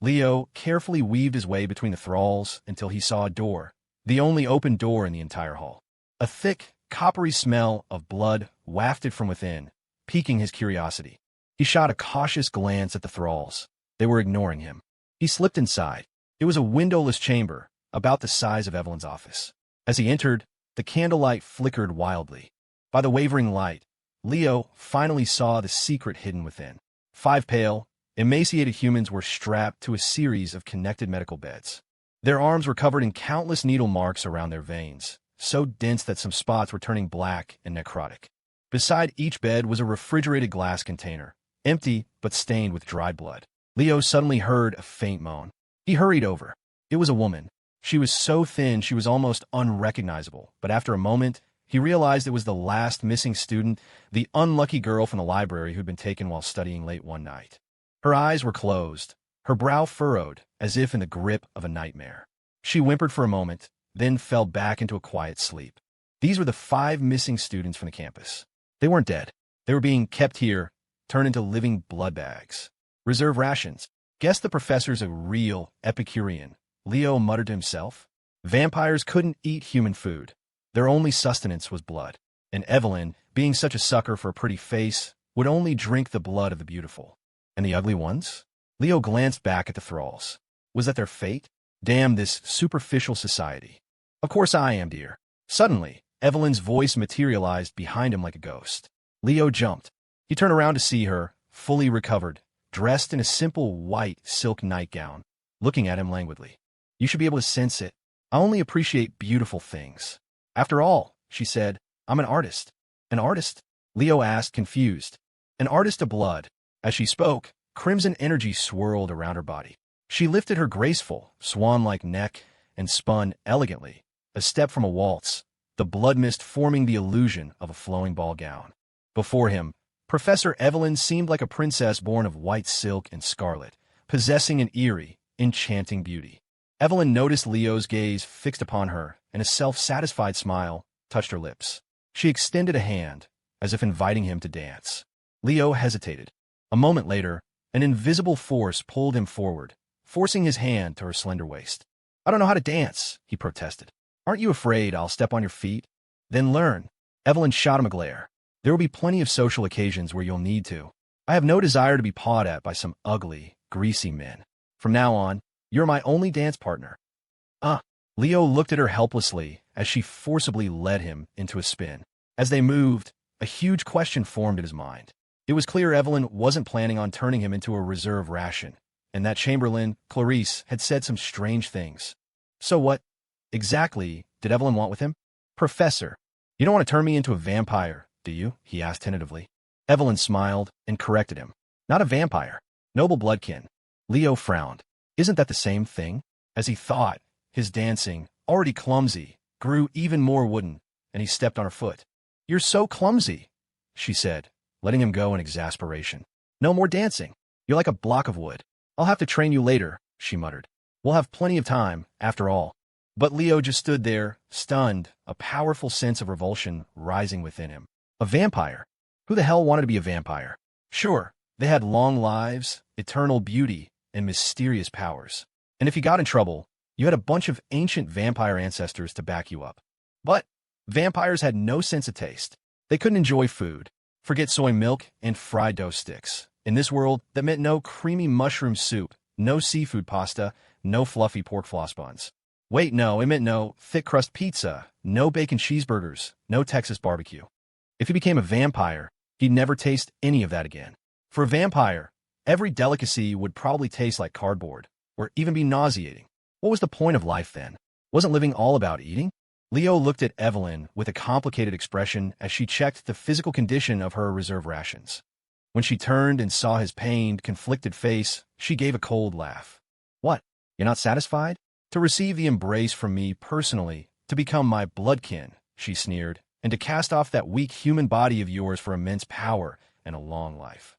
Leo carefully weaved his way between the thralls until he saw a door, the only open door in the entire hall. A thick, coppery smell of blood wafted from within, piquing his curiosity. He shot a cautious glance at the thralls. They were ignoring him. He slipped inside. It was a windowless chamber, about the size of Evelyn's office. As he entered, the candlelight flickered wildly. By the wavering light, Leo finally saw the secret hidden within. 5 pale, emaciated humans were strapped to a series of connected medical beds. Their arms were covered in countless needle marks around their veins, so dense that some spots were turning black and necrotic. Beside each bed was a refrigerated glass container, empty but stained with dried blood. Leo suddenly heard a faint moan. He hurried over. It was a woman. She was so thin she was almost unrecognizable, but after a moment, he realized it was the last missing student, the unlucky girl from the library who'd been taken while studying late one night. Her eyes were closed, her brow furrowed, as if in the grip of a nightmare. She whimpered for a moment, then fell back into a quiet sleep. These were the 5 missing students from the campus. They weren't dead. They were being kept here, turned into living blood bags. Reserve rations. Guess the professor's a real Epicurean, Leo muttered to himself. Vampires couldn't eat human food. Their only sustenance was blood. And Evelyn, being such a sucker for a pretty face, would only drink the blood of the beautiful. And the ugly ones? Leo glanced back at the thralls. Was that their fate? Damn this superficial society. Of course I am, dear. Suddenly, Evelyn's voice materialized behind him like a ghost. Leo jumped. He turned around to see her, fully recovered, dressed in a simple white silk nightgown, looking at him languidly. You should be able to sense it. I only appreciate beautiful things. After all, she said, I'm an artist. An artist? Leo asked, confused. An artist of blood. As she spoke, crimson energy swirled around her body. She lifted her graceful, swan-like neck and spun elegantly, a step from a waltz, the blood mist forming the illusion of a flowing ball gown. Before him, Professor Evelyn seemed like a princess born of white silk and scarlet, possessing an eerie, enchanting beauty. Evelyn noticed Leo's gaze fixed upon her, and a self-satisfied smile touched her lips. She extended a hand, as if inviting him to dance. Leo hesitated. A moment later, an invisible force pulled him forward, forcing his hand to her slender waist. I don't know how to dance, he protested. Aren't you afraid I'll step on your feet? Then learn. Evelyn shot him a glare. There will be plenty of social occasions where you'll need to. I have no desire to be pawed at by some ugly, greasy men. From now on, you're my only dance partner. Leo looked at her helplessly as she forcibly led him into a spin. As they moved, a huge question formed in his mind. It was clear Evelyn wasn't planning on turning him into a reserve ration, and that Chamberlain, Clarice, had said some strange things. So what exactly did Evelyn want with him? Professor, you don't want to turn me into a vampire, do you? He asked tentatively. Evelyn smiled and corrected him. Not a vampire. Noble bloodkin. Leo frowned. Isn't that the same thing? As he thought, his dancing, already clumsy, grew even more wooden, and he stepped on her foot. You're so clumsy, she said, letting him go in exasperation. No more dancing. You're like a block of wood. I'll have to train you later, she muttered. We'll have plenty of time, after all. But Leo just stood there, stunned, a powerful sense of revulsion rising within him. A vampire? Who the hell wanted to be a vampire? Sure, they had long lives, eternal beauty, and mysterious powers. And if you got in trouble, you had a bunch of ancient vampire ancestors to back you up. But vampires had no sense of taste. They couldn't enjoy food. Forget soy milk and fried dough sticks. In this world, that meant no creamy mushroom soup, no seafood pasta, no fluffy pork floss buns. Wait, no, it meant no thick crust pizza, no bacon cheeseburgers, no Texas barbecue. If he became a vampire, he'd never taste any of that again. For a vampire, every delicacy would probably taste like cardboard, or even be nauseating. What was the point of life then? Wasn't living all about eating? Leo looked at Evelyn with a complicated expression as she checked the physical condition of her reserve rations. When she turned and saw his pained, conflicted face, she gave a cold laugh. What? You're not satisfied? To receive the embrace from me personally, to become my bloodkin, she sneered, and to cast off that weak human body of yours for immense power and a long life.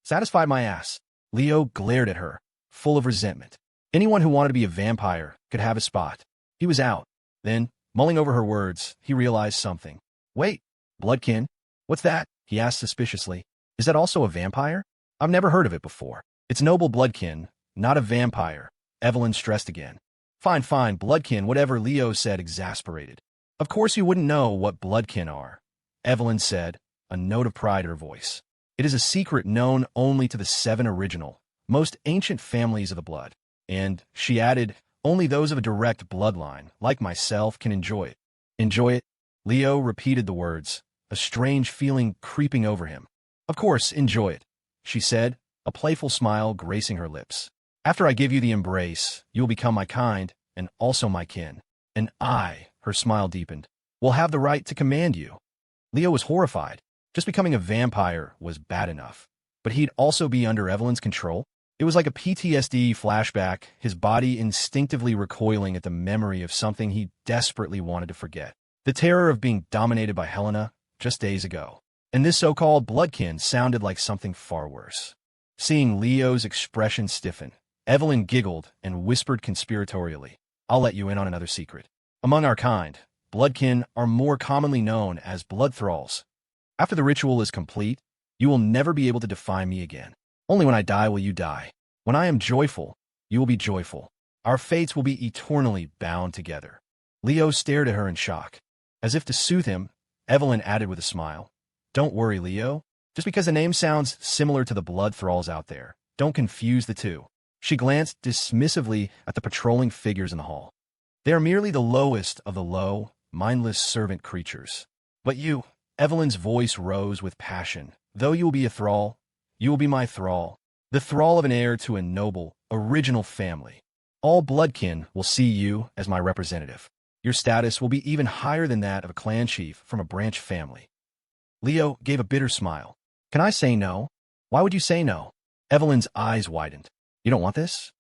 Satisfied my ass. Leo glared at her, full of resentment. Anyone who wanted to be a vampire could have a spot. He was out. Then, mulling over her words, he realized something. Wait, bloodkin? What's that? He asked suspiciously. Is that also a vampire? I've never heard of it before. It's noble bloodkin, not a vampire. Evelyn stressed again. Fine, bloodkin, whatever, Leo said, exasperated. Of course you wouldn't know what bloodkin are, Evelyn said, a note of pride in her voice. It is a secret known only to the 7 original, most ancient families of the blood. And, she added, only those of a direct bloodline, like myself, can enjoy it. Enjoy it? Leo repeated the words, a strange feeling creeping over him. Of course, enjoy it, she said, a playful smile gracing her lips. After I give you the embrace, you will become my kind, and also my kin. And I, her smile deepened, will have the right to command you. Leo was horrified. Just becoming a vampire was bad enough. But he'd also be under Evelyn's control? It was like a PTSD flashback, his body instinctively recoiling at the memory of something he desperately wanted to forget. The terror of being dominated by Helena just days ago. And this so-called bloodkin sounded like something far worse. Seeing Leo's expression stiffen, Evelyn giggled and whispered conspiratorially, I'll let you in on another secret. Among our kind, bloodkin are more commonly known as blood thralls. After the ritual is complete, you will never be able to define me again. Only when I die will you die. When I am joyful, you will be joyful. Our fates will be eternally bound together. Leo stared at her in shock. As if to soothe him, Evelyn added with a smile, Don't worry, Leo. Just because the name sounds similar to the blood thralls out there, don't confuse the two. She glanced dismissively at the patrolling figures in the hall. They are merely the lowest of the low, mindless servant creatures. But you, Evelyn's voice rose with passion. Though you will be a thrall, you will be my thrall, the thrall of an heir to a noble, original family. All bloodkin will see you as my representative. Your status will be even higher than that of a clan chief from a branch family. Leo gave a bitter smile. Can I say no? Why would you say no? Evelyn's eyes widened. You don't want this?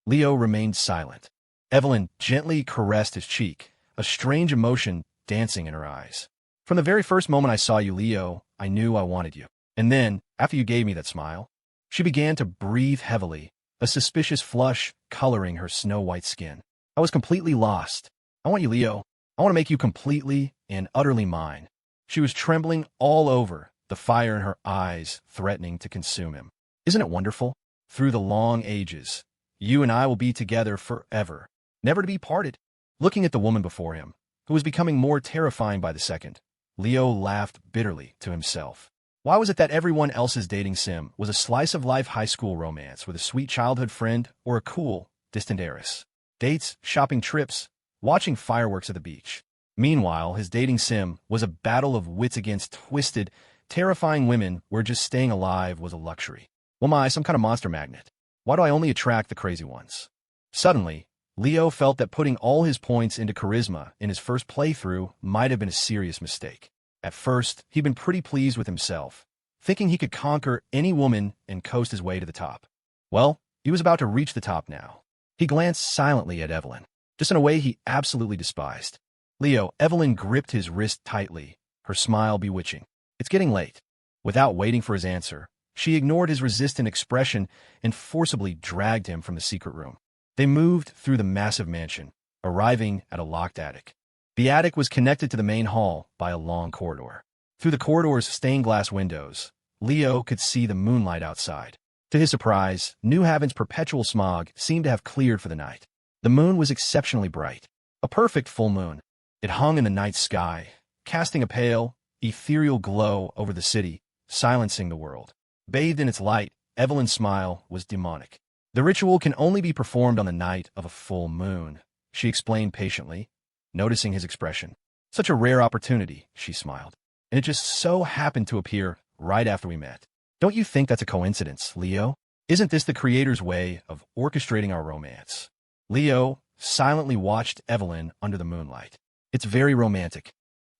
Leo remained silent. Evelyn gently caressed his cheek, a strange emotion dancing in her eyes. From the very first moment I saw you, Leo, I knew I wanted you. And then, after you gave me that smile, she began to breathe heavily, a suspicious flush coloring her snow-white skin. I was completely lost. I want you, Leo. I want to make you completely and utterly mine. She was trembling all over, the fire in her eyes threatening to consume him. Isn't it wonderful? Through the long ages, you and I will be together forever, never to be parted. Looking at the woman before him, who was becoming more terrifying by the second, Leo laughed bitterly to himself. Why was it that everyone else's dating sim was a slice-of-life high school romance with a sweet childhood friend or a cool, distant heiress? Dates, shopping trips, watching fireworks at the beach. Meanwhile, his dating sim was a battle of wits against twisted, terrifying women where just staying alive was a luxury. Well, am I some kind of monster magnet? Why do I only attract the crazy ones? Suddenly, Leo felt that putting all his points into charisma in his first playthrough might have been a serious mistake. At first, he'd been pretty pleased with himself, thinking he could conquer any woman and coast his way to the top. Well, he was about to reach the top now. He glanced silently at Evelyn, just in a way he absolutely despised. Leo, Evelyn gripped his wrist tightly, her smile bewitching. It's getting late. Without waiting for his answer, she ignored his resistant expression and forcibly dragged him from the secret room. They moved through the massive mansion, arriving at a locked attic. The attic was connected to the main hall by a long corridor. Through the corridor's stained glass windows, Leo could see the moonlight outside. To his surprise, New Haven's perpetual smog seemed to have cleared for the night. The moon was exceptionally bright, a perfect full moon. It hung in the night sky, casting a pale, ethereal glow over the city, silencing the world. Bathed in its light, Evelyn's smile was demonic. The ritual can only be performed on the night of a full moon, she explained patiently, noticing his expression. Such a rare opportunity, she smiled. And it just so happened to appear right after we met. Don't you think that's a coincidence, Leo? Isn't this the creator's way of orchestrating our romance? Leo silently watched Evelyn under the moonlight. It's very romantic.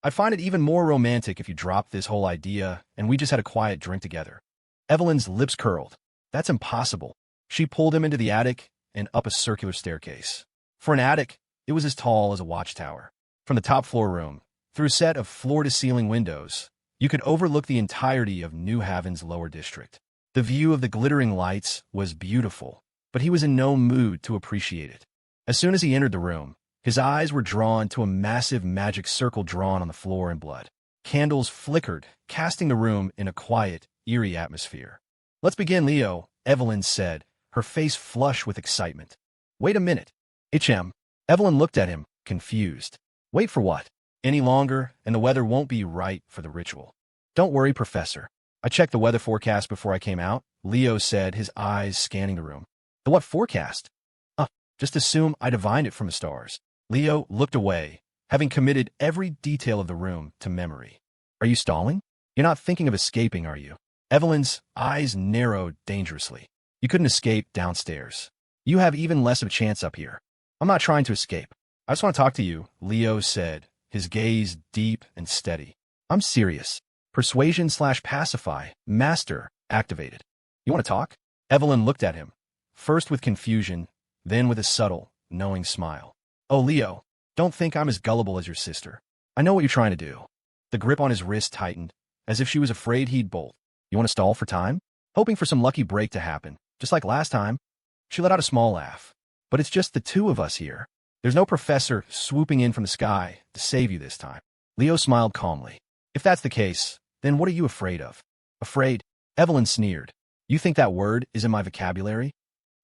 I'd find it even more romantic if you dropped this whole idea and we just had a quiet drink together. Evelyn's lips curled. That's impossible. She pulled him into the attic and up a circular staircase. For an attic, it was as tall as a watchtower. From the top floor room, through a set of floor-to-ceiling windows, you could overlook the entirety of New Haven's lower district. The view of the glittering lights was beautiful, but he was in no mood to appreciate it. As soon as he entered the room, his eyes were drawn to a massive magic circle drawn on the floor in blood. Candles flickered, casting the room in a quiet, eerie atmosphere. "Let's begin, Leo," Evelyn said, her face flush with excitement. "Wait a minute. HM." Evelyn looked at him, confused. "Wait for what? Any longer, and the weather won't be right for the ritual." "Don't worry, Professor. I checked the weather forecast before I came out," Leo said, his eyes scanning the room. "The what forecast?" Just assume I divined it from the stars." Leo looked away, having committed every detail of the room to memory. "Are you stalling? You're not thinking of escaping, are you?" Evelyn's eyes narrowed dangerously. "You couldn't escape downstairs. You have even less of a chance up here." "I'm not trying to escape. I just want to talk to you," Leo said, his gaze deep and steady. "I'm serious. Persuasion/pacify, master, activated. You want to talk?" Evelyn looked at him, first with confusion, then with a subtle, knowing smile. "Oh, Leo, don't think I'm as gullible as your sister. I know what you're trying to do." The grip on his wrist tightened, as if she was afraid he'd bolt. "You want to stall for time? Hoping for some lucky break to happen, just like last time?" She let out a small laugh. "But it's just the two of us here. There's no professor swooping in from the sky to save you this time." Leo smiled calmly. "If that's the case, then what are you afraid of?" "Afraid?" Evelyn sneered. "You think that word is in my vocabulary?"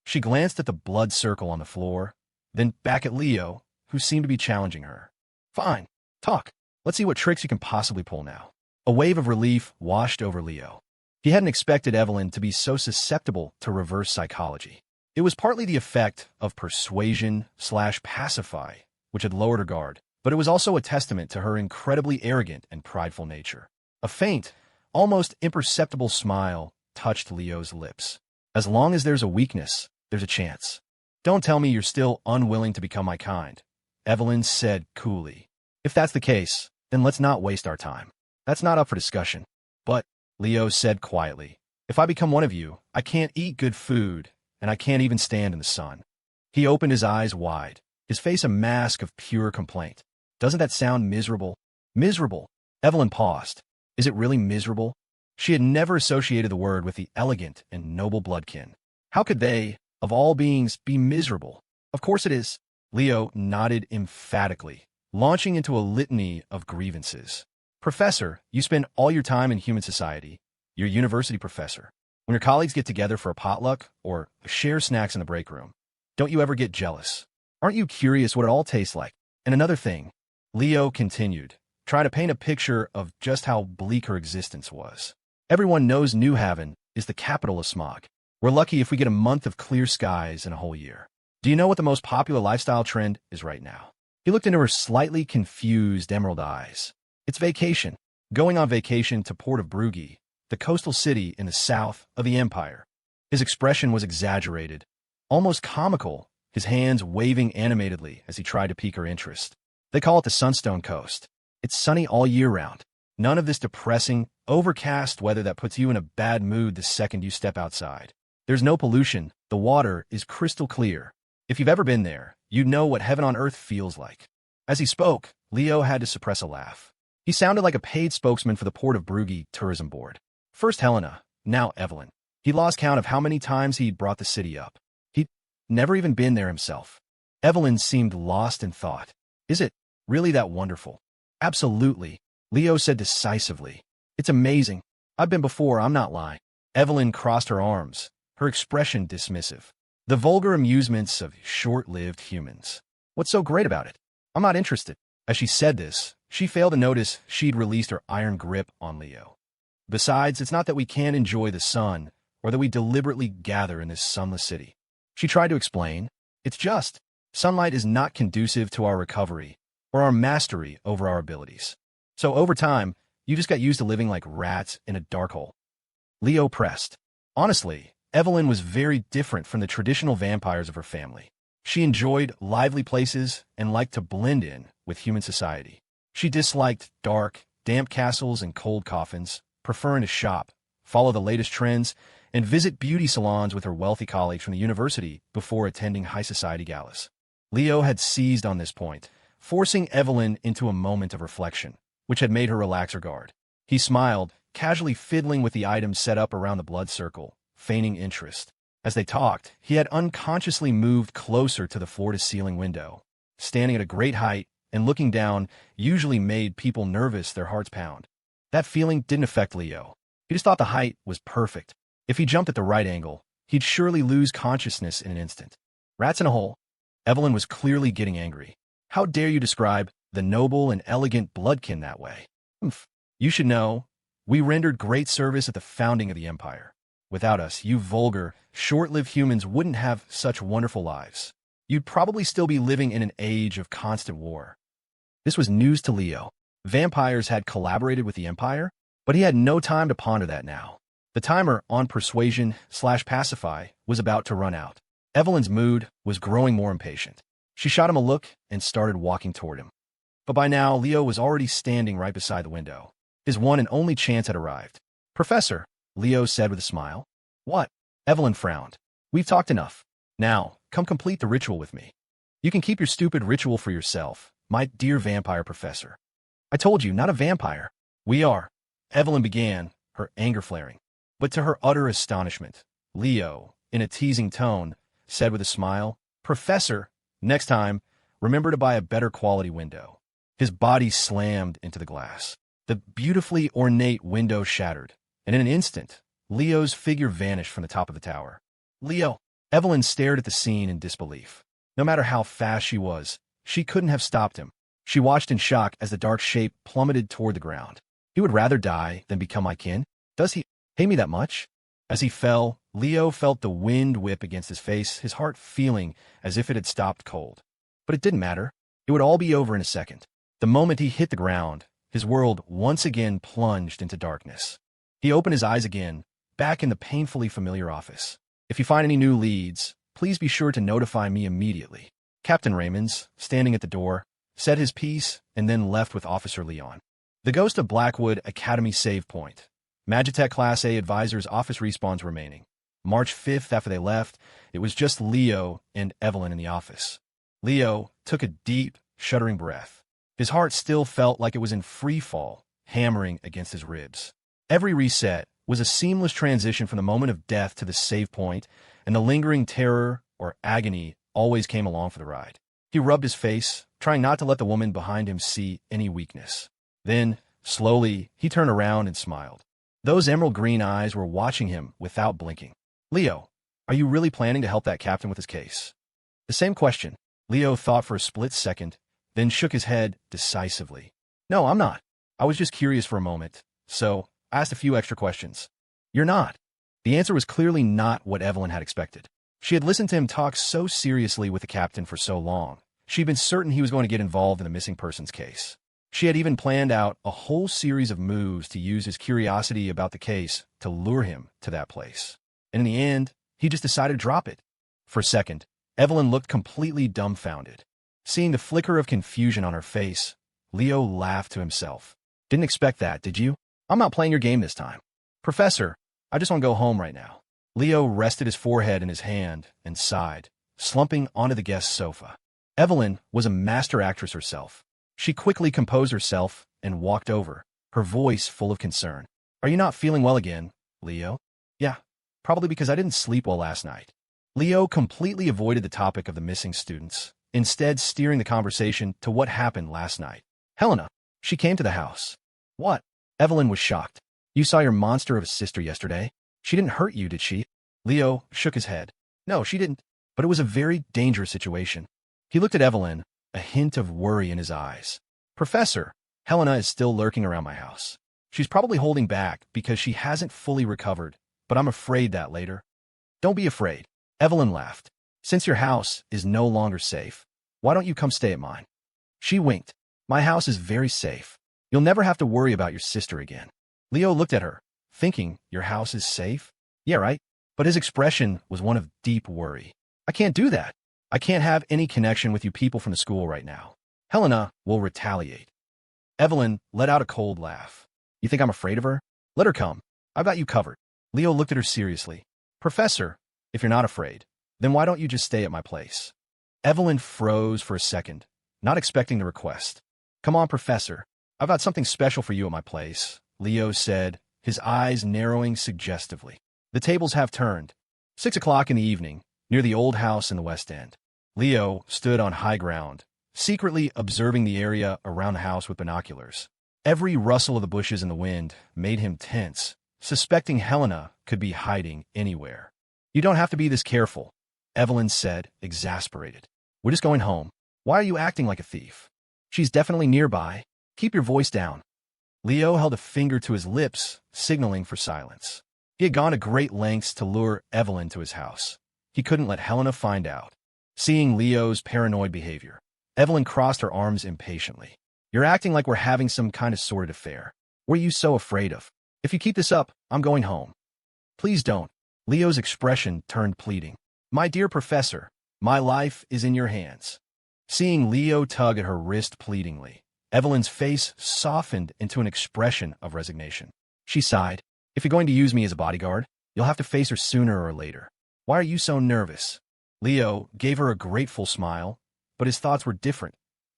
She glanced at the blood circle on the floor, then back at Leo, who seemed to be challenging her. "Fine. Talk. Let's see what tricks you can possibly pull now." A wave of relief washed over Leo. He hadn't expected Evelyn to be so susceptible to reverse psychology. It was partly the effect of persuasion/pacify, which had lowered her guard, but it was also a testament to her incredibly arrogant and prideful nature. A faint, almost imperceptible smile touched Leo's lips. "As long as there's a weakness, there's a chance. Don't tell me you're still unwilling to become my kind," Evelyn said coolly. "If that's the case, then let's not waste our time. That's not up for discussion." "But," Leo said quietly, "if I become one of you, I can't eat good food, and I can't even stand in the sun." He opened his eyes wide, his face a mask of pure complaint. "Doesn't that sound miserable?" "Miserable?" Evelyn paused. "Is it really miserable?" She had never associated the word with the elegant and noble bloodkin. How could they, of all beings, be miserable? "Of course it is." Leo nodded emphatically, launching into a litany of grievances. "Professor, you spend all your time in human society. You're a university professor. When your colleagues get together for a potluck or share snacks in the break room, don't you ever get jealous? Aren't you curious what it all tastes like? And another thing," Leo continued, trying to paint a picture of just how bleak her existence was. "Everyone knows New Haven is the capital of smog. We're lucky if we get a month of clear skies in a whole year. Do you know what the most popular lifestyle trend is right now?" He looked into her slightly confused emerald eyes. "It's vacation. Going on vacation to Port of Brugge, the coastal city in the south of the empire." His expression was exaggerated, almost comical, his hands waving animatedly as he tried to pique her interest. "They call it the Sunstone Coast. It's sunny all year round. None of this depressing, overcast weather that puts you in a bad mood the second you step outside. There's no pollution. The water is crystal clear. If you've ever been there, you'd know what heaven on earth feels like." As he spoke, Leo had to suppress a laugh. He sounded like a paid spokesman for the Port of Brugge Tourism Board. First Helena, now Evelyn. He lost count of how many times he'd brought the city up. He'd never even been there himself. Evelyn seemed lost in thought. "Is it really that wonderful?" "Absolutely," Leo said decisively. "It's amazing. I've been before, I'm not lying." Evelyn crossed her arms, her expression dismissive. "The vulgar amusements of short-lived humans. What's so great about it? I'm not interested." As she said this, she failed to notice she'd released her iron grip on Leo. "Besides, it's not that we can't enjoy the sun, or that we deliberately gather in this sunless city." She tried to explain. "It's just, sunlight is not conducive to our recovery, or our mastery over our abilities. So over time, you just got used to living like rats in a dark hole." Leo pressed. Honestly, Evelyn was very different from the traditional vampires of her family. She enjoyed lively places and liked to blend in with human society. She disliked dark, damp castles and cold coffins, preferring to shop, follow the latest trends, and visit beauty salons with her wealthy colleagues from the university before attending high society galas. Leo had seized on this point, forcing Evelyn into a moment of reflection, which had made her relax her guard. He smiled, casually fiddling with the items set up around the blood circle, feigning interest. As they talked, he had unconsciously moved closer to the floor-to-ceiling window. Standing at a great height and looking down usually made people nervous, their hearts pound. That feeling didn't affect Leo. He just thought the height was perfect. If he jumped at the right angle, he'd surely lose consciousness in an instant. Rats in a hole. Evelyn was clearly getting angry. How dare you describe the noble and elegant bloodkin that way? Humph. You should know, we rendered great service at the founding of the Empire. Without us, you vulgar, short-lived humans wouldn't have such wonderful lives. You'd probably still be living in an age of constant war. This was news to Leo. Vampires had collaborated with the Empire, but he had no time to ponder that now. The timer on persuasion/pacify was about to run out. Evelyn's mood was growing more impatient. She shot him a look and started walking toward him. But by now, Leo was already standing right beside the window. His one and only chance had arrived. "Professor," Leo said with a smile. "What?" Evelyn frowned. "We've talked enough. Now, come complete the ritual with me. You can keep your stupid ritual for yourself, my dear vampire professor." "I told you, not a vampire." "We are," Evelyn began, her anger flaring. But to her utter astonishment, Leo, in a teasing tone, said with a smile, "Professor, next time, remember to buy a better quality window." His body slammed into the glass. The beautifully ornate window shattered, and in an instant, Leo's figure vanished from the top of the tower. "Leo!" Evelyn stared at the scene in disbelief. No matter how fast she was, she couldn't have stopped him. She watched in shock as the dark shape plummeted toward the ground. "He would rather die than become my kin? Does he hate me that much?" As he fell, Leo felt the wind whip against his face, his heart feeling as if it had stopped cold. But it didn't matter. It would all be over in a second. The moment he hit the ground, his world once again plunged into darkness. He opened his eyes again, back in the painfully familiar office. "If you find any new leads, please be sure to notify me immediately." Captain Raymonds, standing at the door, said his piece and then left with Officer Leon. The Ghost of Blackwood Academy save point. Magitech Class A Advisor's office respawns remaining. March 5th after they left, it was just Leo and Evelyn in the office. Leo took a deep, shuddering breath. His heart still felt like it was in free fall, hammering against his ribs. Every reset was a seamless transition from the moment of death to the save point, and the lingering terror or agony always came along for the ride. He rubbed his face, trying not to let the woman behind him see any weakness. Then, slowly, he turned around and smiled. Those emerald green eyes were watching him without blinking. "Leo, are you really planning to help that captain with his case?" The same question. Leo thought for a split second, then shook his head decisively. "No, I'm not. I was just curious for a moment, so I asked a few extra questions." "You're not." The answer was clearly not what Evelyn had expected. She had listened to him talk so seriously with the captain for so long. She'd been certain he was going to get involved in the missing persons case. She had even planned out a whole series of moves to use his curiosity about the case to lure him to that place. And in the end, he just decided to drop it. For a second, Evelyn looked completely dumbfounded. Seeing the flicker of confusion on her face, Leo laughed to himself. "Didn't expect that, did you? I'm not playing your game this time. Professor, I just want to go home right now." Leo rested his forehead in his hand and sighed, slumping onto the guest sofa. Evelyn was a master actress herself. She quickly composed herself and walked over, her voice full of concern. "Are you not feeling well again, Leo?" "Yeah, probably because I didn't sleep well last night." Leo completely avoided the topic of the missing students, instead steering the conversation to what happened last night. "Helena, she came to the house." "What?" Evelyn was shocked. "You saw your monster of a sister yesterday? She didn't hurt you, did she?" Leo shook his head. "No, she didn't, but it was a very dangerous situation." He looked at Evelyn, a hint of worry in his eyes. "Professor, Helena is still lurking around my house. She's probably holding back because she hasn't fully recovered, but I'm afraid that later." "Don't be afraid." Evelyn laughed. "Since your house is no longer safe, why don't you come stay at mine?" She winked. "My house is very safe. You'll never have to worry about your sister again." Leo looked at her, thinking, "Your house is safe?" "Yeah, right." But his expression was one of deep worry. "I can't do that. I can't have any connection with you people from the school right now." Helena will retaliate. Evelyn let out a cold laugh. You think I'm afraid of her? Let her come. I've got you covered. Leo looked at her seriously. Professor, if you're not afraid, then why don't you just stay at my place? Evelyn froze for a second, not expecting the request. Come on, Professor. I've got something special for you at my place, Leo said, his eyes narrowing suggestively. The tables have turned. 6 o'clock in the evening, near the old house in the West End. Leo stood on high ground, secretly observing the area around the house with binoculars. Every rustle of the bushes in the wind made him tense, suspecting Helena could be hiding anywhere. You don't have to be this careful, Evelyn said, exasperated. We're just going home. Why are you acting like a thief? She's definitely nearby. Keep your voice down. Leo held a finger to his lips, signaling for silence. He had gone to great lengths to lure Evelyn to his house. He couldn't let Helena find out. Seeing Leo's paranoid behavior, Evelyn crossed her arms impatiently. You're acting like we're having some kind of sordid affair. What are you so afraid of? If you keep this up, I'm going home. Please don't. Leo's expression turned pleading. My dear Professor, my life is in your hands. Seeing Leo tug at her wrist pleadingly, Evelyn's face softened into an expression of resignation. She sighed. If you're going to use me as a bodyguard, you'll have to face her sooner or later. Why are you so nervous? Leo gave her a grateful smile, but his thoughts were different.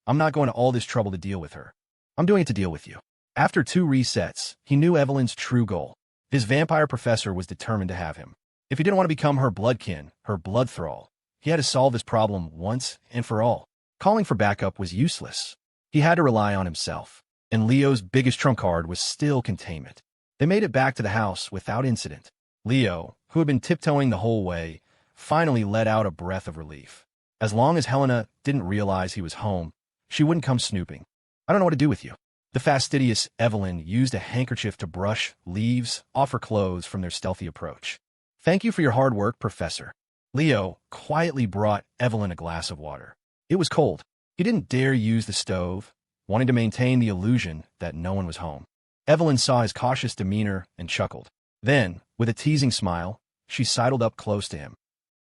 I'm not going to all this trouble to deal with her. I'm doing it to deal with you. After 2 resets, he knew Evelyn's true goal. His vampire professor was determined to have him. If he didn't want to become her bloodkin, her blood thrall, he had to solve this problem once and for all. Calling for backup was useless. He had to rely on himself, and Leo's biggest trump card was still containment. They made it back to the house without incident. Leo, who had been tiptoeing the whole way, finally let out a breath of relief. As long as Helena didn't realize he was home, she wouldn't come snooping. I don't know what to do with you. The fastidious Evelyn used a handkerchief to brush leaves off her clothes from their stealthy approach. Thank you for your hard work, Professor. Leo quietly brought Evelyn a glass of water. It was cold. He didn't dare use the stove, wanting to maintain the illusion that no one was home. Evelyn saw his cautious demeanor and chuckled. Then, with a teasing smile, she sidled up close to him.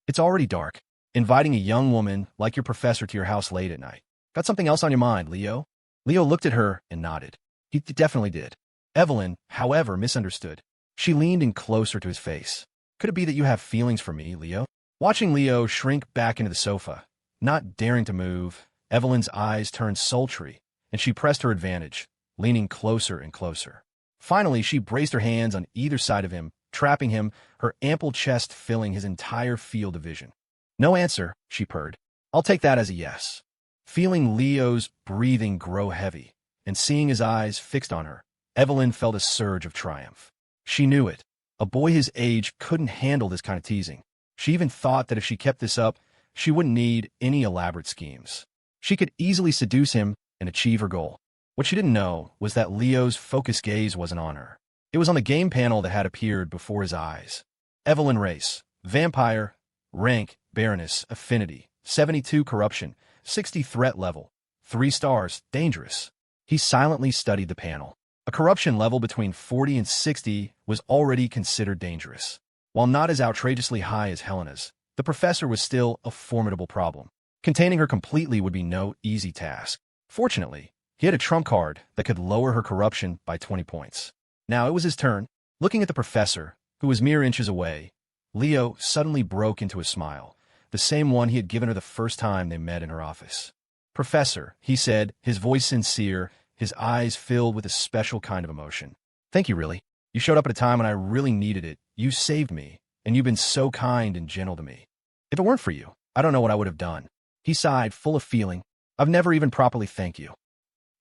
It's already dark. Inviting a young woman like your professor to your house late at night. Got something else on your mind, Leo? Leo looked at her and nodded. He definitely did. Evelyn, however, misunderstood. She leaned in closer to his face. Could it be that you have feelings for me, Leo? Watching Leo shrink back into the sofa, not daring to move, Evelyn's eyes turned sultry, and she pressed her advantage, leaning closer and closer. Finally, she braced her hands on either side of him, trapping him, her ample chest filling his entire field of vision. No answer, she purred. I'll take that as a yes. Feeling Leo's breathing grow heavy, and seeing his eyes fixed on her, Evelyn felt a surge of triumph. She knew it. A boy his age couldn't handle this kind of teasing. She even thought that if she kept this up, she wouldn't need any elaborate schemes. She could easily seduce him and achieve her goal. What she didn't know was that Leo's focused gaze wasn't on her. It was on the game panel that had appeared before his eyes. Evelyn race, vampire, rank, Baroness, affinity, 72 corruption, 60 threat level, 3 stars, dangerous. He silently studied the panel. A corruption level between 40 and 60 was already considered dangerous. While not as outrageously high as Helena's, the professor was still a formidable problem. Containing her completely would be no easy task. Fortunately, he had a trump card that could lower her corruption by 20 points. Now it was his turn. Looking at the professor, who was mere inches away, Leo suddenly broke into a smile, the same one he had given her the first time they met in her office. Professor, he said, his voice sincere, his eyes filled with a special kind of emotion. Thank you, really. You showed up at a time when I really needed it. You saved me, and you've been so kind and gentle to me. If it weren't for you, I don't know what I would have done. He sighed, full of feeling. I've never even properly thanked you.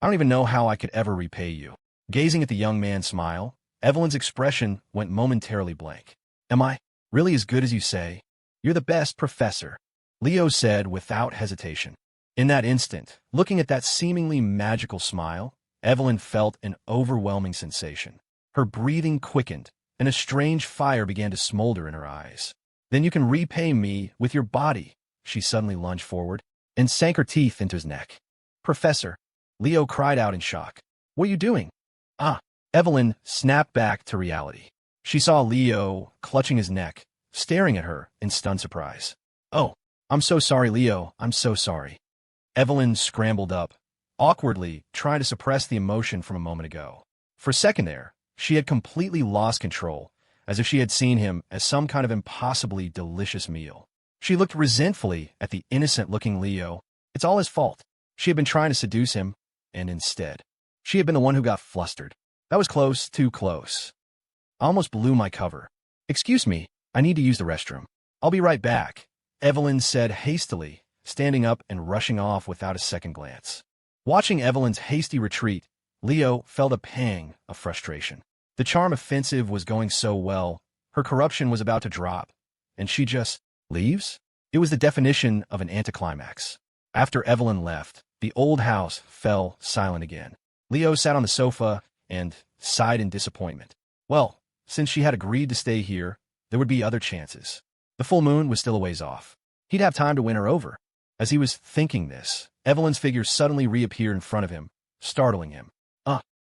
I don't even know how I could ever repay you. Gazing at the young man's smile, Evelyn's expression went momentarily blank. Am I really as good as you say? You're the best, Professor, Leo said without hesitation. In that instant, looking at that seemingly magical smile, Evelyn felt an overwhelming sensation. Her breathing quickened, and a strange fire began to smolder in her eyes. Then you can repay me with your body. She suddenly lunged forward and sank her teeth into his neck. Professor, Leo cried out in shock. What are you doing? Ah, Evelyn snapped back to reality. She saw Leo clutching his neck, staring at her in stunned surprise. Oh, I'm so sorry, Leo. I'm so sorry. Evelyn scrambled up, awkwardly trying to suppress the emotion from a moment ago. For a second there, she had completely lost control, as if she had seen him as some kind of impossibly delicious meal. She looked resentfully at the innocent-looking Leo. It's all his fault. She had been trying to seduce him, and instead, she had been the one who got flustered. That was close, too close. I almost blew my cover. "Excuse me, I need to use the restroom. I'll be right back," Evelyn said hastily, standing up and rushing off without a second glance. Watching Evelyn's hasty retreat, Leo felt a pang of frustration. The charm offensive was going so well, her corruption was about to drop, and she just leaves? It was the definition of an anticlimax. After Evelyn left, the old house fell silent again. Leo sat on the sofa and sighed in disappointment. Well, since she had agreed to stay here, there would be other chances. The full moon was still a ways off. He'd have time to win her over. As he was thinking this, Evelyn's figure suddenly reappeared in front of him, startling him.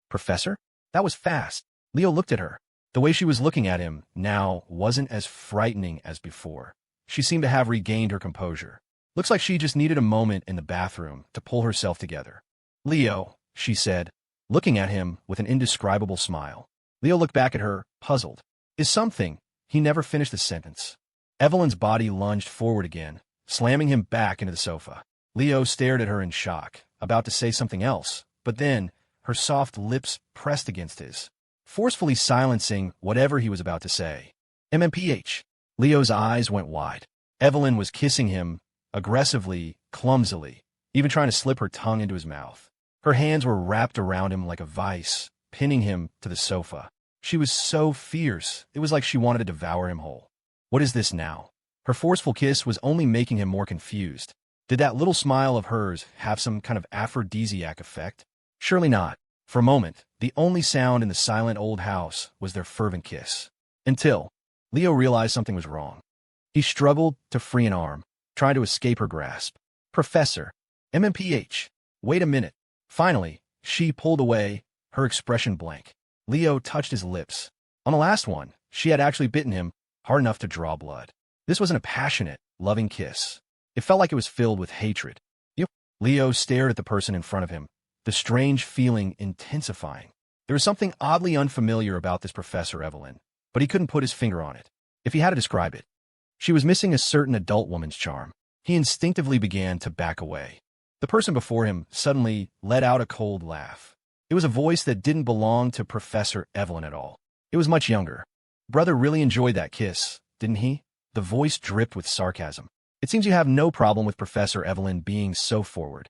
Professor? That was fast." Leo looked at her. The way she was looking at him now wasn't as frightening as before. She seemed to have regained her composure. Looks like she just needed a moment in the bathroom to pull herself together. "Leo," she said, looking at him with an indescribable smile. Leo looked back at her, puzzled. "Is something—" He never finished the sentence. Evelyn's body lunged forward again, slamming him back into the sofa. Leo stared at her in shock, about to say something else, but then her soft lips pressed against his, forcefully silencing whatever he was about to say. MMPH. Leo's eyes went wide. Evelyn was kissing him, aggressively, clumsily, even trying to slip her tongue into his mouth. Her hands were wrapped around him like a vice, pinning him to the sofa. She was so fierce, it was like she wanted to devour him whole. What is this now? Her forceful kiss was only making him more confused. Did that little smile of hers have some kind of aphrodisiac effect? Surely not. For a moment, the only sound in the silent old house was their fervent kiss. Until Leo realized something was wrong. He struggled to free an arm, trying to escape her grasp. "Professor." MMPH. Wait a minute. Finally, she pulled away, her expression blank. Leo touched his lips. On the last one, she had actually bitten him hard enough to draw blood. This wasn't a passionate, loving kiss. It felt like it was filled with hatred. Leo stared at the person in front of him, the strange feeling intensifying. There was something oddly unfamiliar about this Professor Evelyn, but he couldn't put his finger on it. If he had to describe it, she was missing a certain adult woman's charm. He instinctively began to back away. The person before him suddenly let out a cold laugh. It was a voice that didn't belong to Professor Evelyn at all. It was much younger. "Brother really enjoyed that kiss, didn't he?" The voice dripped with sarcasm. "It seems you have no problem with Professor Evelyn being so forward."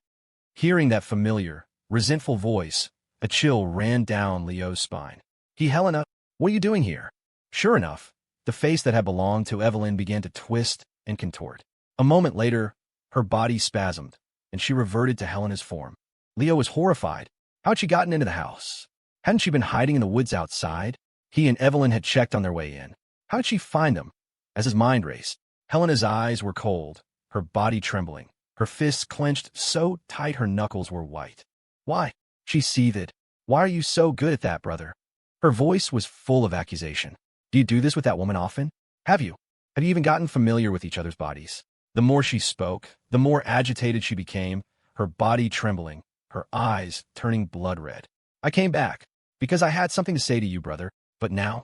Hearing that familiar, resentful voice, a chill ran down Leo's spine. "Helena, what are you doing here?" Sure enough, the face that had belonged to Evelyn began to twist and contort. A moment later, her body spasmed, and she reverted to Helena's form. Leo was horrified. How had she gotten into the house? Hadn't she been hiding in the woods outside? He and Evelyn had checked on their way in. How did she find them? As his mind raced, Helena's eyes were cold, her body trembling, her fists clenched so tight her knuckles were white. "Why?" she seethed. "Why are you so good at that, brother?" Her voice was full of accusation. "Do you do this with that woman often? Have you? Have you even gotten familiar with each other's bodies?" The more she spoke, the more agitated she became, her body trembling, her eyes turning blood red. "I came back because I had something to say to you, brother. But now,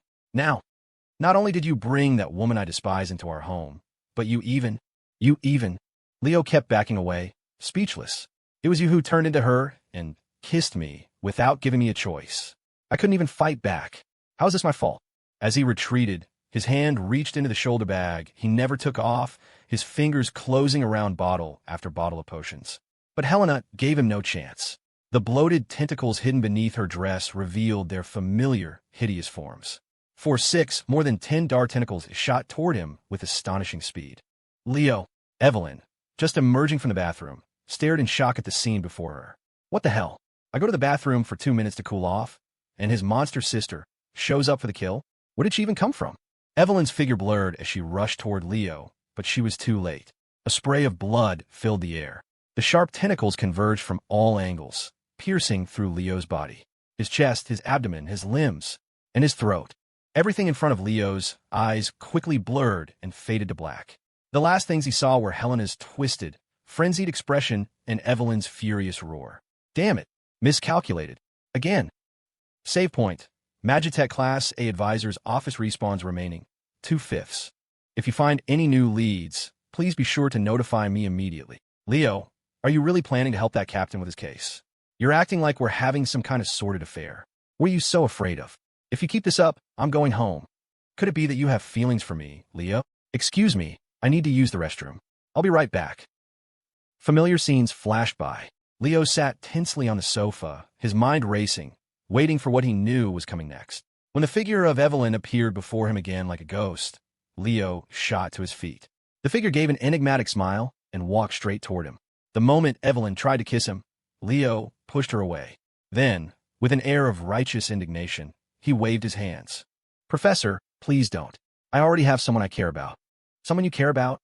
not only did you bring that woman I despise into our home, but you even... Leo kept backing away, speechless. "It was you who turned into her and kissed me without giving me a choice. I couldn't even fight back. How is this my fault?" As he retreated, his hand reached into the shoulder bag he never took off, his fingers closing around bottle after bottle of potions. But Helena gave him no chance. The bloated tentacles hidden beneath her dress revealed their familiar, hideous forms. For 6, more than 10 dark tentacles shot toward him with astonishing speed. Leo, Evelyn, just emerging from the bathroom, stared in shock at the scene before her. What the hell? I go to the bathroom for 2 minutes to cool off, and his monster sister shows up for the kill? Where did she even come from? Evelyn's figure blurred as she rushed toward Leo, but she was too late. A spray of blood filled the air. The sharp tentacles converged from all angles, piercing through Leo's body. His chest, his abdomen, his limbs, and his throat. Everything in front of Leo's eyes quickly blurred and faded to black. The last things he saw were Helena's twisted, frenzied expression and Evelyn's furious roar. Damn it. Miscalculated. Again. Save point. Magitech Class A Advisor's office respawns remaining. 2/5. If you find any new leads, please be sure to notify me immediately. Leo, are you really planning to help that captain with his case? You're acting like we're having some kind of sordid affair. What are you so afraid of? If you keep this up, I'm going home. Could it be that you have feelings for me, Leo? Excuse me, I need to use the restroom. I'll be right back. Familiar scenes flashed by. Leo sat tensely on the sofa, his mind racing, waiting for what he knew was coming next. When the figure of Evelyn appeared before him again like a ghost, Leo shot to his feet. The figure gave an enigmatic smile and walked straight toward him. The moment Evelyn tried to kiss him, Leo pushed her away. Then, with an air of righteous indignation, he waved his hands. Professor, please don't. I already have someone I care about. Someone you care about?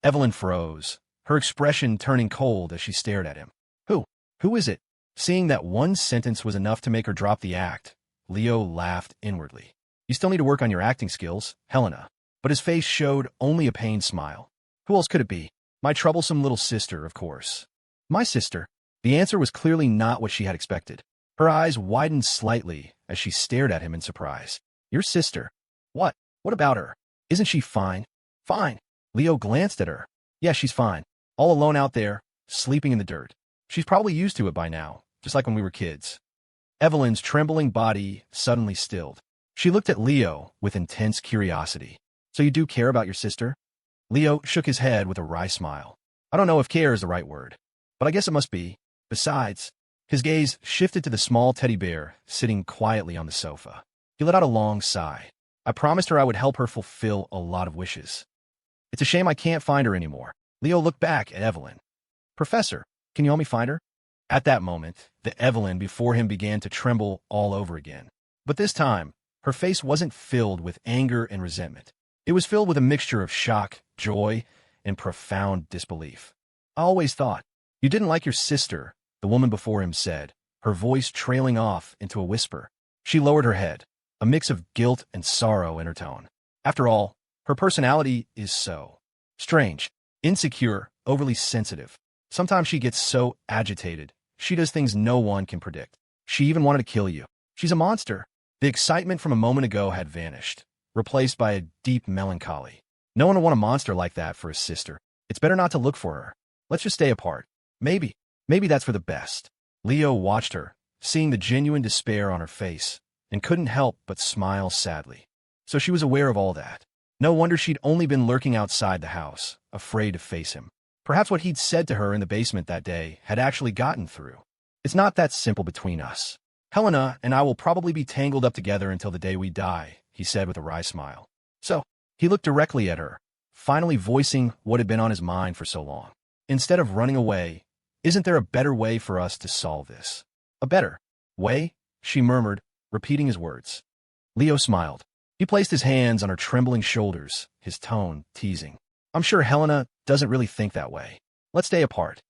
Evelyn froze, her expression turning cold as she stared at him. Who? Who is it? Seeing that one sentence was enough to make her drop the act, Leo laughed inwardly. You still need to work on your acting skills, Helena. But his face showed only a pained smile. Who else could it be? My troublesome little sister, of course. My sister? The answer was clearly not what she had expected. Her eyes widened slightly as she stared at him in surprise. Your sister? What? What about her? Isn't she fine? Fine. Leo glanced at her. Yeah, she's fine. All alone out there, sleeping in the dirt. She's probably used to it by now, just like when we were kids. Evelyn's trembling body suddenly stilled. She looked at Leo with intense curiosity. So you do care about your sister? Leo shook his head with a wry smile. I don't know if care is the right word, but I guess it must be. Besides, his gaze shifted to the small teddy bear sitting quietly on the sofa. He let out a long sigh. I promised her I would help her fulfill a lot of wishes. It's a shame I can't find her anymore. Leo looked back at Evelyn. Professor, can you help me find her? At that moment, the Evelyn before him began to tremble all over again. But this time, her face wasn't filled with anger and resentment. It was filled with a mixture of shock, joy, and profound disbelief. I always thought, you didn't like your sister, the woman before him said, her voice trailing off into a whisper. She lowered her head, a mix of guilt and sorrow in her tone. After all, her personality is so strange, insecure, overly sensitive. Sometimes she gets so agitated, she does things no one can predict. She even wanted to kill you. She's a monster. The excitement from a moment ago had vanished, replaced by a deep melancholy. No one would want a monster like that for his sister. It's better not to look for her. Let's just stay apart. Maybe that's for the best. Leo watched her, seeing the genuine despair on her face, and couldn't help but smile sadly. So she was aware of all that. No wonder she'd only been lurking outside the house, afraid to face him. Perhaps what he'd said to her in the basement that day had actually gotten through. It's not that simple between us. Helena and I will probably be tangled up together until the day we die, he said with a wry smile. So, he looked directly at her, finally voicing what had been on his mind for so long. Instead of running away, isn't there a better way for us to solve this? A better way? She murmured, repeating his words. Leo smiled. He placed his hands on her trembling shoulders, his tone teasing. I'm sure Helena doesn't really think that way. Let's stay apart.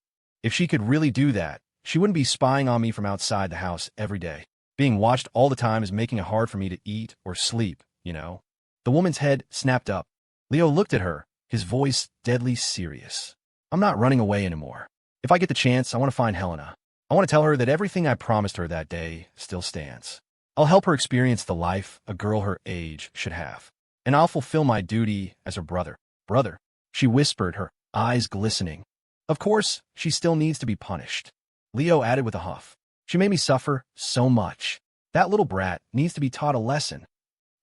If she could really do that, she wouldn't be spying on me from outside the house every day. Being watched all the time is making it hard for me to eat or sleep, you know. The woman's head snapped up. Leo looked at her, his voice deadly serious. I'm not running away anymore. If I get the chance, I want to find Helena. I want to tell her that everything I promised her that day still stands. I'll help her experience the life a girl her age should have. And I'll fulfill my duty as her brother. Brother, she whispered, her eyes glistening. Of course, she still needs to be punished. Leo added with a huff. She made me suffer so much. That little brat needs to be taught a lesson.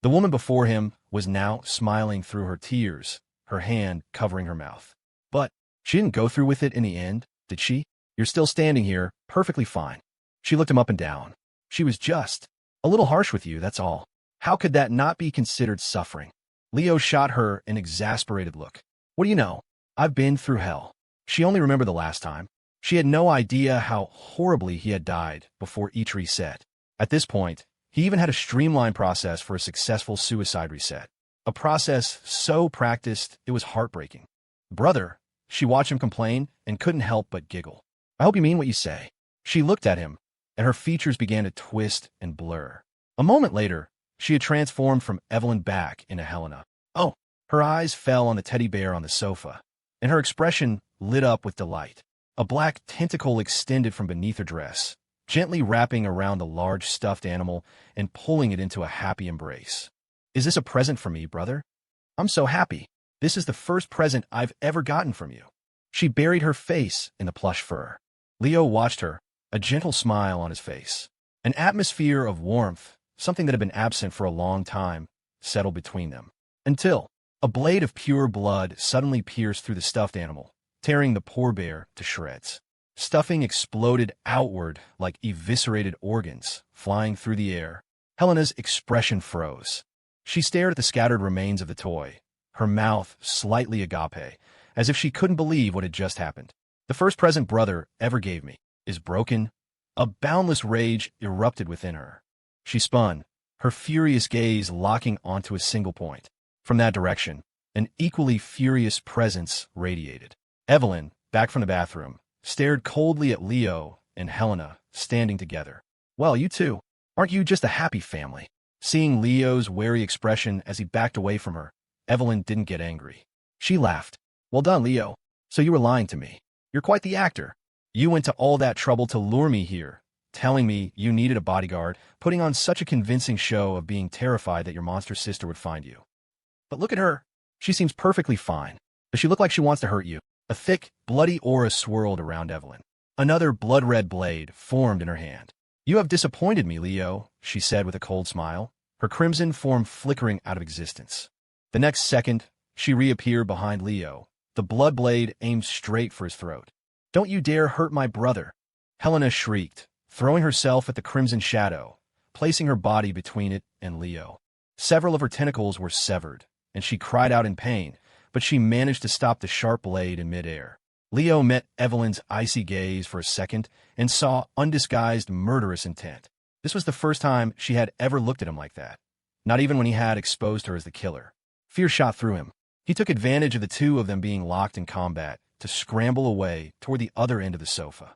The woman before him was now smiling through her tears, her hand covering her mouth. But she didn't go through with it in the end, did she? You're still standing here, perfectly fine. She looked him up and down. She was just a little harsh with you, that's all. How could that not be considered suffering? Leo shot her an exasperated look. What do you know? I've been through hell. She only remembered the last time. She had no idea how horribly he had died before each reset. At this point, he even had a streamlined process for a successful suicide reset. A process so practiced, it was heartbreaking. Brother, she watched him complain and couldn't help but giggle. I hope you mean what you say. She looked at him, and her features began to twist and blur. A moment later, she had transformed from Evelyn back into Helena. Oh, her eyes fell on the teddy bear on the sofa, and her expression lit up with delight. A black tentacle extended from beneath her dress, gently wrapping around the large stuffed animal and pulling it into a happy embrace. "Is this a present for me, brother? I'm so happy. This is the first present I've ever gotten from you." She buried her face in the plush fur. Leo watched her, a gentle smile on his face. An atmosphere of warmth, something that had been absent for a long time, settled between them. Until a blade of pure blood suddenly pierced through the stuffed animal, tearing the poor bear to shreds. Stuffing exploded outward like eviscerated organs, flying through the air. Helena's expression froze. She stared at the scattered remains of the toy, her mouth slightly agape, as if she couldn't believe what had just happened. "The first present brother ever gave me is broken." A boundless rage erupted within her. She spun, her furious gaze locking onto a single point. From that direction, an equally furious presence radiated. Evelyn, back from the bathroom, stared coldly at Leo and Helena standing together. "Well, you two, aren't you just a happy family?" Seeing Leo's wary expression as he backed away from her, Evelyn didn't get angry. She laughed. "Well done, Leo. So you were lying to me. You're quite the actor. You went to all that trouble to lure me here, telling me you needed a bodyguard, putting on such a convincing show of being terrified that your monster sister would find you. But look at her. She seems perfectly fine. Does she look like she wants to hurt you?" A thick, bloody aura swirled around Evelyn. Another blood-red blade formed in her hand. "You have disappointed me, Leo," she said with a cold smile, her crimson form flickering out of existence. The next second, she reappeared behind Leo, the blood blade aimed straight for his throat. "Don't you dare hurt my brother!" Helena shrieked, throwing herself at the crimson shadow, placing her body between it and Leo. Several of her tentacles were severed, and she cried out in pain, but she managed to stop the sharp blade in midair. Leo met Evelyn's icy gaze for a second and saw undisguised murderous intent. This was the first time she had ever looked at him like that, not even when he had exposed her as the killer. Fear shot through him. He took advantage of the two of them being locked in combat to scramble away toward the other end of the sofa.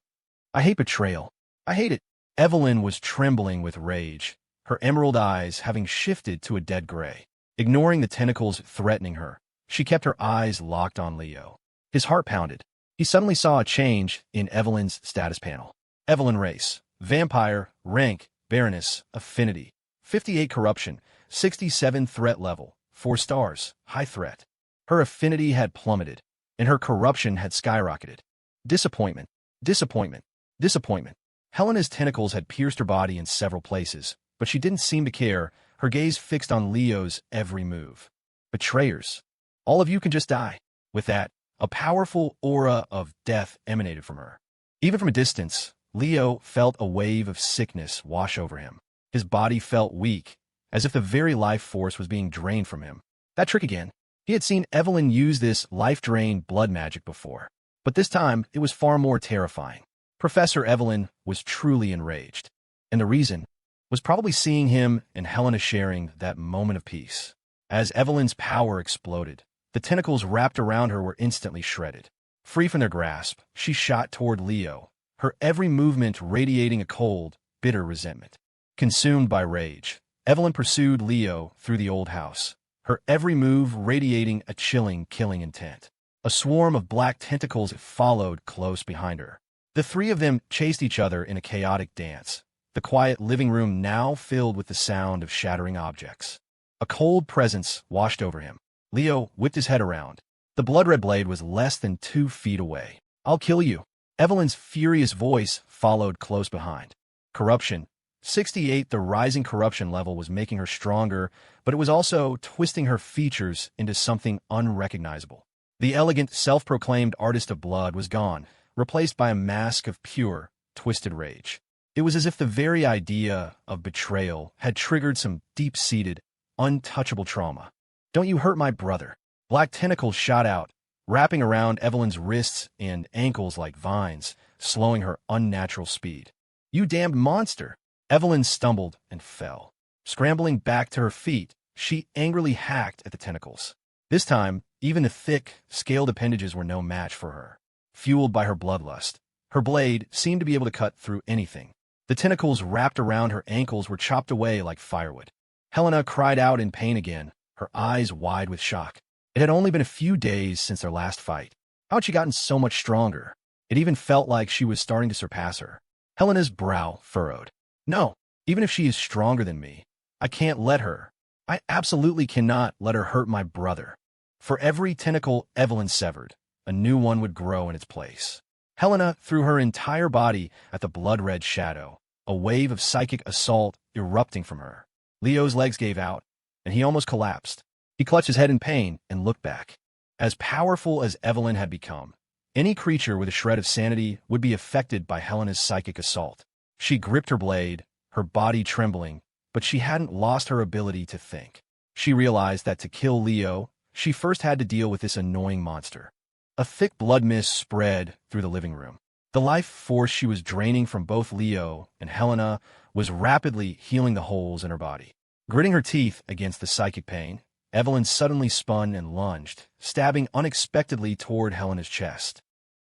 "I hate betrayal. I hate it." Evelyn was trembling with rage, her emerald eyes having shifted to a dead gray. Ignoring the tentacles threatening her, she kept her eyes locked on Leo. His heart pounded. He suddenly saw a change in Evelyn's status panel. Evelyn race, vampire, rank, Baroness, affinity, 58 corruption, 67 threat level, 4 stars, high threat. Her affinity had plummeted, and her corruption had skyrocketed. Disappointment, disappointment, disappointment. Helena's tentacles had pierced her body in several places, but she didn't seem to care, her gaze fixed on Leo's every move. "Betrayers. All of you can just die." With that, a powerful aura of death emanated from her. Even from a distance, Leo felt a wave of sickness wash over him. His body felt weak, as if the very life force was being drained from him. That trick again. He had seen Evelyn use this life-drain blood magic before, but this time it was far more terrifying. Professor Evelyn was truly enraged, and the reason was probably seeing him and Helena sharing that moment of peace. As Evelyn's power exploded, the tentacles wrapped around her were instantly shredded. Free from their grasp, she shot toward Leo, her every movement radiating a cold, bitter resentment. Consumed by rage, Evelyn pursued Leo through the old house, her every move radiating a chilling, killing intent. A swarm of black tentacles followed close behind her. The three of them chased each other in a chaotic dance, the quiet living room now filled with the sound of shattering objects. A cold presence washed over him. Leo whipped his head around. The blood-red blade was less than 2 feet away. "I'll kill you." Evelyn's furious voice followed close behind. Corruption. 68. The rising corruption level was making her stronger, but it was also twisting her features into something unrecognizable. The elegant, self-proclaimed artist of blood was gone, replaced by a mask of pure, twisted rage. It was as if the very idea of betrayal had triggered some deep-seated, untouchable trauma. "Don't you hurt my brother." Black tentacles shot out, wrapping around Evelyn's wrists and ankles like vines, slowing her unnatural speed. "You damned monster." Evelyn stumbled and fell. Scrambling back to her feet, she angrily hacked at the tentacles. This time, even the thick, scaled appendages were no match for her. Fueled by her bloodlust, her blade seemed to be able to cut through anything. The tentacles wrapped around her ankles were chopped away like firewood. Helena cried out in pain again, her eyes wide with shock. It had only been a few days since their last fight. How had she gotten so much stronger? It even felt like she was starting to surpass her. Helena's brow furrowed. No, even if she is stronger than me, I can't let her. I absolutely cannot let her hurt my brother. For every tentacle Evelyn severed, a new one would grow in its place. Helena threw her entire body at the blood-red shadow, a wave of psychic assault erupting from her. Leo's legs gave out, and he almost collapsed. He clutched his head in pain and looked back. As powerful as Evelyn had become, any creature with a shred of sanity would be affected by Helena's psychic assault. She gripped her blade, her body trembling, but she hadn't lost her ability to think. She realized that to kill Leo, she first had to deal with this annoying monster. A thick blood mist spread through the living room. The life force she was draining from both Leo and Helena was rapidly healing the holes in her body. Gritting her teeth against the psychic pain, Evelyn suddenly spun and lunged, stabbing unexpectedly toward Helena's chest.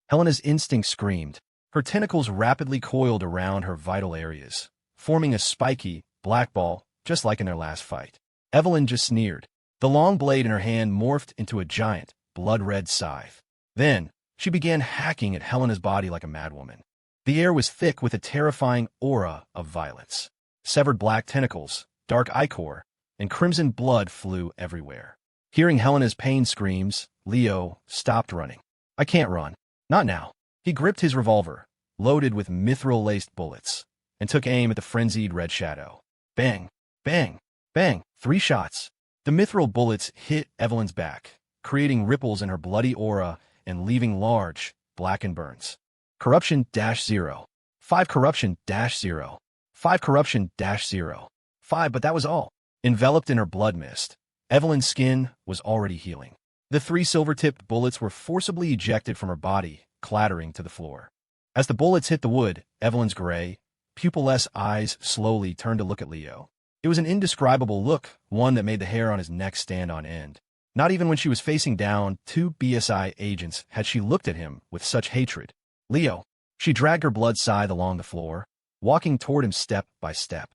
Helena's instinct screamed. Her tentacles rapidly coiled around her vital areas, forming a spiky, black ball, just like in their last fight. Evelyn just sneered. The long blade in her hand morphed into a giant, blood-red scythe. Then, she began hacking at Helena's body like a madwoman. The air was thick with a terrifying aura of violence. Severed black tentacles, dark ichor, and crimson blood flew everywhere. Hearing Helena's pain screams, Leo stopped running. I can't run. Not now. He gripped his revolver, loaded with mithril-laced bullets, and took aim at the frenzied red shadow. Bang, bang, bang, 3 shots. The mithril bullets hit Evelyn's back, creating ripples in her bloody aura and leaving large, blackened burns. Corruption-0. 5 corruption-0. 5 corruption-0. 5, but that was all. Enveloped in her blood mist, Evelyn's skin was already healing. The 3 silver-tipped bullets were forcibly ejected from her body, clattering to the floor. As the bullets hit the wood, Evelyn's gray, pupilless eyes slowly turned to look at Leo. It was an indescribable look, one that made the hair on his neck stand on end. Not even when she was facing down 2 BSI agents had she looked at him with such hatred. Leo. She dragged her blood scythe along the floor, walking toward him step by step.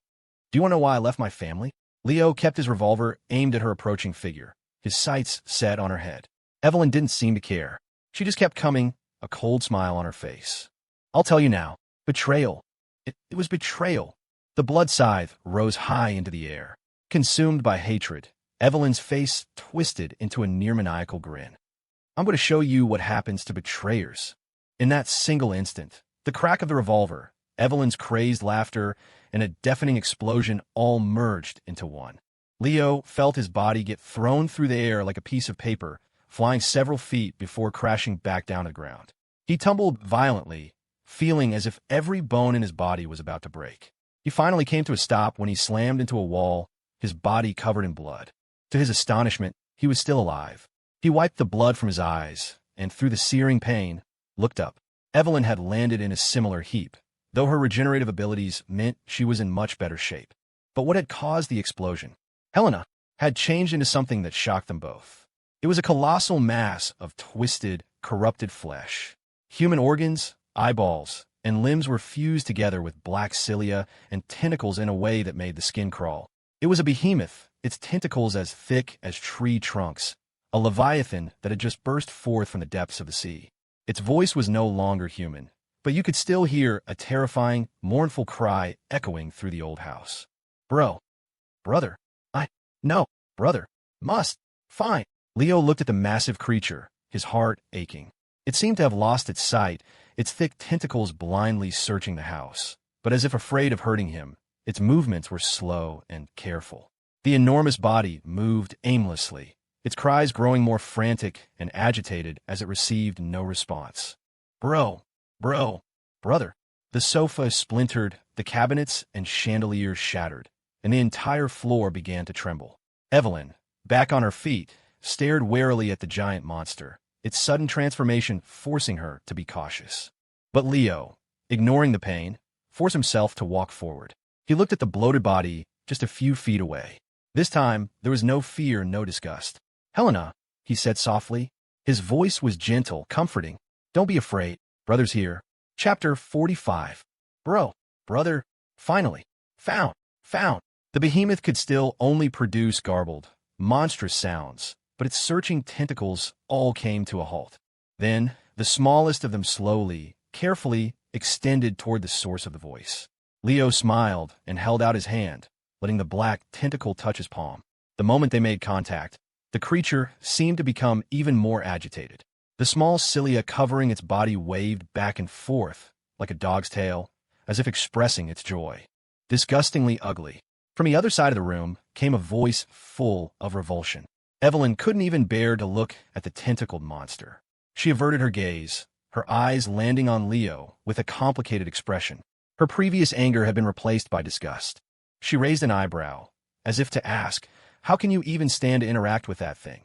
Do you want to know why I left my family? Leo kept his revolver aimed at her approaching figure, his sights set on her head. Evelyn didn't seem to care. She just kept coming, a cold smile on her face. I'll tell you now. Betrayal. It was betrayal. The blood scythe rose high into the air. Consumed by hatred, Evelyn's face twisted into a near-maniacal grin. I'm going to show you what happens to betrayers. In that single instant, the crack of the revolver, Evelyn's crazed laughter, and a deafening explosion all merged into one. Leo felt his body get thrown through the air like a piece of paper, flying several feet before crashing back down to the ground. He tumbled violently, feeling as if every bone in his body was about to break. He finally came to a stop when he slammed into a wall, his body covered in blood. To his astonishment, he was still alive. He wiped the blood from his eyes, and through the searing pain, looked up. Evelyn had landed in a similar heap, though her regenerative abilities meant she was in much better shape. But what had caused the explosion? Helena had changed into something that shocked them both. It was a colossal mass of twisted, corrupted flesh. Human organs, eyeballs, and limbs were fused together with black cilia and tentacles in a way that made the skin crawl. It was a behemoth, its tentacles as thick as tree trunks, a leviathan that had just burst forth from the depths of the sea. Its voice was no longer human, but you could still hear a terrifying, mournful cry echoing through the old house. Bro. Brother. No. Brother. Must. Fine. Leo looked at the massive creature, his heart aching. It seemed to have lost its sight, its thick tentacles blindly searching the house. But as if afraid of hurting him, its movements were slow and careful. The enormous body moved aimlessly, its cries growing more frantic and agitated as it received no response. Brother. The sofa splintered, the cabinets and chandeliers shattered, and the entire floor began to tremble. Evelyn, back on her feet, stared warily at the giant monster, its sudden transformation forcing her to be cautious. But Leo, ignoring the pain, forced himself to walk forward. He looked at the bloated body just a few feet away. This time, there was no fear, no disgust. Helena, he said softly. His voice was gentle, comforting. Don't be afraid. Brother's here. Chapter 45. Brother, finally. Found. The behemoth could still only produce garbled, monstrous sounds, but its searching tentacles all came to a halt. Then, the smallest of them slowly, carefully, extended toward the source of the voice. Leo smiled and held out his hand, letting the black tentacle touch his palm. The moment they made contact, the creature seemed to become even more agitated. The small cilia covering its body waved back and forth like a dog's tail, as if expressing its joy. Disgustingly ugly. From the other side of the room came a voice full of revulsion. Evelyn couldn't even bear to look at the tentacled monster. She averted her gaze, her eyes landing on Leo with a complicated expression. Her previous anger had been replaced by disgust. She raised an eyebrow, as if to ask, "How can you even stand to interact with that thing?"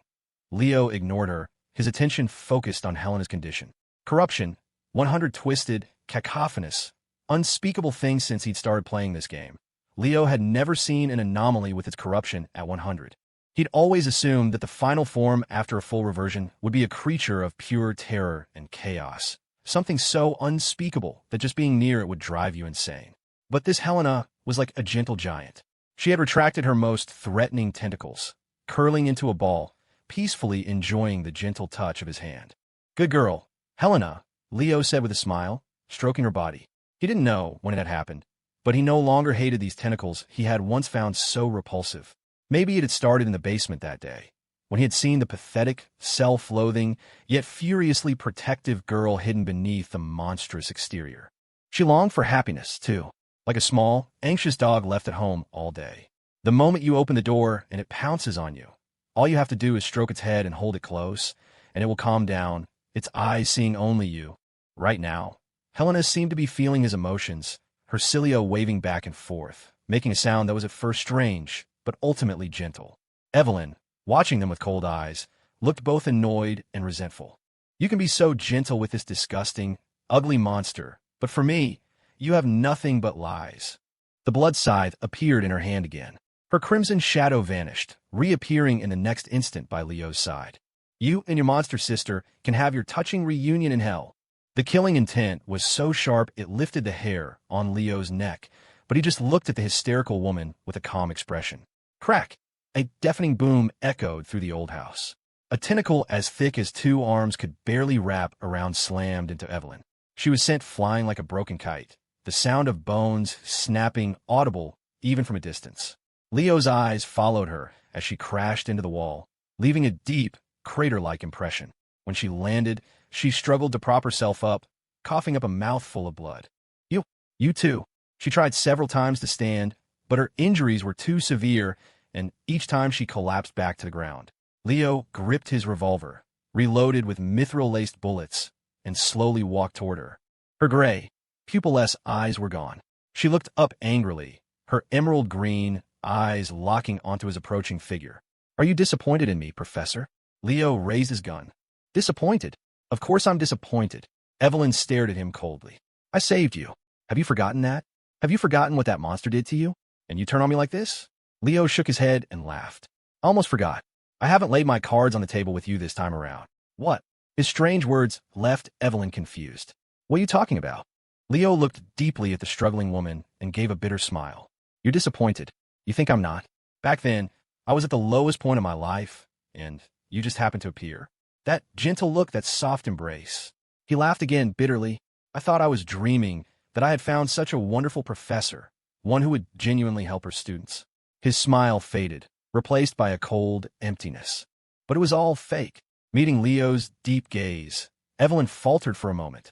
Leo ignored her, his attention focused on Helena's condition. Corruption, 100 twisted, cacophonous, unspeakable things since he'd started playing this game. Leo had never seen an anomaly with its corruption at 100. He'd always assumed that the final form after a full reversion would be a creature of pure terror and chaos, something so unspeakable that just being near it would drive you insane. But this Helena was like a gentle giant. She had retracted her most threatening tentacles, curling into a ball, peacefully enjoying the gentle touch of his hand. "Good girl, Helena," Leo said with a smile, stroking her body. He didn't know when it had happened, but he no longer hated these tentacles he had once found so repulsive. Maybe it had started in the basement that day, when he had seen the pathetic, self-loathing, yet furiously protective girl hidden beneath the monstrous exterior. She longed for happiness, too, like a small, anxious dog left at home all day. The moment you open the door and it pounces on you, all you have to do is stroke its head and hold it close, and it will calm down, its eyes seeing only you. Right now, Helena seemed to be feeling his emotions, her cilia waving back and forth, making a sound that was at first strange, but ultimately gentle. Evelyn, watching them with cold eyes, looked both annoyed and resentful. "You can be so gentle with this disgusting, ugly monster, but for me, you have nothing but lies." The blood scythe appeared in her hand again. Her crimson shadow vanished, reappearing in the next instant by Leo's side. "You and your monster sister can have your touching reunion in hell." The killing intent was so sharp it lifted the hair on Leo's neck, but he just looked at the hysterical woman with a calm expression. Crack! A deafening boom echoed through the old house. A tentacle as thick as 2 arms could barely wrap around slammed into Evelyn. She was sent flying like a broken kite, the sound of bones snapping audible even from a distance. Leo's eyes followed her as she crashed into the wall, leaving a deep, crater-like impression. When she landed, she struggled to prop herself up, coughing up a mouthful of blood. You too." She tried several times to stand, but her injuries were too severe, and each time she collapsed back to the ground. Leo gripped his revolver, reloaded with mithril-laced bullets, and slowly walked toward her. Her gray, pupilless eyes were gone. She looked up angrily, her emerald green eyes locking onto his approaching figure. "Are you disappointed in me, Professor?" Leo raised his gun. "Disappointed? Of course I'm disappointed." Evelyn stared at him coldly. "I saved you. Have you forgotten that? Have you forgotten what that monster did to you? And you turn on me like this?" Leo shook his head and laughed. "I almost forgot. I haven't laid my cards on the table with you this time around." "What?" His strange words left Evelyn confused. "What are you talking about?" Leo looked deeply at the struggling woman and gave a bitter smile. "You're disappointed. You think I'm not? Back then, I was at the lowest point of my life, and you just happened to appear. That gentle look, that soft embrace." He laughed again bitterly. "I thought I was dreaming, that I had found such a wonderful professor, one who would genuinely help her students." His smile faded, replaced by a cold emptiness. But it was all fake. Meeting Leo's deep gaze, Evelyn faltered for a moment.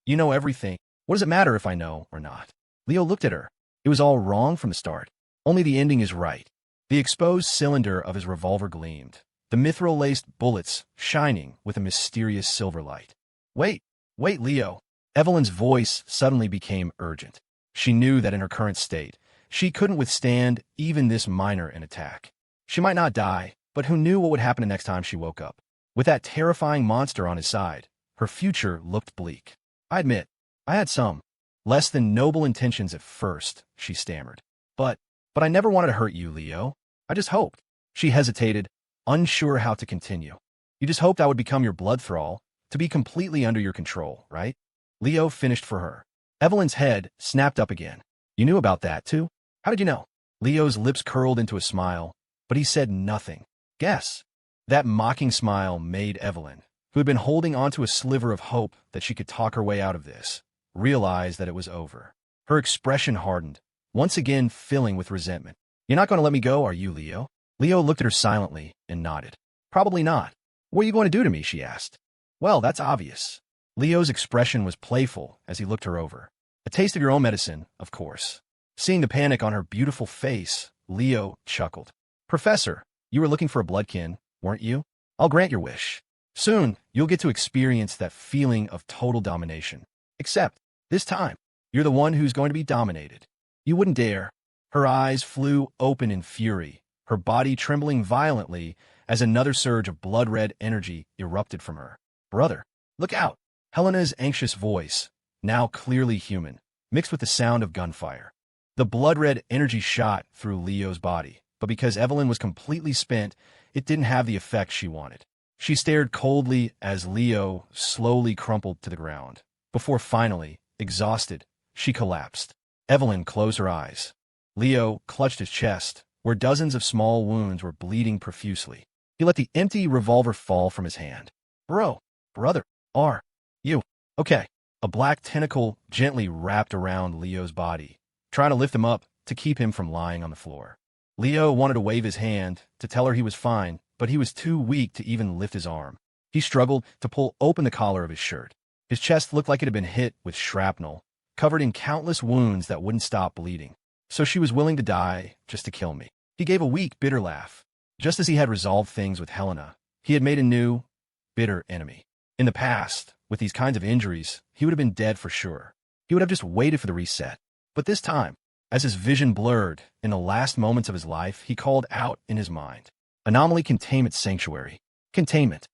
You know everything. What does it matter if I know or not?" Leo looked at her. It was all wrong from the start. Only the ending is right. The exposed cylinder of his revolver gleamed, the mithril-laced bullets shining with a mysterious silver light. Wait, Leo." Evelyn's voice suddenly became urgent. She knew that in her current state, she couldn't withstand even this minor an attack. She might not die, but who knew what would happen the next time she woke up? With that terrifying monster on his side, her future looked bleak. "I admit, I had some less than noble intentions at first," she stammered. But I never wanted to hurt you, Leo. I just hoped." She hesitated, unsure how to continue. "You just hoped I would become your blood thrall, to be completely under your control, right?" Leo finished for her. Evelyn's head snapped up again. "You knew about that, too? How did you know?" Leo's lips curled into a smile, but he said nothing. "Guess." That mocking smile made Evelyn, who had been holding onto a sliver of hope that she could talk her way out of this, realized that it was over. Her expression hardened, once again filling with resentment. "You're not going to let me go, are you, Leo?" Leo looked at her silently and nodded. "Probably not. What are you going to do to me?" she asked. "Well, that's obvious." Leo's expression was playful as he looked her over. "A taste of your own medicine, of course." Seeing the panic on her beautiful face, Leo chuckled. "Professor, you were looking for a bloodkin, weren't you? I'll grant your wish. Soon, you'll get to experience that feeling of total domination. Except, this time, you're the one who's going to be dominated. You wouldn't dare." Her eyes flew open in fury, her body trembling violently as another surge of blood-red energy erupted from her. "Brother, look out!" Helena's anxious voice, now clearly human, mixed with the sound of gunfire. The blood-red energy shot through Leo's body, but because Evelyn was completely spent, it didn't have the effect she wanted. She stared coldly as Leo slowly crumpled to the ground, before finally, exhausted, she collapsed. Evelyn closed her eyes. Leo clutched his chest, where dozens of small wounds were bleeding profusely. He let the empty revolver fall from his hand. Brother, are you okay?" A black tentacle gently wrapped around Leo's body, trying to lift him up to keep him from lying on the floor. Leo wanted to wave his hand to tell her he was fine, but he was too weak to even lift his arm. He struggled to pull open the collar of his shirt. His chest looked like it had been hit with shrapnel, covered in countless wounds that wouldn't stop bleeding. "So she was willing to die just to kill me." He gave a weak, bitter laugh. Just as he had resolved things with Helena, he had made a new, bitter enemy. In the past, with these kinds of injuries, he would have been dead for sure. He would have just waited for the reset. But this time, as his vision blurred in the last moments of his life, he called out in his mind, "Anomaly, containment, sanctuary. Containment."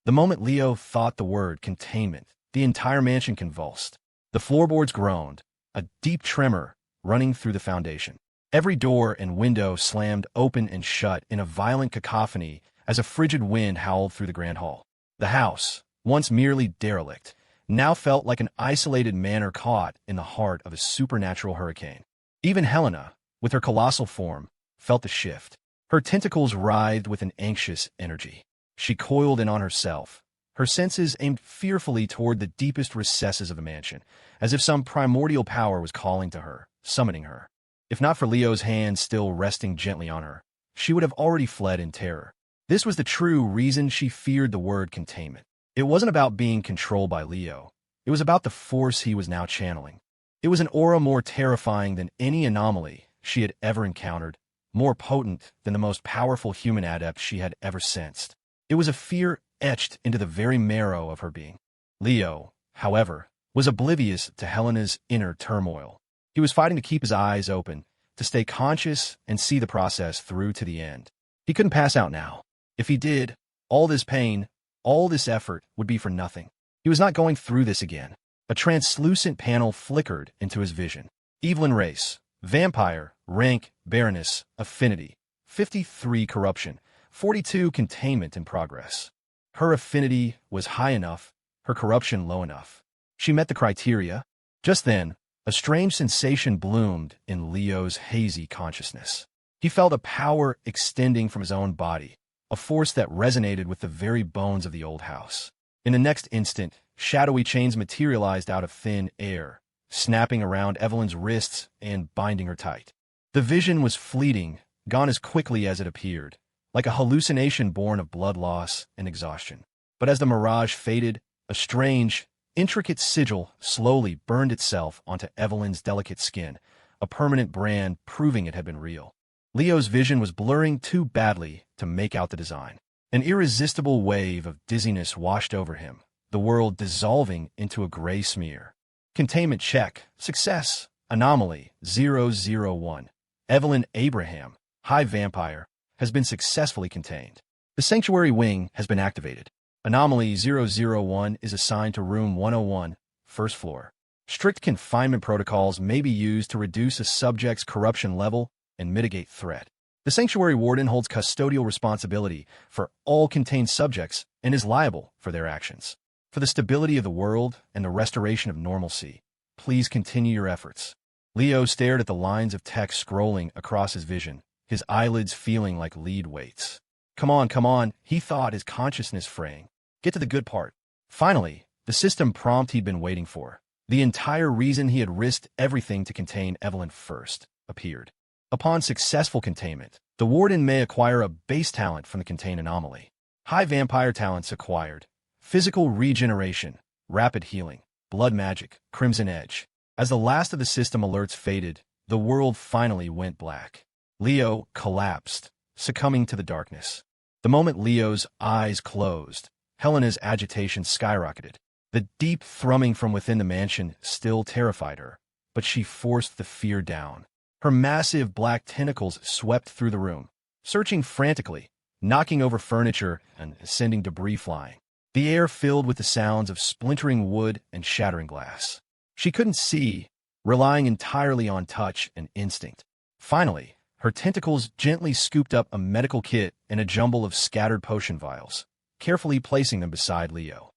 The moment Leo thought the word containment, the entire mansion convulsed. The floorboards groaned, a deep tremor running through the foundation. Every door and window slammed open and shut in a violent cacophony as a frigid wind howled through the grand hall. The house, once merely derelict, now felt like an isolated manor caught in the heart of a supernatural hurricane. Even Helena, with her colossal form, felt the shift. Her tentacles writhed with an anxious energy. She coiled in on herself, her senses aimed fearfully toward the deepest recesses of the mansion, as if some primordial power was calling to her, summoning her. If not for Leo's hand still resting gently on her, she would have already fled in terror. This was the true reason she feared the word containment. It wasn't about being controlled by Leo. It was about the force he was now channeling. It was an aura more terrifying than any anomaly she had ever encountered, more potent than the most powerful human adept she had ever sensed. It was a fear etched into the very marrow of her being. Leo, however, was oblivious to Helena's inner turmoil. He was fighting to keep his eyes open, to stay conscious and see the process through to the end. He couldn't pass out now. If he did, all this pain, all this effort would be for nothing. He was not going through this again. A translucent panel flickered into his vision. Evelyn race, vampire, rank, Baroness, affinity, 53 corruption, 42 containment in progress. Her affinity was high enough, her corruption low enough. She met the criteria. Just then, a strange sensation bloomed in Leo's hazy consciousness. He felt a power extending from his own body, a force that resonated with the very bones of the old house. In the next instant, shadowy chains materialized out of thin air, snapping around Evelyn's wrists and binding her tight. The vision was fleeting, gone as quickly as it appeared, like a hallucination born of blood loss and exhaustion. But as the mirage faded, a strange, intricate sigil slowly burned itself onto Evelyn's delicate skin, a permanent brand proving it had been real. Leo's vision was blurring too badly to make out the design. An irresistible wave of dizziness washed over him, the world dissolving into a gray smear. Containment check. Success. Anomaly 001. Evelyn Abraham, High Vampire, has been successfully contained. The Sanctuary Wing has been activated. Anomaly 001 is assigned to Room 101, first floor. Strict confinement protocols may be used to reduce a subject's corruption level and mitigate threat. The Sanctuary Warden holds custodial responsibility for all contained subjects and is liable for their actions. For the stability of the world and the restoration of normalcy, please continue your efforts. Leo stared at the lines of text scrolling across his vision, his eyelids feeling like lead weights. Come on, he thought, his consciousness fraying. Get to the good part. Finally, the system prompt he'd been waiting for. The entire reason he had risked everything to contain Evelyn first appeared. Upon successful containment, the warden may acquire a base talent from the contained anomaly. High vampire talents acquired: physical regeneration, rapid healing, blood magic, crimson edge. As the last of the system alerts faded, the world finally went black. Leo collapsed, succumbing to the darkness. The moment Leo's eyes closed, Helena's agitation skyrocketed. The deep thrumming from within the mansion still terrified her, but she forced the fear down. Her massive black tentacles swept through the room, searching frantically, knocking over furniture and sending debris flying. The air filled with the sounds of splintering wood and shattering glass. She couldn't see, relying entirely on touch and instinct. Finally, her tentacles gently scooped up a medical kit and a jumble of scattered potion vials, carefully placing them beside Leo.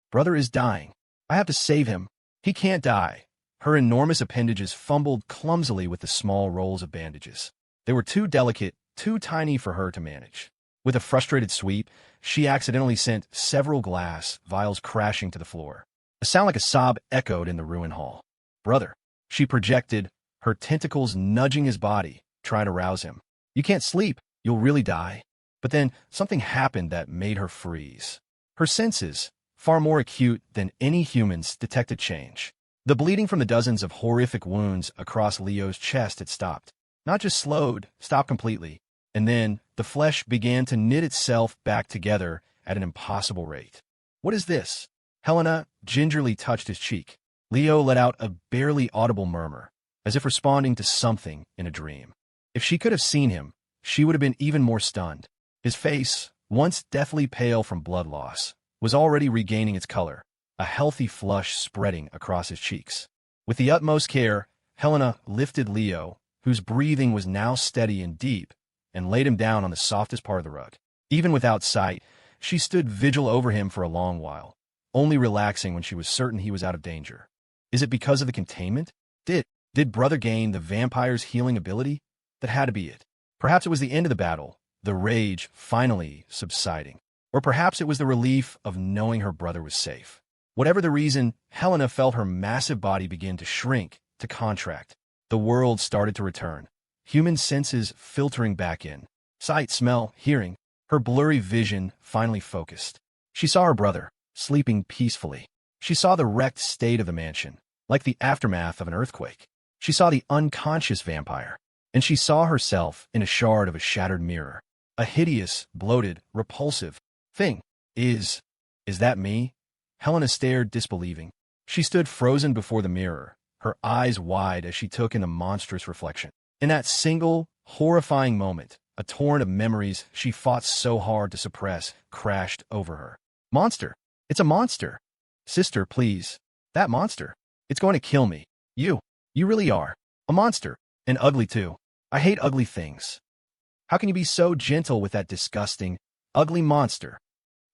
"Brother is dying. I have to save him. He can't die." Her enormous appendages fumbled clumsily with the small rolls of bandages. They were too delicate, too tiny for her to manage. With a frustrated sweep, she accidentally sent several glass vials crashing to the floor. A sound like a sob echoed in the ruin hall. "Brother," she projected, her tentacles nudging his body, trying to rouse him. "You can't sleep. You'll really die." But then something happened that made her freeze. Her senses, far more acute than any human's, detected change. The bleeding from the dozens of horrific wounds across Leo's chest had stopped. Not just slowed, stopped completely. And then the flesh began to knit itself back together at an impossible rate. "What is this?" Helena gingerly touched his cheek. Leo let out a barely audible murmur, as if responding to something in a dream. If she could have seen him, she would have been even more stunned. His face, once deathly pale from blood loss, was already regaining its color, a healthy flush spreading across his cheeks. With the utmost care, Helena lifted Leo, whose breathing was now steady and deep, and laid him down on the softest part of the rug. Even without sight, she stood vigil over him for a long while, only relaxing when she was certain he was out of danger. Is it because of the containment? Did Brother gain the vampire's healing ability? That had to be it. Perhaps it was the end of the battle, the rage finally subsiding. Or perhaps it was the relief of knowing her brother was safe. Whatever the reason, Helena felt her massive body begin to shrink, to contract. The world started to return, human senses filtering back in. Sight, smell, hearing. Her blurry vision finally focused. She saw her brother, sleeping peacefully. She saw the wrecked state of the mansion, like the aftermath of an earthquake. She saw the unconscious vampire. And she saw herself in a shard of a shattered mirror. A hideous, bloated, repulsive thing. Is that me? Helena stared, disbelieving. She stood frozen before the mirror, her eyes wide as she took in the monstrous reflection. In that single, horrifying moment, a torrent of memories she fought so hard to suppress crashed over her. "Monster! It's a monster! Sister, please. That monster. It's going to kill me. You really are. A monster. And ugly, too. I hate ugly things. How can you be so gentle with that disgusting, ugly monster?"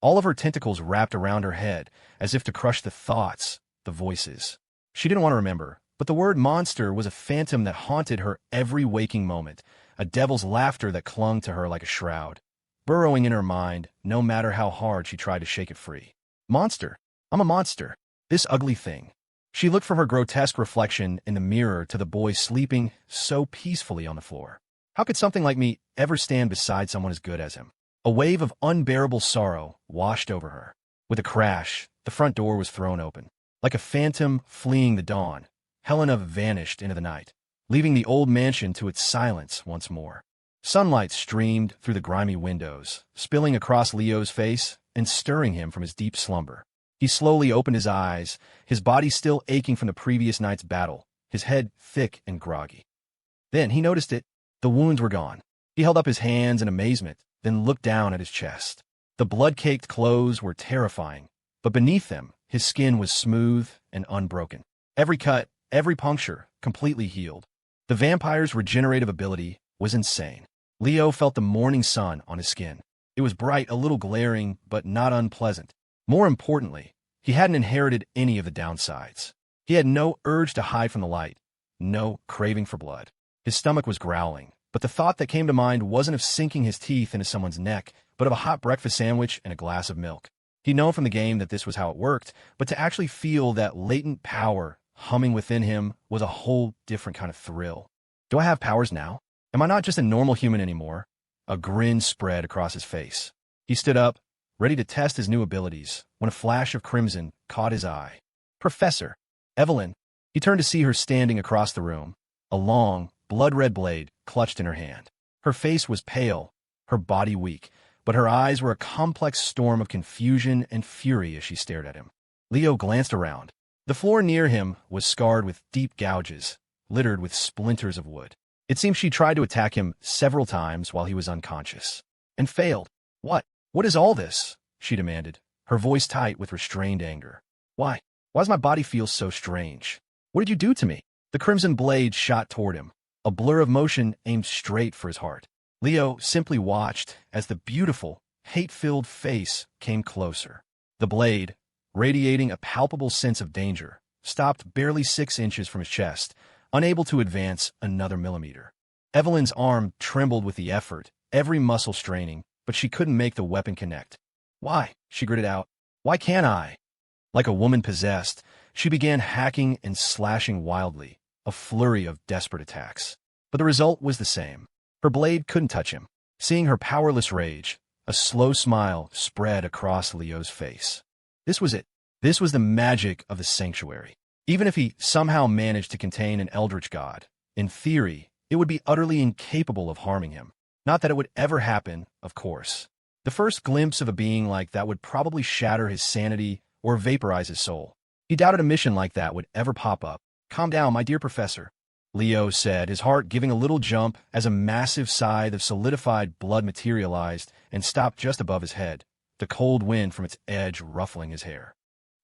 All of her tentacles wrapped around her head, as if to crush the thoughts, the voices. She didn't want to remember, but the word monster was a phantom that haunted her every waking moment, a devil's laughter that clung to her like a shroud, burrowing in her mind, no matter how hard she tried to shake it free. "Monster. I'm a monster. This ugly thing." She looked from her grotesque reflection in the mirror to the boy sleeping so peacefully on the floor. How could something like me ever stand beside someone as good as him? A wave of unbearable sorrow washed over her. With a crash, the front door was thrown open. Like a phantom fleeing the dawn, Helena vanished into the night, leaving the old mansion to its silence once more. Sunlight streamed through the grimy windows, spilling across Leo's face and stirring him from his deep slumber. He slowly opened his eyes, his body still aching from the previous night's battle, his head thick and groggy. Then he noticed it. The wounds were gone. He held up his hands in amazement, then looked down at his chest. The blood-caked clothes were terrifying, but beneath them, his skin was smooth and unbroken. Every cut, every puncture, completely healed. The vampire's regenerative ability was insane. Leo felt the morning sun on his skin. It was bright, a little glaring, but not unpleasant. More importantly, he hadn't inherited any of the downsides. He had no urge to hide from the light, no craving for blood. His stomach was growling, but the thought that came to mind wasn't of sinking his teeth into someone's neck, but of a hot breakfast sandwich and a glass of milk. He'd known from the game that this was how it worked, but to actually feel that latent power humming within him was a whole different kind of thrill. Do I have powers now? Am I not just a normal human anymore? A grin spread across his face. He stood up, ready to test his new abilities, when a flash of crimson caught his eye. Professor! Evelyn! He turned to see her standing across the room, a long, blood-red blade clutched in her hand. Her face was pale, her body weak, but her eyes were a complex storm of confusion and fury as she stared at him. Leo glanced around. The floor near him was scarred with deep gouges, littered with splinters of wood. It seemed she tried to attack him several times while he was unconscious, and failed. What? What is all this? She demanded, her voice tight with restrained anger. Why? Why does my body feel so strange? What did you do to me? The crimson blade shot toward him, a blur of motion aimed straight for his heart. Leo simply watched as the beautiful, hate-filled face came closer. The blade, radiating a palpable sense of danger, stopped barely 6 inches from his chest, unable to advance another millimeter. Evelyn's arm trembled with the effort, every muscle straining, but she couldn't make the weapon connect. Why? She gritted out. Why can't I? Like a woman possessed, she began hacking and slashing wildly, a flurry of desperate attacks. But the result was the same. Her blade couldn't touch him. Seeing her powerless rage, a slow smile spread across Leo's face. This was it. This was the magic of the sanctuary. Even if he somehow managed to contain an eldritch god, in theory, it would be utterly incapable of harming him. Not that it would ever happen, of course. The first glimpse of a being like that would probably shatter his sanity or vaporize his soul. He doubted a mission like that would ever pop up. Calm down, my dear professor, Leo said, his heart giving a little jump as a massive scythe of solidified blood materialized and stopped just above his head, the cold wind from its edge ruffling his hair.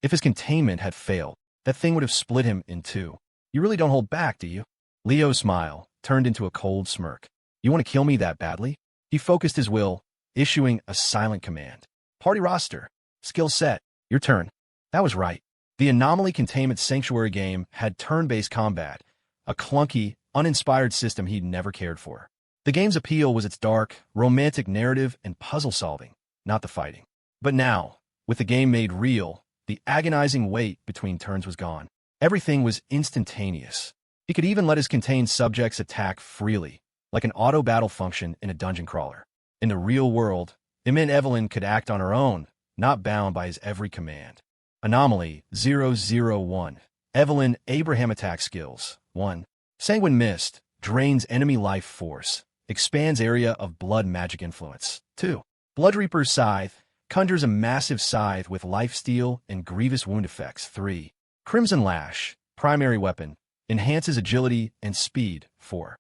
If his containment had failed, that thing would have split him in two. You really don't hold back, do you? Leo's smile turned into a cold smirk. You want to kill me that badly? He focused his will, issuing a silent command. Party roster. Skill set. Your turn. That was right. The Anomaly Containment Sanctuary game had turn-based combat, a clunky, uninspired system he'd never cared for. The game's appeal was its dark, romantic narrative and puzzle-solving, not the fighting. But now, with the game made real, the agonizing wait between turns was gone. Everything was instantaneous. He could even let his contained subjects attack freely, like an auto-battle function in a dungeon crawler. In the real world, it meant Evelyn could act on her own, not bound by his every command. Anomaly 001. Evelyn Abraham attack skills. 1. Sanguine Mist drains enemy life force, expands area of blood magic influence. 2. Blood Reaper's Scythe conjures a massive scythe with lifesteal and grievous wound effects. 3. Crimson Lash, primary weapon, enhances agility and speed. 4.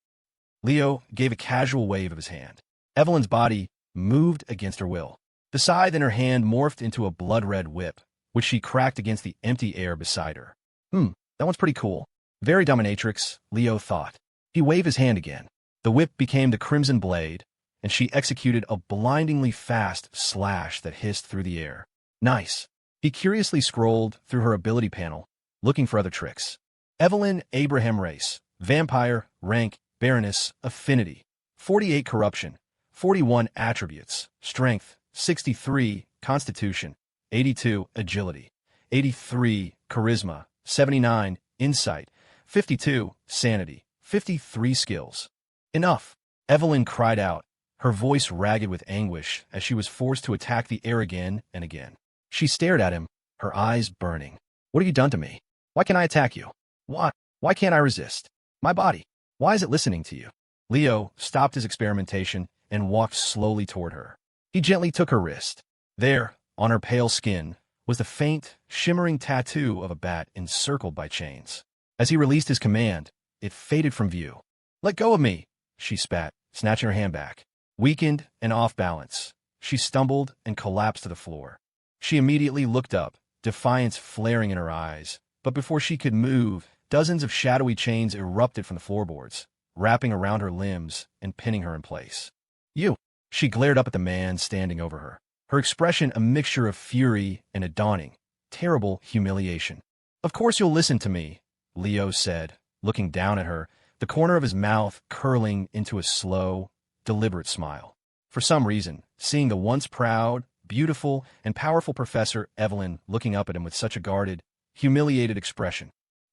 Leo gave a casual wave of his hand. Evelyn's body moved against her will. The scythe in her hand morphed into a blood-red whip, which she cracked against the empty air beside her. That one's pretty cool. Very dominatrix, Leo thought. He waved his hand again. The whip became the crimson blade, and she executed a blindingly fast slash that hissed through the air. Nice. He curiously scrolled through her ability panel, looking for other tricks. Evelyn Abraham Race, Vampire, Rank, Baroness, Affinity, 48 Corruption, 41 Attributes, Strength, 63 Constitution, 82 Agility, 83 Charisma, 79 Insight, 52 Sanity, 53 Skills. Enough! Evelyn cried out, her voice ragged with anguish as she was forced to attack the air again and again. She stared at him, her eyes burning. What have you done to me? Why can't I attack you? Why can't I resist? My body. Why is it listening to you? Leo stopped his experimentation and walked slowly toward her. He gently took her wrist. There, on her pale skin, was the faint, shimmering tattoo of a bat encircled by chains. As he released his command, it faded from view. Let go of me, she spat, snatching her hand back. Weakened and off balance, she stumbled and collapsed to the floor. She immediately looked up, defiance flaring in her eyes, but before she could move, dozens of shadowy chains erupted from the floorboards, wrapping around her limbs and pinning her in place. You! She glared up at the man standing over her, her expression a mixture of fury and a dawning, terrible humiliation. Of course you'll listen to me, Leo said, looking down at her, the corner of his mouth curling into a slow, deliberate smile. For some reason, seeing the once proud, beautiful, and powerful Professor Evelyn looking up at him with such a guarded, humiliated expression,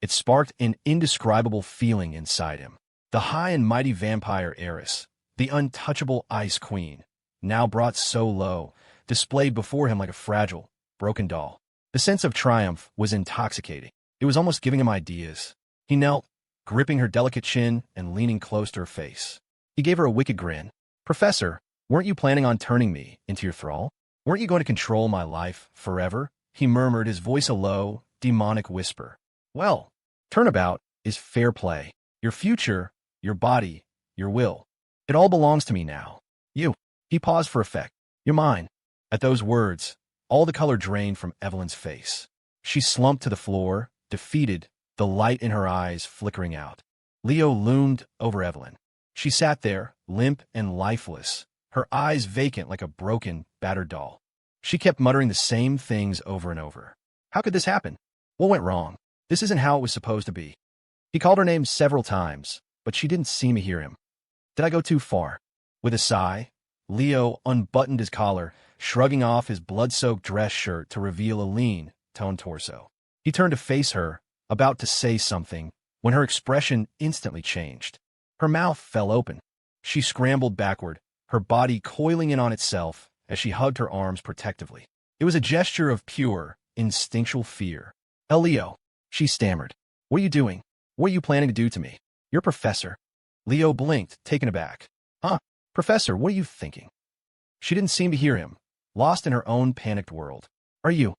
It sparked an indescribable feeling inside him. The high and mighty vampire heiress, the untouchable Ice Queen, now brought so low, displayed before him like a fragile, broken doll. The sense of triumph was intoxicating. It was almost giving him ideas. He knelt, gripping her delicate chin and leaning close to her face. He gave her a wicked grin. "Professor, weren't you planning on turning me into your thrall? Weren't you going to control my life forever?" He murmured, his voice a low, demonic whisper. "Well, turnabout is fair play. Your future, your body, your will. It all belongs to me now. You." He paused for effect. "You're mine." At those words, all the color drained from Evelyn's face. She slumped to the floor, defeated, the light in her eyes flickering out. Leo loomed over Evelyn. She sat there, limp and lifeless, her eyes vacant like a broken, battered doll. She kept muttering the same things over and over. How could this happen? What went wrong? This isn't how it was supposed to be. He called her name several times, but she didn't seem to hear him. Did I go too far? With a sigh, Leo unbuttoned his collar, shrugging off his blood-soaked dress shirt to reveal a lean, toned torso. He turned to face her, about to say something, when her expression instantly changed. Her mouth fell open. She scrambled backward, her body coiling in on itself as she hugged her arms protectively. It was a gesture of pure, instinctual fear. "Leo," she stammered. "What are you doing? What are you planning to do to me? You're a professor." Leo blinked, taken aback. "Huh? Professor, what are you thinking?" She didn't seem to hear him, lost in her own panicked world. Are you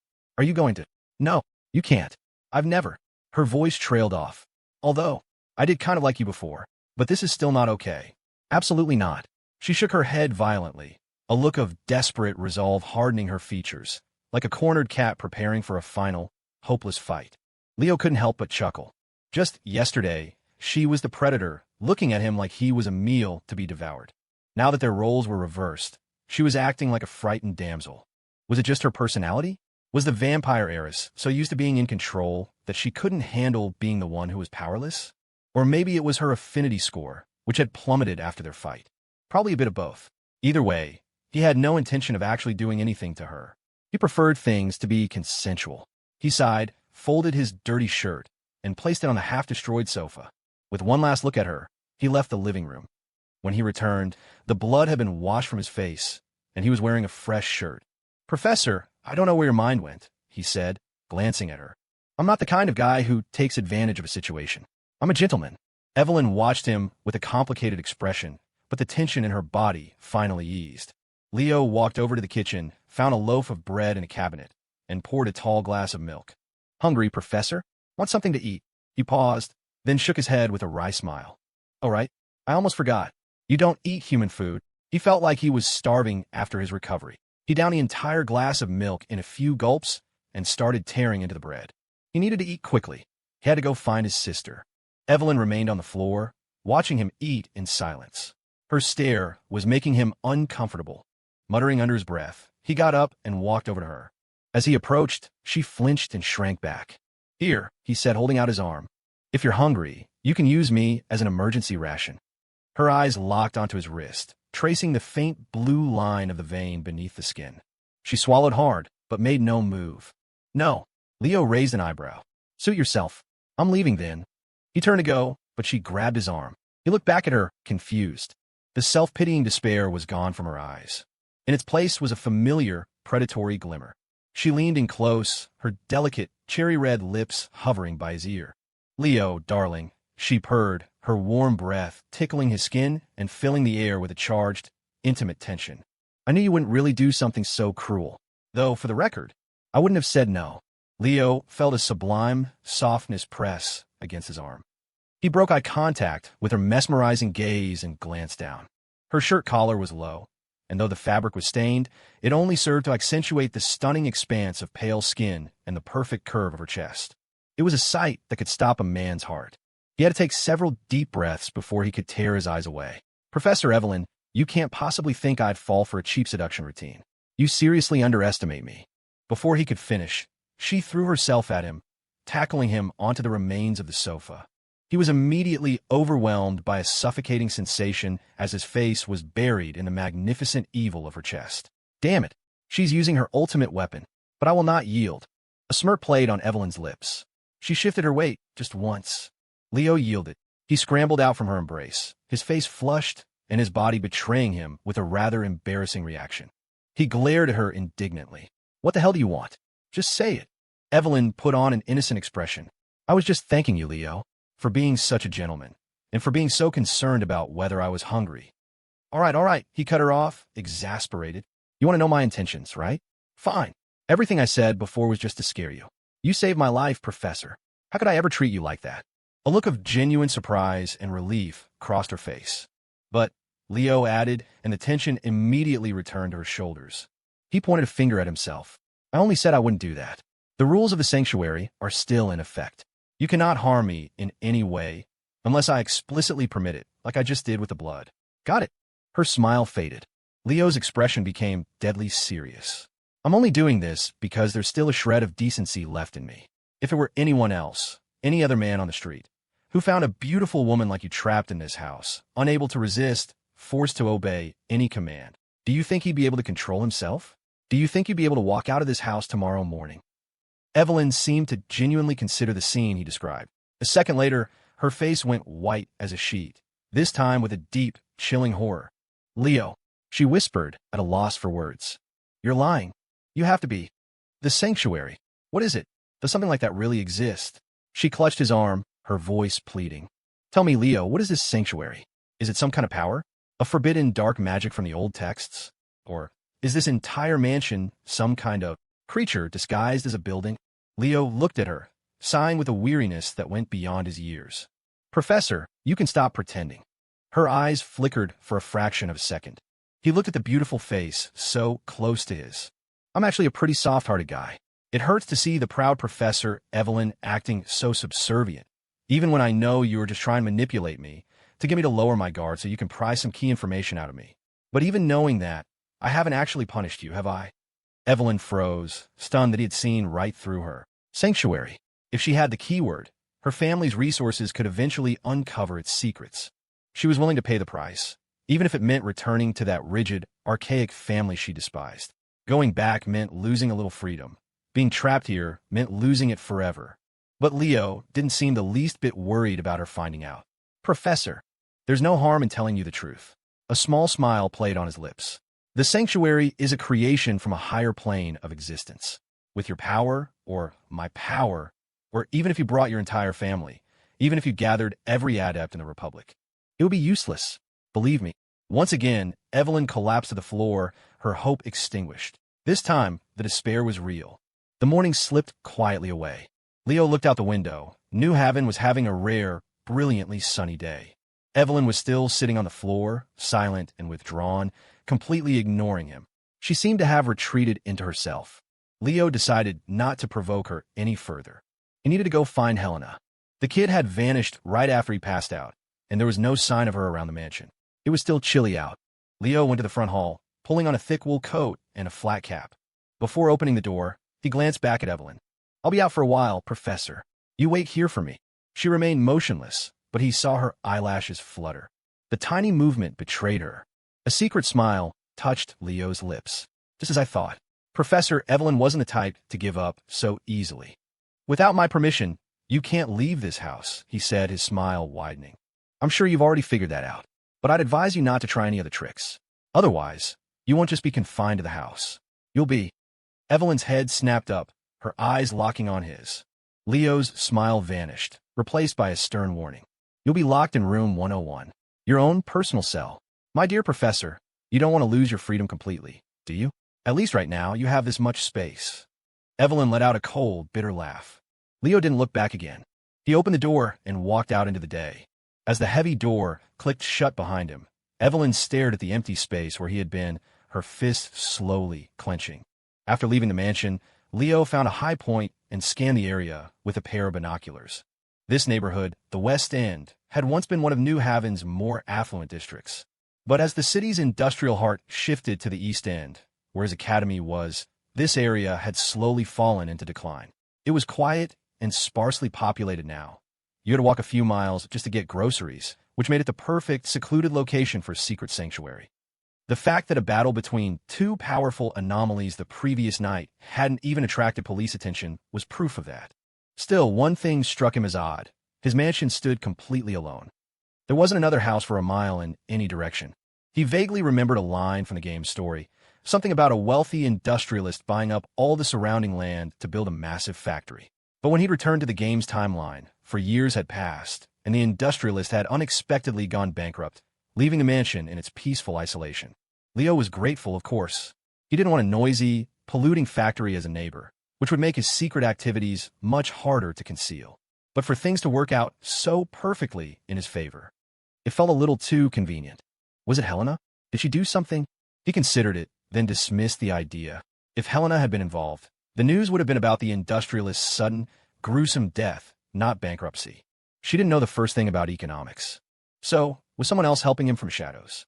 going to? No, you can't. I've never." Her voice trailed off. "Although, I did kind of like you before. But this is still not okay. Absolutely not." She shook her head violently, a look of desperate resolve hardening her features, like a cornered cat preparing for a final, hopeless fight. Leo couldn't help but chuckle. Just yesterday, she was the predator, looking at him like he was a meal to be devoured. Now that their roles were reversed, she was acting like a frightened damsel. Was it just her personality? Was the vampire heiress so used to being in control that she couldn't handle being the one who was powerless? Or maybe it was her affinity score, which had plummeted after their fight. Probably a bit of both. Either way, he had no intention of actually doing anything to her. He preferred things to be consensual. He sighed, folded his dirty shirt, and placed it on the half-destroyed sofa. With one last look at her, he left the living room. When he returned, the blood had been washed from his face, and he was wearing a fresh shirt. "Professor, I don't know where your mind went," he said, glancing at her. "I'm not the kind of guy who takes advantage of a situation. I'm a gentleman." Evelyn watched him with a complicated expression, but the tension in her body finally eased. Leo walked over to the kitchen, found a loaf of bread in a cabinet, and poured a tall glass of milk. "Hungry, Professor? Want something to eat?" He paused, then shook his head with a wry smile. "Oh, right. I almost forgot. You don't eat human food." He felt like he was starving after his recovery. He downed the entire glass of milk in a few gulps and started tearing into the bread. He needed to eat quickly. He had to go find his sister. Evelyn remained on the floor, watching him eat in silence. Her stare was making him uncomfortable. Muttering under his breath, he got up and walked over to her. As he approached, she flinched and shrank back. "Here," he said, holding out his arm. "If you're hungry, you can use me as an emergency ration." Her eyes locked onto his wrist, tracing the faint blue line of the vein beneath the skin. She swallowed hard, but made no move. "No." Leo raised an eyebrow. "Suit yourself. I'm leaving then." He turned to go, but she grabbed his arm. He looked back at her, confused. The self-pitying despair was gone from her eyes. In its place was a familiar, predatory glimmer. She leaned in close, her delicate, cherry-red lips hovering by his ear. "Leo, darling," she purred, her warm breath tickling his skin and filling the air with a charged, intimate tension. "I knew you wouldn't really do something so cruel. Though, for the record, I wouldn't have said no." Leo felt a sublime softness press against his arm. He broke eye contact with her mesmerizing gaze and glanced down. Her shirt collar was low, and though the fabric was stained, it only served to accentuate the stunning expanse of pale skin and the perfect curve of her chest. It was a sight that could stop a man's heart. He had to take several deep breaths before he could tear his eyes away. "Professor Evelyn, you can't possibly think I'd fall for a cheap seduction routine. You seriously underestimate me." Before he could finish, she threw herself at him, tackling him onto the remains of the sofa. He was immediately overwhelmed by a suffocating sensation as his face was buried in the magnificent evil of her chest. "Damn it, she's using her ultimate weapon, but I will not yield." A smirk played on Evelyn's lips. She shifted her weight just once. Leo yielded. He scrambled out from her embrace, his face flushed and his body betraying him with a rather embarrassing reaction. He glared at her indignantly. What the hell do you want? Just say it. Evelyn put on an innocent expression. I was just thanking you, Leo, for being such a gentleman, and for being so concerned about whether I was hungry. All right, he cut her off, exasperated. You want to know my intentions, right? Fine. Everything I said before was just to scare you. You saved my life, Professor. How could I ever treat you like that? A look of genuine surprise and relief crossed her face. But, Leo added, and the tension immediately returned to her shoulders. He pointed a finger at himself. I only said I wouldn't do that. The rules of the sanctuary are still in effect. You cannot harm me in any way unless I explicitly permit it, like I just did with the blood. Got it? Her smile faded. Leo's expression became deadly serious. I'm only doing this because there's still a shred of decency left in me. If it were anyone else, any other man on the street, who found a beautiful woman like you trapped in this house, unable to resist, forced to obey any command, do you think he'd be able to control himself? Do you think you'd be able to walk out of this house tomorrow morning? Evelyn seemed to genuinely consider the scene he described. A second later, her face went white as a sheet, this time with a deep, chilling horror. Leo, she whispered, at a loss for words. You're lying. You have to be. The sanctuary. What is it? Does something like that really exist? She clutched his arm, her voice pleading. Tell me, Leo, what is this sanctuary? Is it some kind of power? A forbidden dark magic from the old texts? Or is this entire mansion some kind of creature disguised as a building? Leo looked at her, sighing with a weariness that went beyond his years. Professor, you can stop pretending. Her eyes flickered for a fraction of a second. He looked at the beautiful face so close to his. I'm actually a pretty soft-hearted guy. It hurts to see the proud Professor Evelyn acting so subservient, even when I know you were just trying to manipulate me to get me to lower my guard so you can pry some key information out of me. But even knowing that, I haven't actually punished you, have I? Evelyn froze, stunned that he had seen right through her. Sanctuary. If she had the keyword, her family's resources could eventually uncover its secrets. She was willing to pay the price, even if it meant returning to that rigid, archaic family she despised. Going back meant losing a little freedom. Being trapped here meant losing it forever. But Leo didn't seem the least bit worried about her finding out. Professor, there's no harm in telling you the truth. A small smile played on his lips. The sanctuary is a creation from a higher plane of existence. With your power, or my power, or even if you brought your entire family, even if you gathered every adept in the Republic, it would be useless. Believe me. Once again, Evelyn collapsed to the floor, her hope extinguished. This time, the despair was real. The morning slipped quietly away. Leo looked out the window. New Haven was having a rare, brilliantly sunny day. Evelyn was still sitting on the floor, silent and withdrawn, completely ignoring him. She seemed to have retreated into herself. Leo decided not to provoke her any further. He needed to go find Helena. The kid had vanished right after he passed out, and there was no sign of her around the mansion. It was still chilly out. Leo went to the front hall, pulling on a thick wool coat and a flat cap. Before opening the door, he glanced back at Evelyn. I'll be out for a while, Professor. You wait here for me. She remained motionless, but he saw her eyelashes flutter. The tiny movement betrayed her. A secret smile touched Leo's lips. Just as I thought. Professor Evelyn wasn't the type to give up so easily. Without my permission, you can't leave this house, he said, his smile widening. I'm sure you've already figured that out, but I'd advise you not to try any other tricks. Otherwise, you won't just be confined to the house. You'll be. Evelyn's head snapped up, her eyes locking on his. Leo's smile vanished, replaced by a stern warning. You'll be locked in room 101, your own personal cell. My dear Professor, you don't want to lose your freedom completely, do you? At least right now, you have this much space. Evelyn let out a cold, bitter laugh. Leo didn't look back again. He opened the door and walked out into the day. As the heavy door clicked shut behind him, Evelyn stared at the empty space where he had been, her fists slowly clenching. After leaving the mansion, Leo found a high point and scanned the area with a pair of binoculars. This neighborhood, the West End, had once been one of New Haven's more affluent districts. But as the city's industrial heart shifted to the East End, where his academy was, this area had slowly fallen into decline. It was quiet and sparsely populated now. You had to walk a few miles just to get groceries, which made it the perfect, secluded location for a secret sanctuary. The fact that a battle between two powerful anomalies the previous night hadn't even attracted police attention was proof of that. Still, one thing struck him as odd. His mansion stood completely alone. There wasn't another house for a mile in any direction. He vaguely remembered a line from the game's story, something about a wealthy industrialist buying up all the surrounding land to build a massive factory. But when he returned to the game's timeline, for years had passed, and the industrialist had unexpectedly gone bankrupt, leaving the mansion in its peaceful isolation. Leo was grateful, of course. He didn't want a noisy, polluting factory as a neighbor, which would make his secret activities much harder to conceal. But for things to work out so perfectly in his favor, it felt a little too convenient. Was it Helena? Did she do something? He considered it, then dismissed the idea. If Helena had been involved, the news would have been about the industrialist's sudden, gruesome death, not bankruptcy. She didn't know the first thing about economics. So, was someone else helping him from shadows?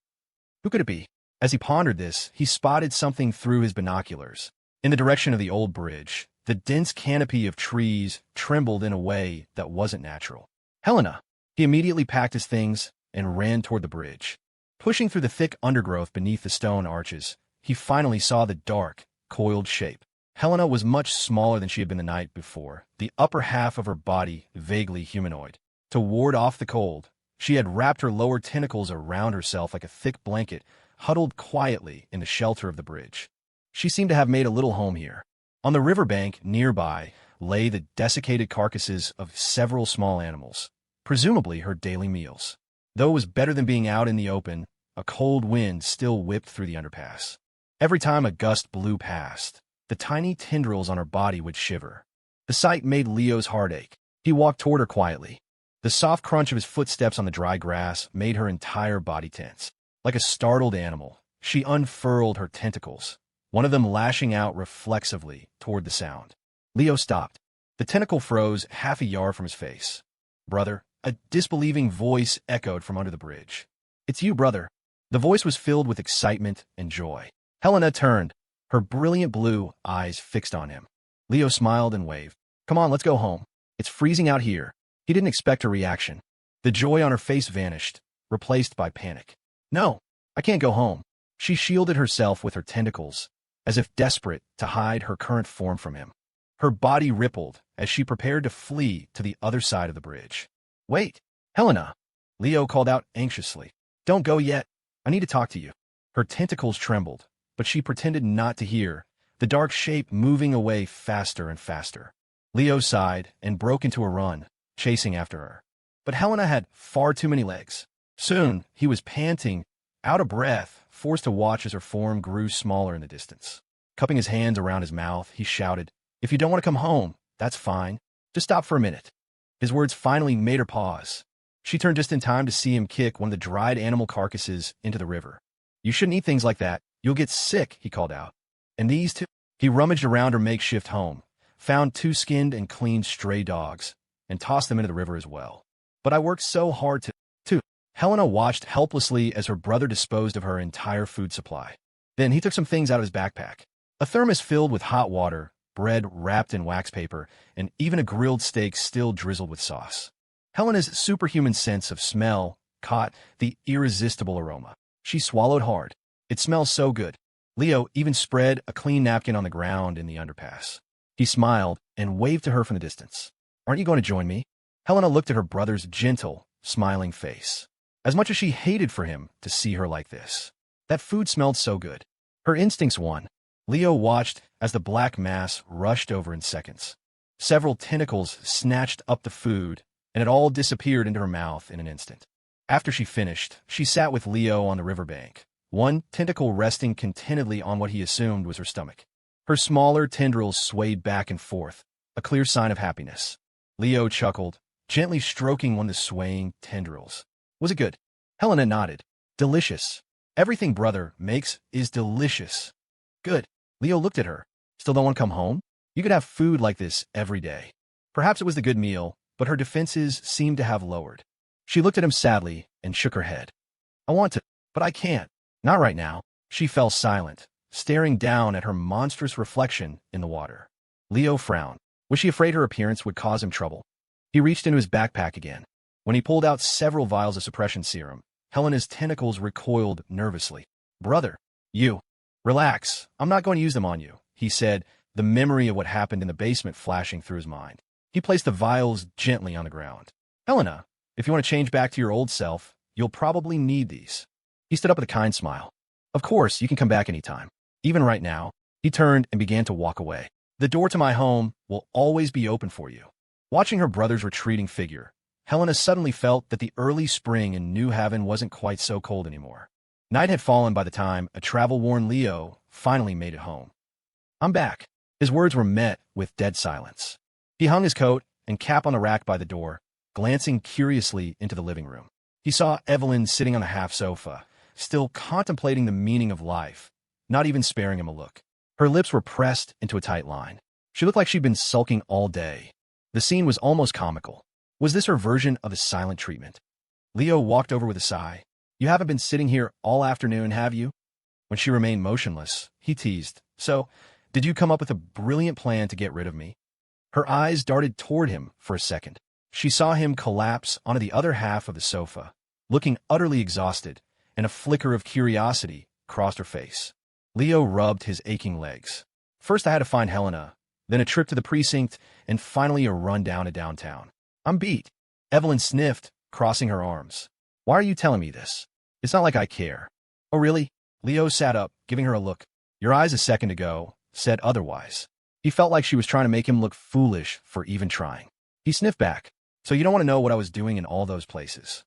Who could it be? As he pondered this, he spotted something through his binoculars. In the direction of the old bridge, the dense canopy of trees trembled in a way that wasn't natural. Helena! He immediately packed his things and ran toward the bridge. Pushing through the thick undergrowth beneath the stone arches, he finally saw the dark, coiled shape. Helena was much smaller than she had been the night before, the upper half of her body vaguely humanoid. To ward off the cold, she had wrapped her lower tentacles around herself like a thick blanket, huddled quietly in the shelter of the bridge. She seemed to have made a little home here. On the riverbank nearby lay the desiccated carcasses of several small animals, presumably her daily meals. Though it was better than being out in the open, a cold wind still whipped through the underpass. Every time a gust blew past, the tiny tendrils on her body would shiver. The sight made Leo's heart ache. He walked toward her quietly. The soft crunch of his footsteps on the dry grass made her entire body tense. Like a startled animal, she unfurled her tentacles, one of them lashing out reflexively toward the sound. Leo stopped. The tentacle froze half a yard from his face. "Brother," a disbelieving voice echoed from under the bridge. "It's you, brother." The voice was filled with excitement and joy. Helena turned, her brilliant blue eyes fixed on him. Leo smiled and waved. "Come on, let's go home. It's freezing out here." He didn't expect a reaction. The joy on her face vanished, replaced by panic. "No, I can't go home." She shielded herself with her tentacles, as if desperate to hide her current form from him. Her body rippled as she prepared to flee to the other side of the bridge. "Wait, Helena!" Leo called out anxiously. "Don't go yet. I need to talk to you." Her tentacles trembled, but she pretended not to hear, the dark shape moving away faster and faster. Leo sighed and broke into a run, chasing after her. But Helena had far too many legs. Soon, he was panting, out of breath, forced to watch as her form grew smaller in the distance. Cupping his hands around his mouth, he shouted, "If you don't want to come home, that's fine. Just stop for a minute." His words finally made her pause. She turned just in time to see him kick one of the dried animal carcasses into the river. "You shouldn't eat things like that. You'll get sick," he called out. "And these two?" He rummaged around her makeshift home, found two skinned and clean stray dogs, and tossed them into the river as well. "But I worked so hard to..." Helena watched helplessly as her brother disposed of her entire food supply. Then he took some things out of his backpack. A thermos filled with hot water, bread wrapped in wax paper, and even a grilled steak still drizzled with sauce. Helena's superhuman sense of smell caught the irresistible aroma. She swallowed hard. "It smells so good." Leo even spread a clean napkin on the ground in the underpass. He smiled and waved to her from the distance. "Aren't you going to join me?" Helena looked at her brother's gentle, smiling face. As much as she hated for him to see her like this. That food smelled so good. Her instincts won. Leo watched as the black mass rushed over in seconds. Several tentacles snatched up the food, and it all disappeared into her mouth in an instant. After she finished, she sat with Leo on the riverbank, one tentacle resting contentedly on what he assumed was her stomach. Her smaller tendrils swayed back and forth, a clear sign of happiness. Leo chuckled, gently stroking one of the swaying tendrils. "Was it good?" Helena nodded. "Delicious. Everything brother makes is delicious." "Good." Leo looked at her. "Still don't want to come home? You could have food like this every day." Perhaps it was the good meal, but her defenses seemed to have lowered. She looked at him sadly and shook her head. "I want to, but I can't. Not right now." She fell silent, staring down at her monstrous reflection in the water. Leo frowned. Was she afraid her appearance would cause him trouble? He reached into his backpack again. When he pulled out several vials of suppression serum, Helena's tentacles recoiled nervously. "Brother, you. Relax. I'm not going to use them on you," he said, the memory of what happened in the basement flashing through his mind. He placed the vials gently on the ground. Helena, if you want to change back to your old self, you'll probably need these. He stood up with a kind smile. Of course, you can come back anytime. Even right now. He turned and began to walk away. The door to my home will always be open for you. Watching her brother's retreating figure, Helena suddenly felt that the early spring in New Haven wasn't quite so cold anymore. Night had fallen by the time a travel-worn Leo finally made it home. I'm back. His words were met with dead silence. He hung his coat and cap on the rack by the door, glancing curiously into the living room. He saw Evelyn sitting on the half sofa, still contemplating the meaning of life, not even sparing him a look. Her lips were pressed into a tight line. She looked like she'd been sulking all day. The scene was almost comical. Was this her version of a silent treatment? Leo walked over with a sigh. You haven't been sitting here all afternoon, have you? When she remained motionless, he teased. So, did you come up with a brilliant plan to get rid of me? Her eyes darted toward him for a second. She saw him collapse onto the other half of the sofa, looking utterly exhausted, and a flicker of curiosity crossed her face. Leo rubbed his aching legs. First I had to find Helena, then a trip to the precinct, and finally a run down to downtown. I'm beat. Evelyn sniffed, crossing her arms. Why are you telling me this? It's not like I care. Oh, really? Leo sat up, giving her a look. Your eyes a second ago said otherwise. He felt like she was trying to make him look foolish for even trying. He sniffed back. So you don't want to know what I was doing in all those places?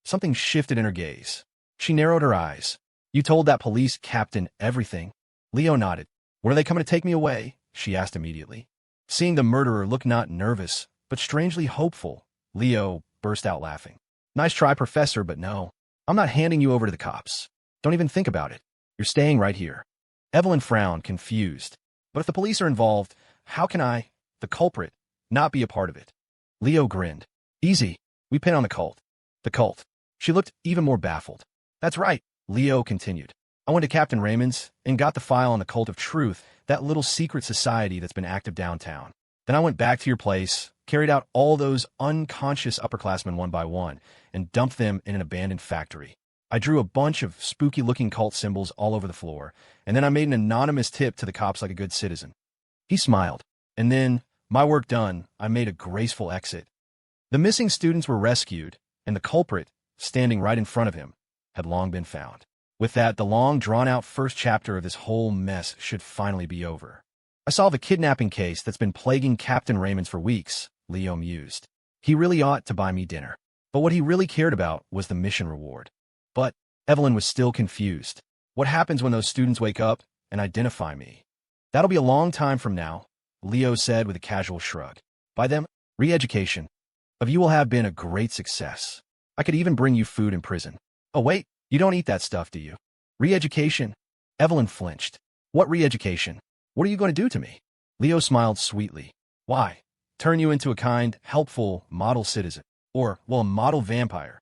Something shifted in her gaze. She narrowed her eyes. You told that police captain everything? Leo nodded. When are they coming to take me away? She asked immediately. Seeing the murderer look not nervous, but strangely hopeful, Leo burst out laughing. Nice try, Professor, but no. I'm not handing you over to the cops. Don't even think about it. You're staying right here. Evelyn frowned, confused. But if the police are involved, how can I, the culprit, not be a part of it? Leo grinned. Easy. We pin on the cult. The cult. She looked even more baffled. That's right, Leo continued. I went to Captain Raymond's and got the file on the Cult of Truth, that little secret society that's been active downtown. Then I went back to your place, carried out all those unconscious upperclassmen one by one, and dumped them in an abandoned factory. I drew a bunch of spooky-looking cult symbols all over the floor, and then I made an anonymous tip to the cops like a good citizen. He smiled. And then, my work done, I made a graceful exit. The missing students were rescued, and the culprit, standing right in front of him, had long been found. With that, the long, drawn-out first chapter of this whole mess should finally be over. I solved a kidnapping case that's been plaguing Captain Raymond's for weeks, Leo mused. He really ought to buy me dinner. But what he really cared about was the mission reward. But Evelyn was still confused. What happens when those students wake up and identify me? That'll be a long time from now, Leo said with a casual shrug. By then, re-education of you will have been a great success. I could even bring you food in prison. Oh wait, you don't eat that stuff, do you? Re-education? Evelyn flinched. What re-education? What are you going to do to me? Leo smiled sweetly. Why? Turn you into a kind, helpful, model citizen. Or, well, a model vampire.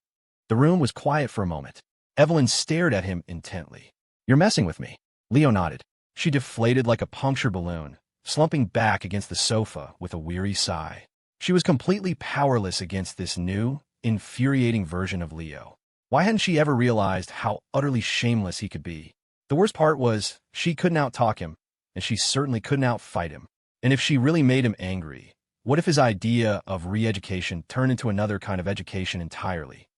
The room was quiet for a moment. Evelyn stared at him intently. You're messing with me. Leo nodded. She deflated like a punctured balloon, slumping back against the sofa with a weary sigh. She was completely powerless against this new, infuriating version of Leo. Why hadn't she ever realized how utterly shameless he could be? The worst part was, she couldn't out-talk him, and she certainly couldn't out-fight him. And if she really made him angry, what if his idea of re-education turned into another kind of education entirely?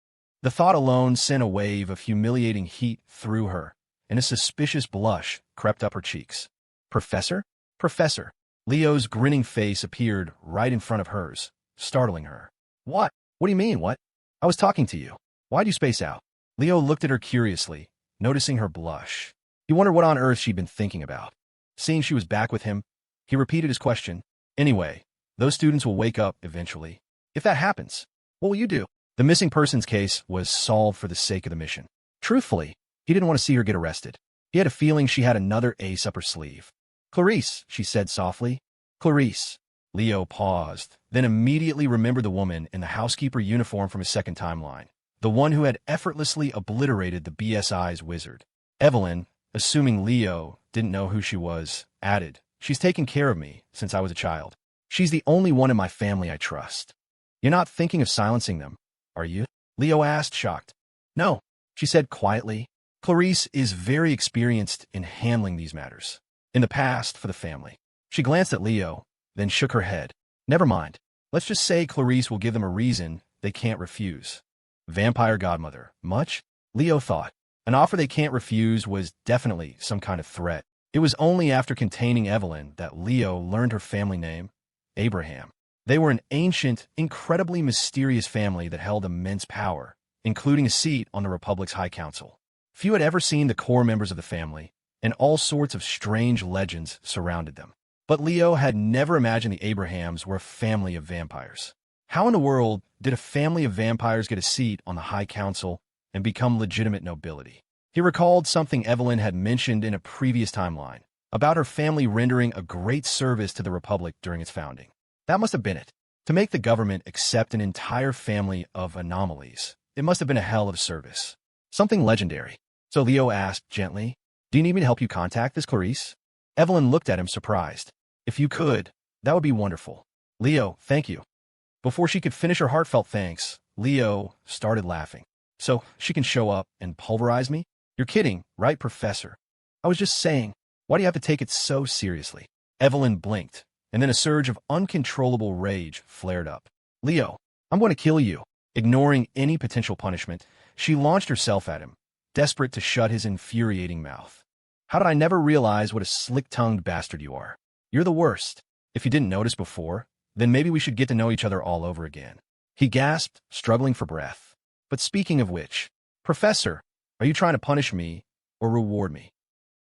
The thought alone sent a wave of humiliating heat through her, and a suspicious blush crept up her cheeks. Professor? Professor. Leo's grinning face appeared right in front of hers, startling her. What? What do you mean, what? I was talking to you. Why'd you space out? Leo looked at her curiously, noticing her blush. He wondered what on earth she'd been thinking about. Seeing she was back with him, he repeated his question. Anyway, those students will wake up eventually. If that happens, what will you do? The missing persons case was solved for the sake of the mission. Truthfully, he didn't want to see her get arrested. He had a feeling she had another ace up her sleeve. Clarice, she said softly. Clarice. Leo paused, then immediately remembered the woman in the housekeeper uniform from his second timeline. The one who had effortlessly obliterated the BSI's wizard. Evelyn, assuming Leo didn't know who she was, added, She's taken care of me since I was a child. She's the only one in my family I trust. You're not thinking of silencing them, are you? Leo asked, shocked. No, she said quietly. Clarice is very experienced in handling these matters. In the past, for the family. She glanced at Leo, then shook her head. Never mind. Let's just say Clarice will give them a reason they can't refuse. Vampire godmother. Much? Leo thought. An offer they can't refuse was definitely some kind of threat. It was only after containing Evelyn that Leo learned her family name, Abraham. They were an ancient, incredibly mysterious family that held immense power, including a seat on the Republic's High Council. Few had ever seen the core members of the family, and all sorts of strange legends surrounded them. But Leo had never imagined the Abrahams were a family of vampires. How in the world did a family of vampires get a seat on the High Council and become legitimate nobility? He recalled something Evelyn had mentioned in a previous timeline, about her family rendering a great service to the Republic during its founding. That must have been it. To make the government accept an entire family of anomalies, it must have been a hell of a service. Something legendary. So Leo asked gently, "Do you need me to help you contact this Clarice?" Evelyn looked at him surprised. "If you could, that would be wonderful." "Leo, thank you." Before she could finish her heartfelt thanks, Leo started laughing. "So she can show up and pulverize me? You're kidding, right, Professor?" "I was just saying, why do you have to take it so seriously?" Evelyn blinked, and then a surge of uncontrollable rage flared up. "Leo, I'm going to kill you." Ignoring any potential punishment, she launched herself at him, desperate to shut his infuriating mouth. "How did I never realize what a slick-tongued bastard you are? You're the worst. If you didn't notice before, then maybe we should get to know each other all over again." He gasped, struggling for breath. "But speaking of which, Professor, are you trying to punish me or reward me?"